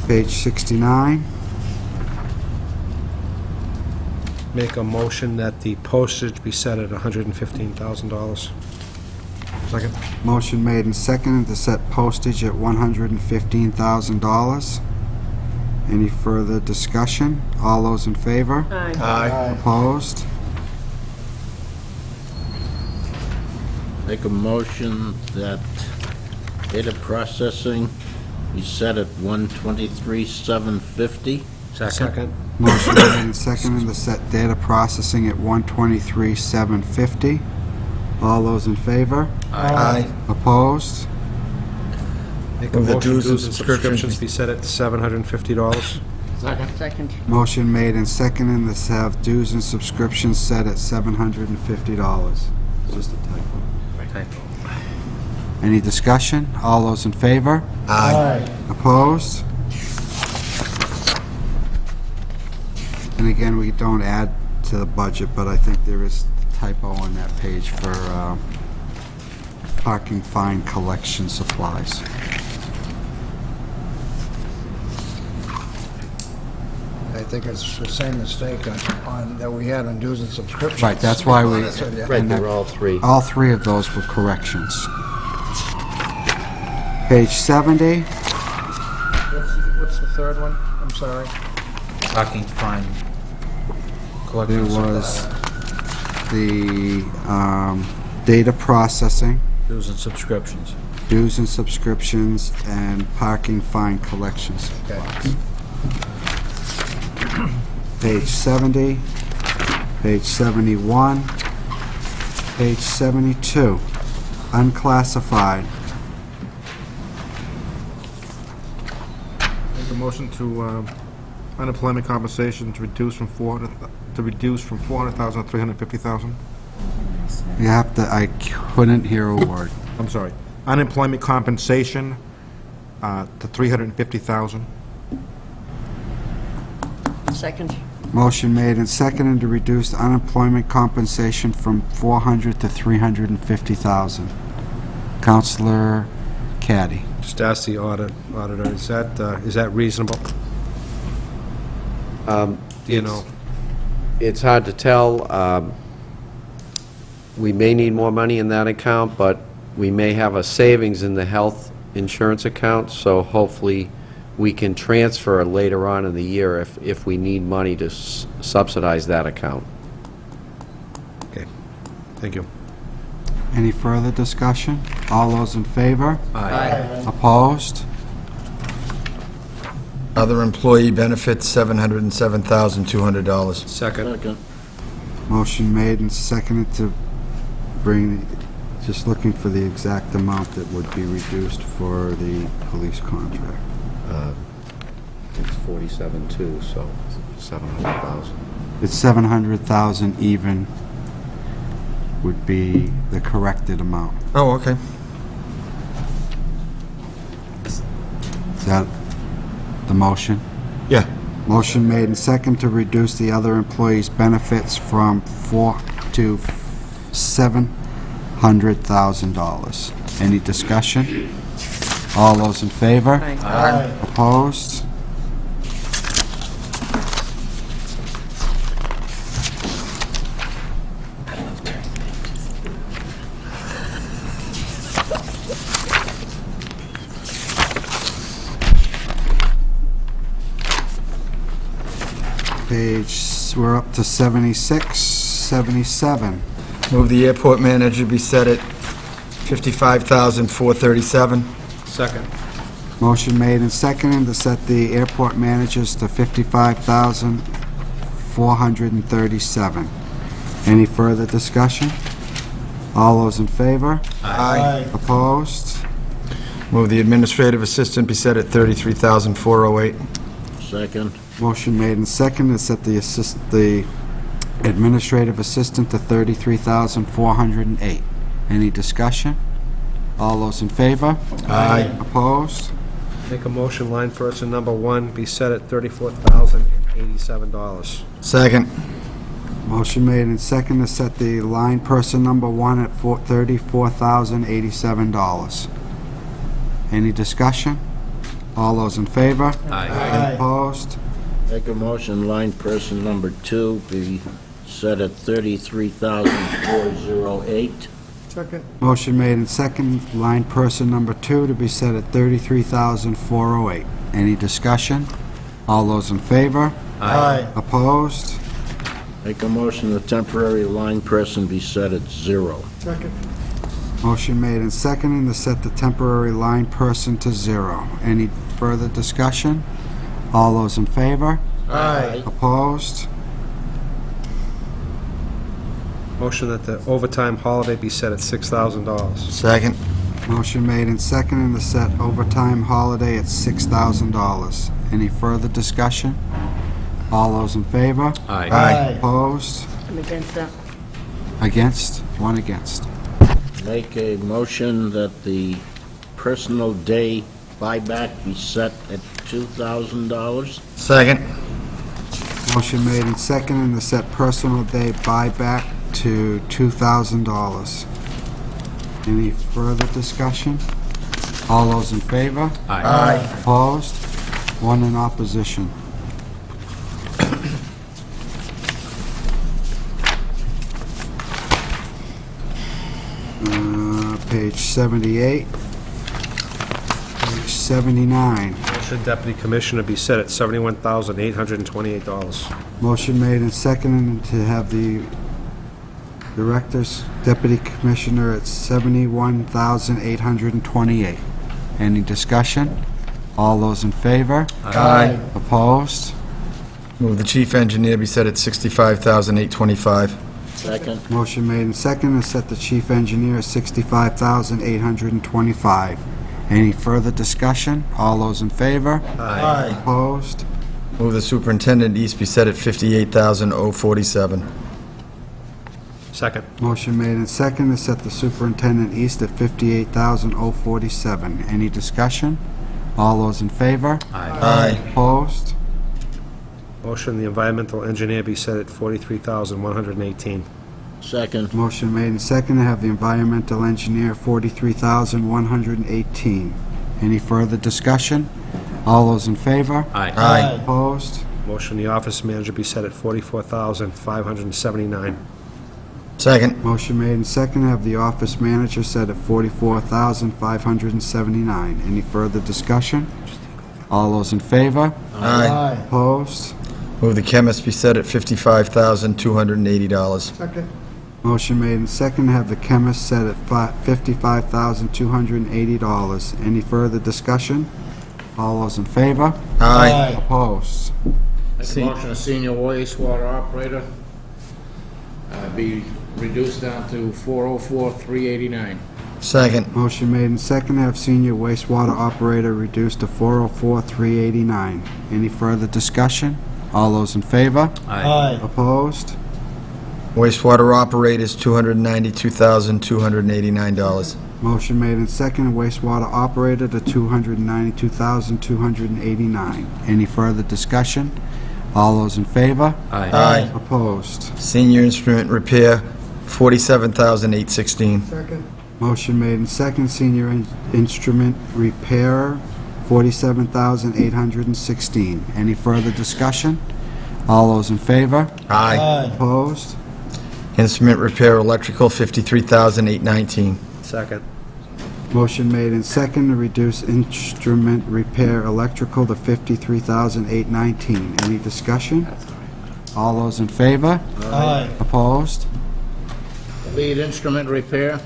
Page 69. Make a motion that the postage be set at $115,000. Second. Motion made and seconded to set postage at $115,000. Any further discussion? All those in favor? Aye. Opposed? Make a motion that data processing be set at $123,750. Second. Motion made and seconded to set data processing at $123,750. All those in favor? Aye. Opposed? Make a Move the motion dues and dues and subscriptions be set at $750. Second. Motion made and seconded to have dues and subscriptions set at $750. Just a typo. Any discussion? All those in favor? Aye. Opposed? And again, we don't add to the budget, but I think there is a typo on that page for parking fine collection supplies. I think it's the same mistake on, that we had on dues and subscriptions. Right, that's why we... That's what, yeah. Right, they were all three. All three of those were corrections. Page 70. What's the third one? I'm sorry. Parking fine. There was the data processing, Dues and subscriptions. dues and subscriptions, and parking fine collection supplies. Page 70, page 71, page 72, unclassified. Make a motion to unemployment compensation to reduce from 400,000 to 350,000. You have to, I couldn't hear a word. I'm sorry. Unemployment compensation to 350,000. Second. Motion made and seconded to reduce unemployment compensation from 400 to 350,000. Counselor Caddy. Just ask the auditor, is that reasonable? Do you know? It's hard to tell. We may need more money in that account, but we may have a savings in the health insurance account, so hopefully we can transfer later on in the year if we need money to subsidize that account. Okay, thank you. Any further discussion? All those in favor? Aye. Opposed? Other employee benefits, $707,200. Second. Motion made and seconded to bring, just looking for the exact amount that would be reduced for the police contract. It's 47.2, so 700,000. It's 700,000 even would be the corrected amount. Oh, okay. Is that the motion? Yeah. Motion made and second to reduce the other employees' benefits from $4 to $700,000. Any discussion? All those in favor? Aye. Opposed? We're up to 76, 77. Move the airport manager be set at $55,437. Second. Motion made and seconded to set the airport managers to $55,437. Any further discussion? All those in favor? Aye. Opposed? Move the administrative assistant be set at $33,408. Second. Motion made and seconded to set the administrative assistant to $33,408. Any discussion? All those in favor? Aye. Opposed? Make a motion, line person number 1 be set at $34,087. Second. Motion made and seconded to set the line person number 1 at $34,087. Any discussion? All those in favor? Aye. Opposed? Make a motion, line person number 2 be set at $33,408. Second. Motion made and seconded, line person number 2 to be set at $33,408. Any discussion? All those in favor? Aye. Opposed? Make a motion, the temporary line person be set at 0. Second. Motion made and seconded to set the temporary line person to 0. Any further discussion? All those in favor? Aye. Opposed? Motion that the overtime holiday be set at $6,000. Second. Motion made and seconded to set overtime holiday at $6,000. Any further discussion? All those in favor? Aye. Opposed? I'm against that. Against? One against. Make a motion that the personal day buyback be set at $2,000. Second. Motion made and seconded to set personal day buyback to $2,000. Any further discussion? All those in favor? Aye. Opposed? One in opposition. Page 78. Page 79. Motion deputy commissioner be set at $71,828. Motion made and seconded to have the director's deputy commissioner at $71,828. Any discussion? All those in favor? Aye. Opposed? Move the chief engineer be set at $65,825. Second. Motion made and seconded to set the chief engineer at $65,825. Any further discussion? All those in favor? Aye. Opposed? Move the superintendent east be set at $58,047. Second. Motion made and seconded to set the superintendent east at $58,047. Any discussion? All those in favor? Aye. Opposed? Motion the environmental engineer be set at $43,118. Second. Motion made and seconded to have the environmental engineer $43,118. Any further discussion? All those in favor? Aye. Opposed? Motion the office manager be set at $44,579. Second. Motion made and seconded to have the office manager set at $44,579. Any further discussion? All those in favor? Aye. Opposed? Move the chemist be set at $55,280. Second. Motion made and seconded to have the chemist set at $55,280. Any further discussion? All those in favor? Aye. Opposed? Make a motion, a senior wastewater operator be reduced down to $404,389. Second. Motion made and seconded to have senior wastewater operator reduced to $404,389. Any further discussion? All those in favor? Aye. Opposed? Wastewater operators, $292,289. Motion made and seconded wastewater operator to $292,289. Any further discussion? All those in favor? Aye. Opposed? Senior instrument repair, $47,816. Second. Motion made and seconded senior instrument repairer, $47,816. Any further discussion? All those in favor? Aye. Opposed? Instrument repair electrical, $53,819. Second. Motion made and seconded to reduce instrument repair electrical to $53,819. Any discussion? All those in favor? Aye. Opposed? Lead instrument repair,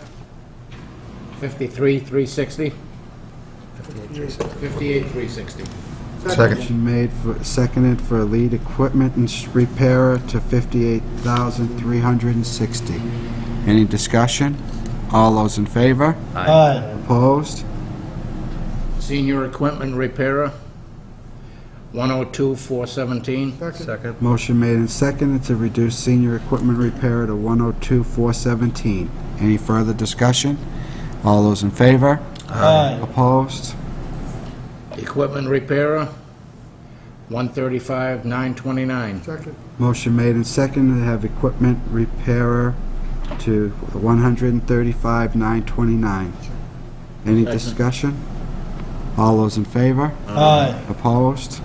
$53,360. $58,360. Second. Motion made, seconded for lead equipment and repairer to $58,360. Any discussion? All those in favor? Aye. Opposed? Senior equipment repairer, 102,417. Second. Motion made and seconded to reduce senior equipment repair to 102,417. Any further discussion? All those in favor? Aye. Opposed? Equipment repairer, 135,929. Second. Motion made and seconded to have equipment repairer to 135,929. Any Second. discussion? All those in favor? Aye. Opposed?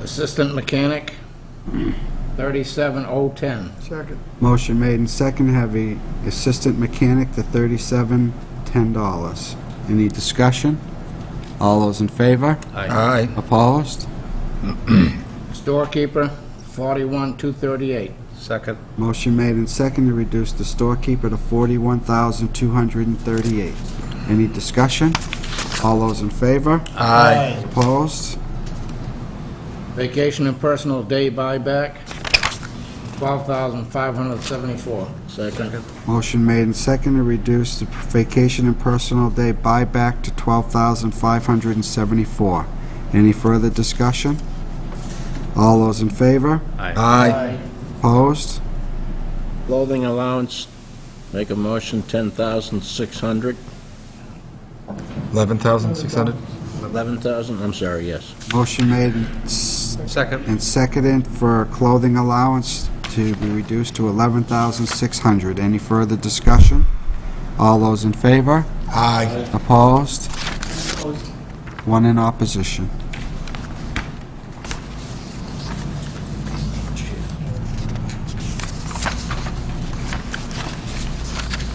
Assistant mechanic, 37,010. Second. Motion made and seconded to have a assistant mechanic to $37,10. Any discussion? All those in favor? Aye. Opposed? Storekeeper, 41,238. Second. Motion made and seconded to reduce the storekeeper to $41,238. Any discussion? All those in favor? Aye. Opposed? Vacation and personal day buyback, 12,574. Second. Motion made and seconded to reduce the vacation and personal day buyback to $12,574. Any further discussion? All those in favor? Aye. Opposed? Clothing allowance, make a motion, 10,600. 11,600? 11,000, I'm sorry, yes. Motion made Second. and seconded for clothing allowance to be reduced to $11,600. Any further discussion? All those in favor? Aye. Opposed? One in opposition.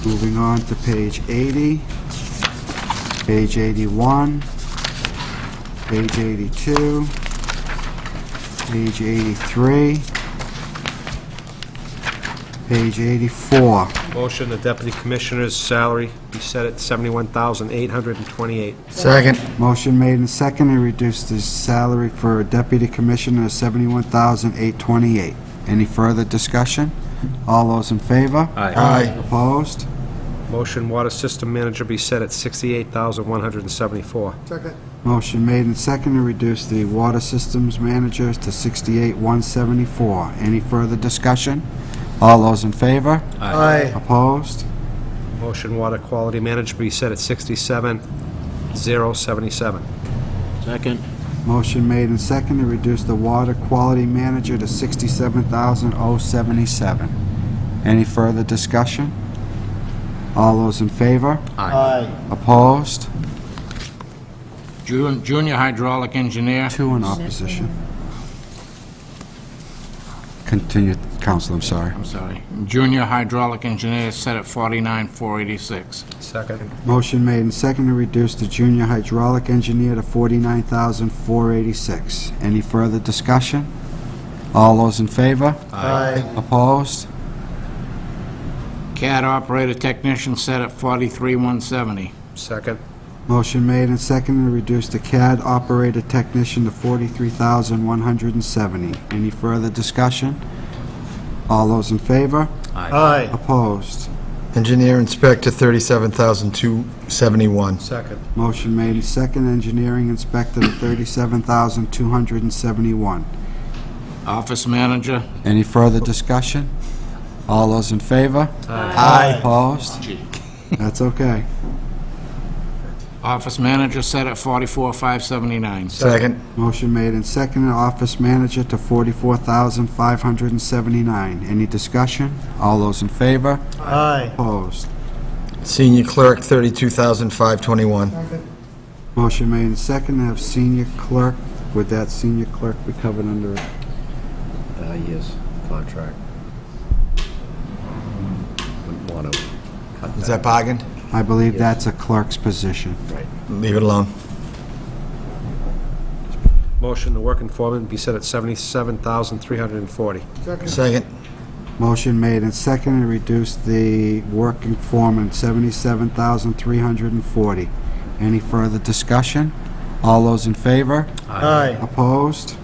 Moving on to page 80, page 81, page 82, page 83, page 84. Motion, the deputy commissioner's salary be set at $71,828. Second. Motion made and seconded to reduce the salary for deputy commissioner to $71,828. Any further discussion? All those in favor? Aye. Opposed? Motion, water system manager be set at $68,174. Second. Motion made and seconded to reduce the water systems manager to $68,174. Any further discussion? All those in favor? Aye. Opposed? Motion, water quality manager be set at $67,077. Second. Motion made and seconded to reduce the water quality manager to $67,077. Any further discussion? All those in favor? Aye. Opposed? Junior hydraulic engineer, Two in opposition. Continue, Counsel, I'm sorry. I'm sorry, junior hydraulic engineer set at 49,486. Second. Motion made and seconded to reduce the junior hydraulic engineer to $49,486. Any further discussion? All those in favor? Aye. Opposed? CAD operator technician set at 43,170. Second. Motion made and seconded to reduce the CAD operator technician to $43,170. Any further discussion? All those in favor? Aye. Opposed? Engineer inspector, 37,271. Second. Motion made and seconded, engineering inspector to $37,271. Office manager, Any further discussion? All those in favor? Aye. Opposed? That's okay. office manager set at 44,579. Second. Motion made and seconded, office manager to $44,579. Any discussion? All those in favor? Aye. Opposed? Senior clerk, 32,521. Motion made and seconded, to have senior clerk, would that senior clerk be covered under it? Yes, contract. Wouldn't want to cut Is that bargained? I believe that's a clerk's position. Leave it alone. Motion, the working foreman be set at $77,340. Second. Motion made and seconded to reduce the working foreman, $77,340. Any further discussion? All those in favor? Aye. Opposed?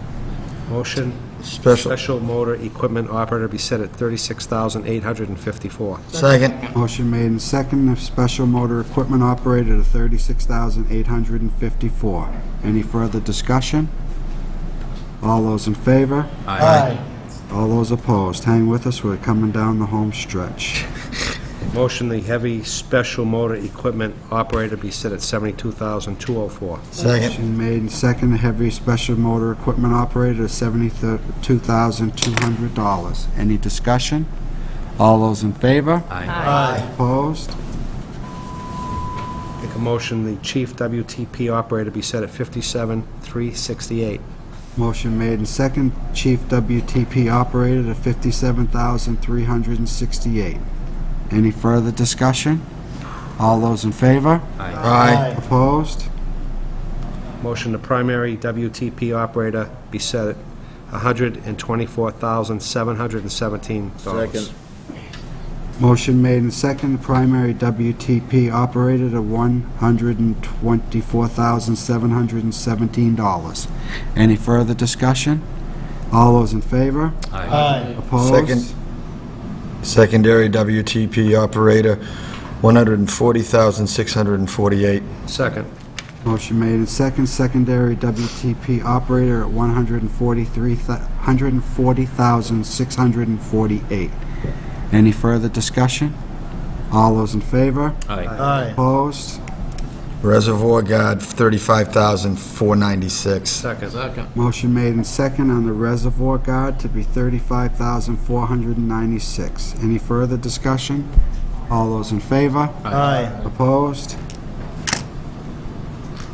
Motion, Special. special motor equipment operator be set at $36,854. Second. Motion made and seconded, special motor equipment operator to $36,854. Any further discussion? All those in favor? Aye. All those opposed? Hang with us, we're coming down the home stretch. Motion the heavy special motor equipment operator be set at $72,204. Second. Motion made and second, heavy special motor equipment operator, $72,200. Any discussion? All those in favor? Aye. Opposed? Make a motion the chief WTP operator be set at $57,368. Motion made and second, chief WTP operator to $57,368. Any further discussion? All those in favor? Aye. Opposed? Motion the primary WTP operator be set at $124,717. Second. Motion made and second, primary WTP operator to $124,717. Any further discussion? All those in favor? Aye. Opposed? Second. Secondary WTP operator, $140,648. Second. Motion made and second, secondary WTP operator at $140,648. Any further discussion? All those in favor? Aye. Opposed? Reservoir guard, $35,496. Second. Motion made and second on the reservoir guard to be $35,496. Any further discussion? All those in favor? Aye. Opposed?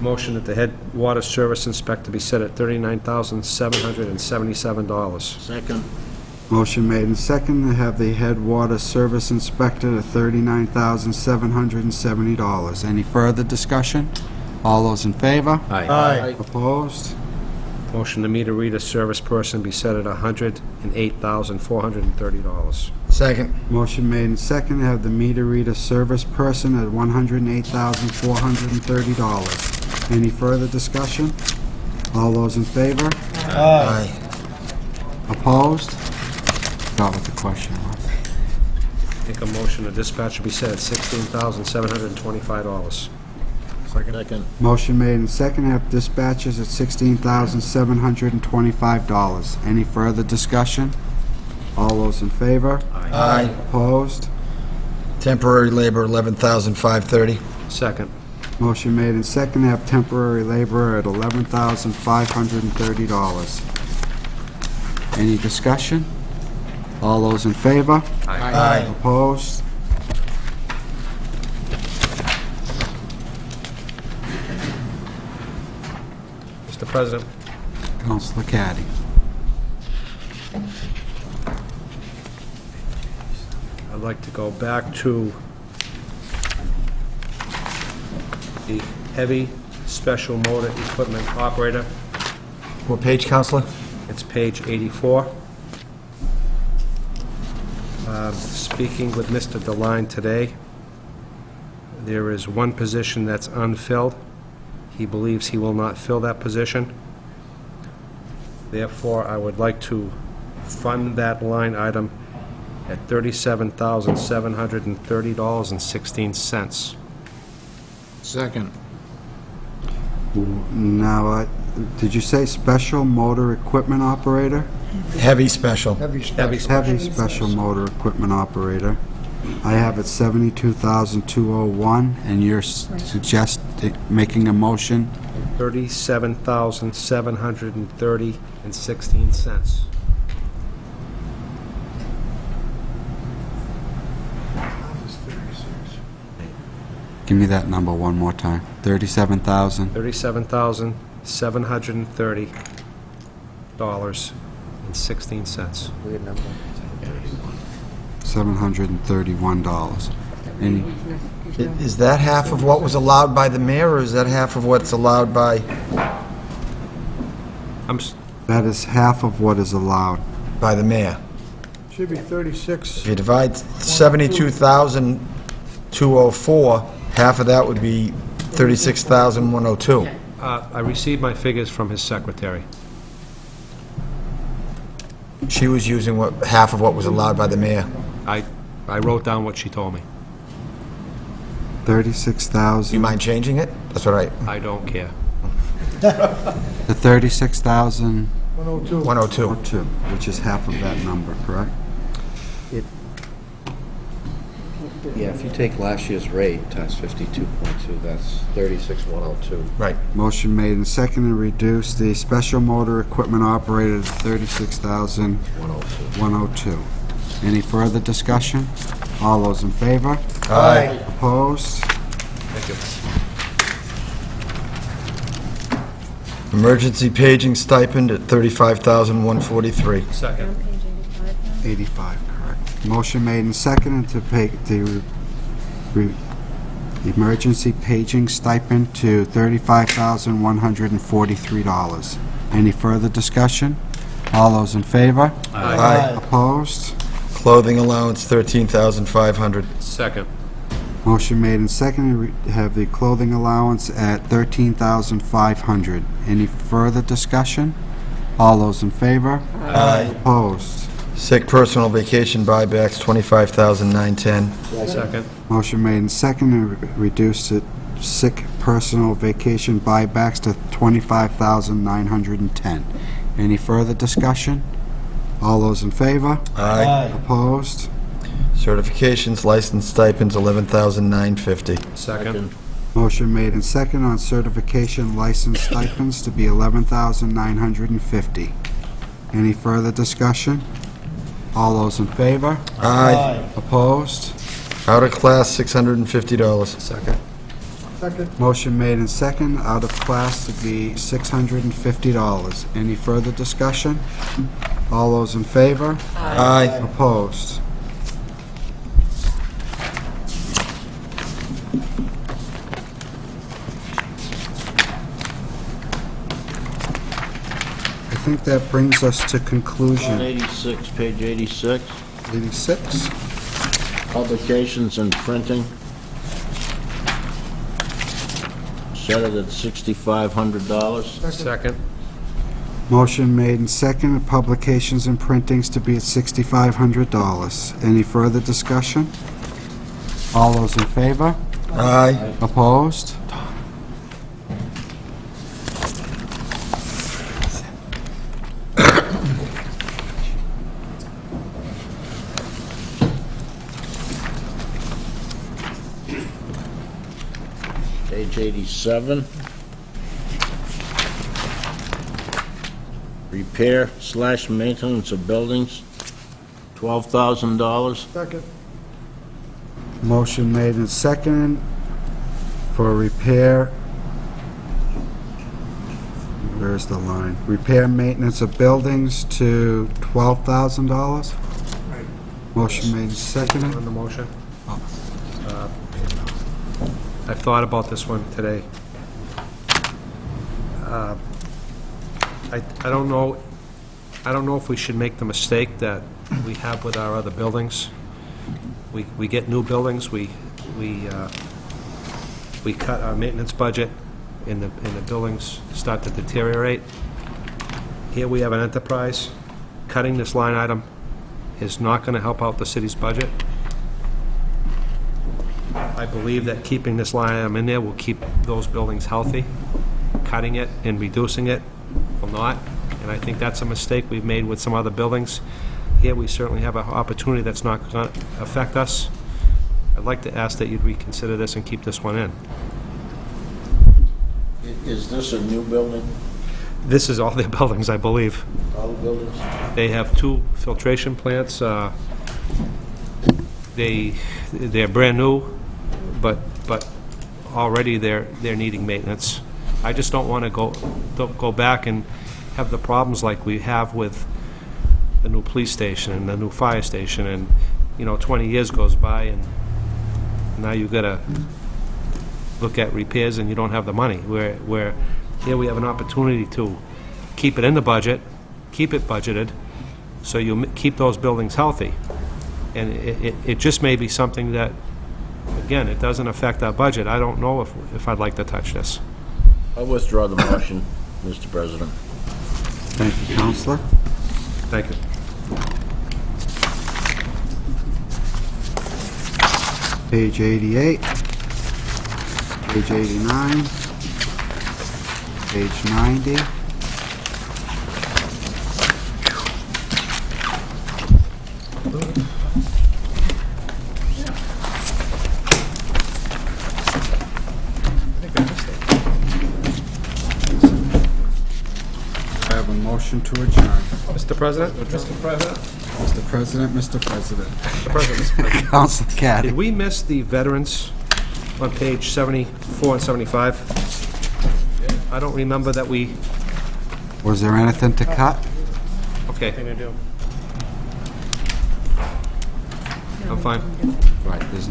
Motion that the head water service inspector be set at $39,777. Second. Motion made and second to have the head water service inspector at $39,770. Any further discussion? All those in favor? Aye. Opposed? Motion the meter reader service person be set at $108,430. Second. Motion made and second to have the meter reader service person at $108,430. Any further discussion? All those in favor? Aye. Opposed? Forgot what the question was. Make a motion the dispatcher be set at $16,725. Second. Motion made and second to have dispatchers at $16,725. Any further discussion? All those in favor? Aye. Opposed? Temporary labor, $11,530. Second. Motion made and second to have temporary laborer at $11,530. Any discussion? All those in favor? Aye. Opposed? Mr. President, Councilor Caddy. I'd like to go back to the heavy special motor equipment operator. What page, Counselor? It's page 84. Speaking with Mr. DeLine today, there is one position that's unfilled. He believes he will not fill that position. Therefore, I would like to fund that line item at $37,730.16. Second. Now, did you say special motor equipment operator? Heavy special. Heavy special. Heavy special motor equipment operator. I have it $72,201, and you're making a motion? $37,730.16. Give me that number one more time. 37,000? $37,730.16. $731. Any, Is that half of what was allowed by the mayor, or is that half of what's allowed by that is half of what is allowed. the mayor? Should be 36. If you divide 72,204, half of that would be 36,102. I received my figures from his secretary. She was using half of what was allowed by the mayor. I wrote down what she told me. 36,000. You mind changing it? That's what I don't care. The 36,000 102. 102. 2, which is half of that number, correct? Yeah, if you take last year's rate times 52.2, that's 36,102. Right. Motion made and seconded to reduce the special motor equipment operated to $36,102. Any further discussion? All those in favor? Aye. Opposed? Emergency paging stipend at $35,143. Second. 85, correct. Motion made and seconded to pay the emergency paging stipend to $35,143. Any further discussion? All those in favor? Aye. Opposed? Clothing allowance, $13,500. Second. Motion made and seconded to have the clothing allowance at $13,500. Any further discussion? All those in favor? Aye. Opposed? Sick personal vacation buybacks, $25,910. Second. Motion made and seconded to reduce the sick personal vacation buybacks to $25,910. Any further discussion? All those in favor? Aye. Opposed? Certifications, license stipends, $11,950. Second. Motion made and seconded on certification license stipends to be $11,950. Any further discussion? All those in favor? Aye. Opposed? Out of class, $650. Second. Second. Motion made and seconded, out of class to be $650. Any further discussion? All those in favor? Aye. Opposed? I think that brings us to conclusion. 186, page 86, 86? publications and printing. Set it at $6,500. Second. Motion made and seconded, publications and printings to be at $6,500. Any further discussion? All those in favor? Aye. Opposed? Page 87. Repair/maintenance of buildings, $12,000. Second. Motion made and seconded for repair. Where's the line? Repair maintenance of buildings to $12,000? Right. Motion made and seconded. On the motion. I've thought about this one today. I don't know if we should make the mistake that we have with our other buildings. We get new buildings, we cut our maintenance budget, and the buildings start to deteriorate. Here we have an enterprise. Cutting this line item is not going to help out the city's budget. I believe that keeping this line item in there will keep those buildings healthy. Cutting it and reducing it will not, and I think that's a mistake we've made with some other buildings. Here, we certainly have an opportunity that's not going to affect us. I'd like to ask that you'd reconsider this and keep this one in. Is this a new building? This is all their buildings, I believe. All the buildings? They have 2 filtration plants. They're brand new, but already they're needing maintenance. I just don't want to go back and have the problems like we have with the new police station and the new fire station, and 20 years goes by and now you've got to look at repairs and you don't have the money. Where here we have an opportunity to keep it in the budget, keep it budgeted, so you keep those buildings healthy. And it just may be something that, again, it doesn't affect our budget. I don't know if I'd like to touch this. I withdraw the motion, Mr. President. Thank you, Counselor. Thank you. Page 88, page 89, page 90, motion to adjourn. Mr. President? Mr. President? Mr. President, Mr. President. Mr. President, Mr. President. Counselor Caddy. Did we miss the veterans on page 74 and 75? I don't remember that we... Was there anything to cut? Okay. I'm fine. Right, there's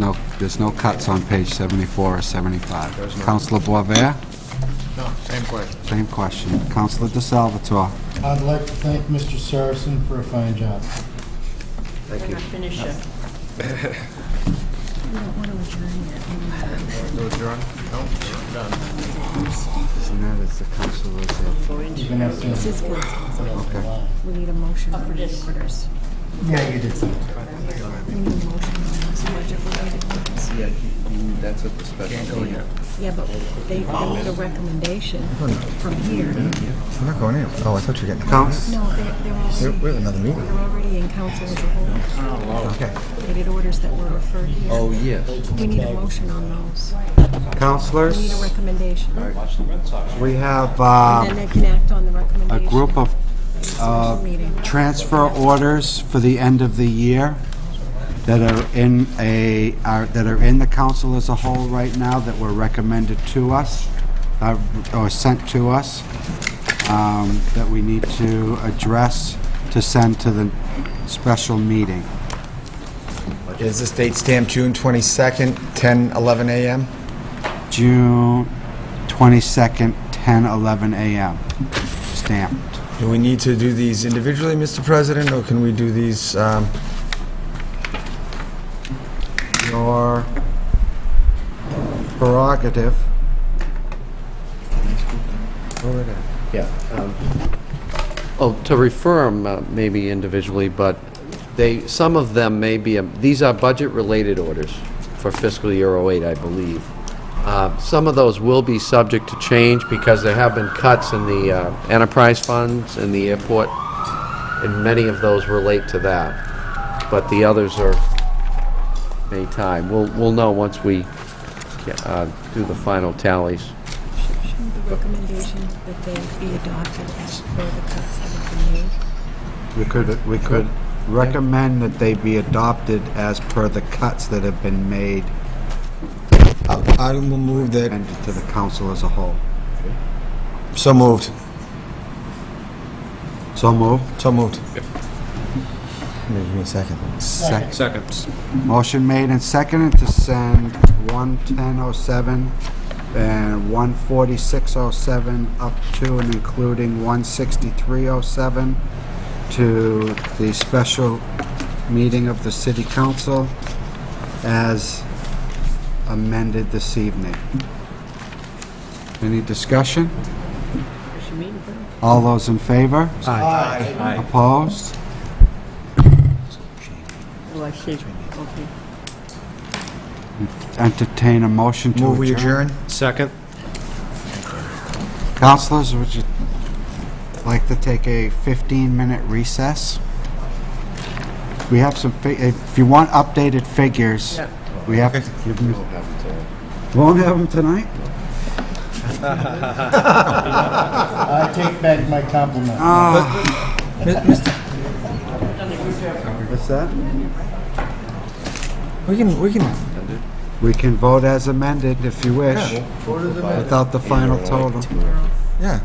no cuts on page 74 or 75. Counselor Boisvert? No, same question. Same question. Counselor DeSalvatore? I'd like to thank Mr. Saracen for a fine job. We're not finished yet. Isn't that it's the counselors that... You're gonna have to- This is consent. Okay. We need a motion on the orders. Yeah, you did something. We need a motion on those budget-related orders. Yeah, that's at the special meeting. Yeah, but they made a recommendation from here. We're not going in. Oh, I thought you were getting... Counts? No, they're We have another meeting. already in council as a whole. Okay. They did orders that were referred here. Oh, yes. We need a motion on those. We need a Counselors, recommendation. we have And then they can act on the a recommendation. group of Special meeting. transfer orders for the end of the year that are in the council as a whole right now that were recommended to us, or sent to us, that we need to address to send to the special meeting. Is this date stamped June 22nd, 10:11 a.m.? June 22nd, 10:11 a.m. Stamped. Do we need to do these individually, Mr. President, or can we do these, Your prerogative. Oh, to refer them maybe individually, but some of them may be, these are budget-related orders for fiscal year '08, I believe. Some of those will be subject to change because there have been cuts in the enterprise funds and the airport, and many of those relate to that. But the others are May time. We'll know once we do the final tallies. Shouldn't the recommendation that they be adopted as per the cuts that have been made? We could recommend that they be adopted as per the cuts that have been made I will move that... and to the council as a whole. So moved. So moved. So moved. Give me a second. Seconds. Motion made and seconded to send 11007 and 14607 up to and including 16307 to the special meeting of the city council as amended this evening. Any discussion? All those in favor? Aye. Opposed? Oh, I see. Okay. Entertain a motion to Move we adjourn. adjourn? Second. Councilors, would you like to take a 15-minute recess? We have some, if you want updated figures, we have to give them. Won't have them tonight? I take back my compliment. What's that? We can We can vote as amended if you wish, without the final total. yeah.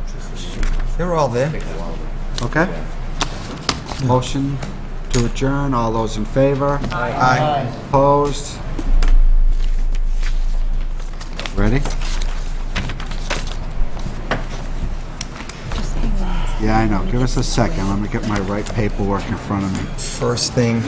They're all there. Okay? Motion to adjourn, all those in favor? Aye. Opposed? Ready? Yeah, I know. Give us a second. Let me get my right paperwork in front of me. First thing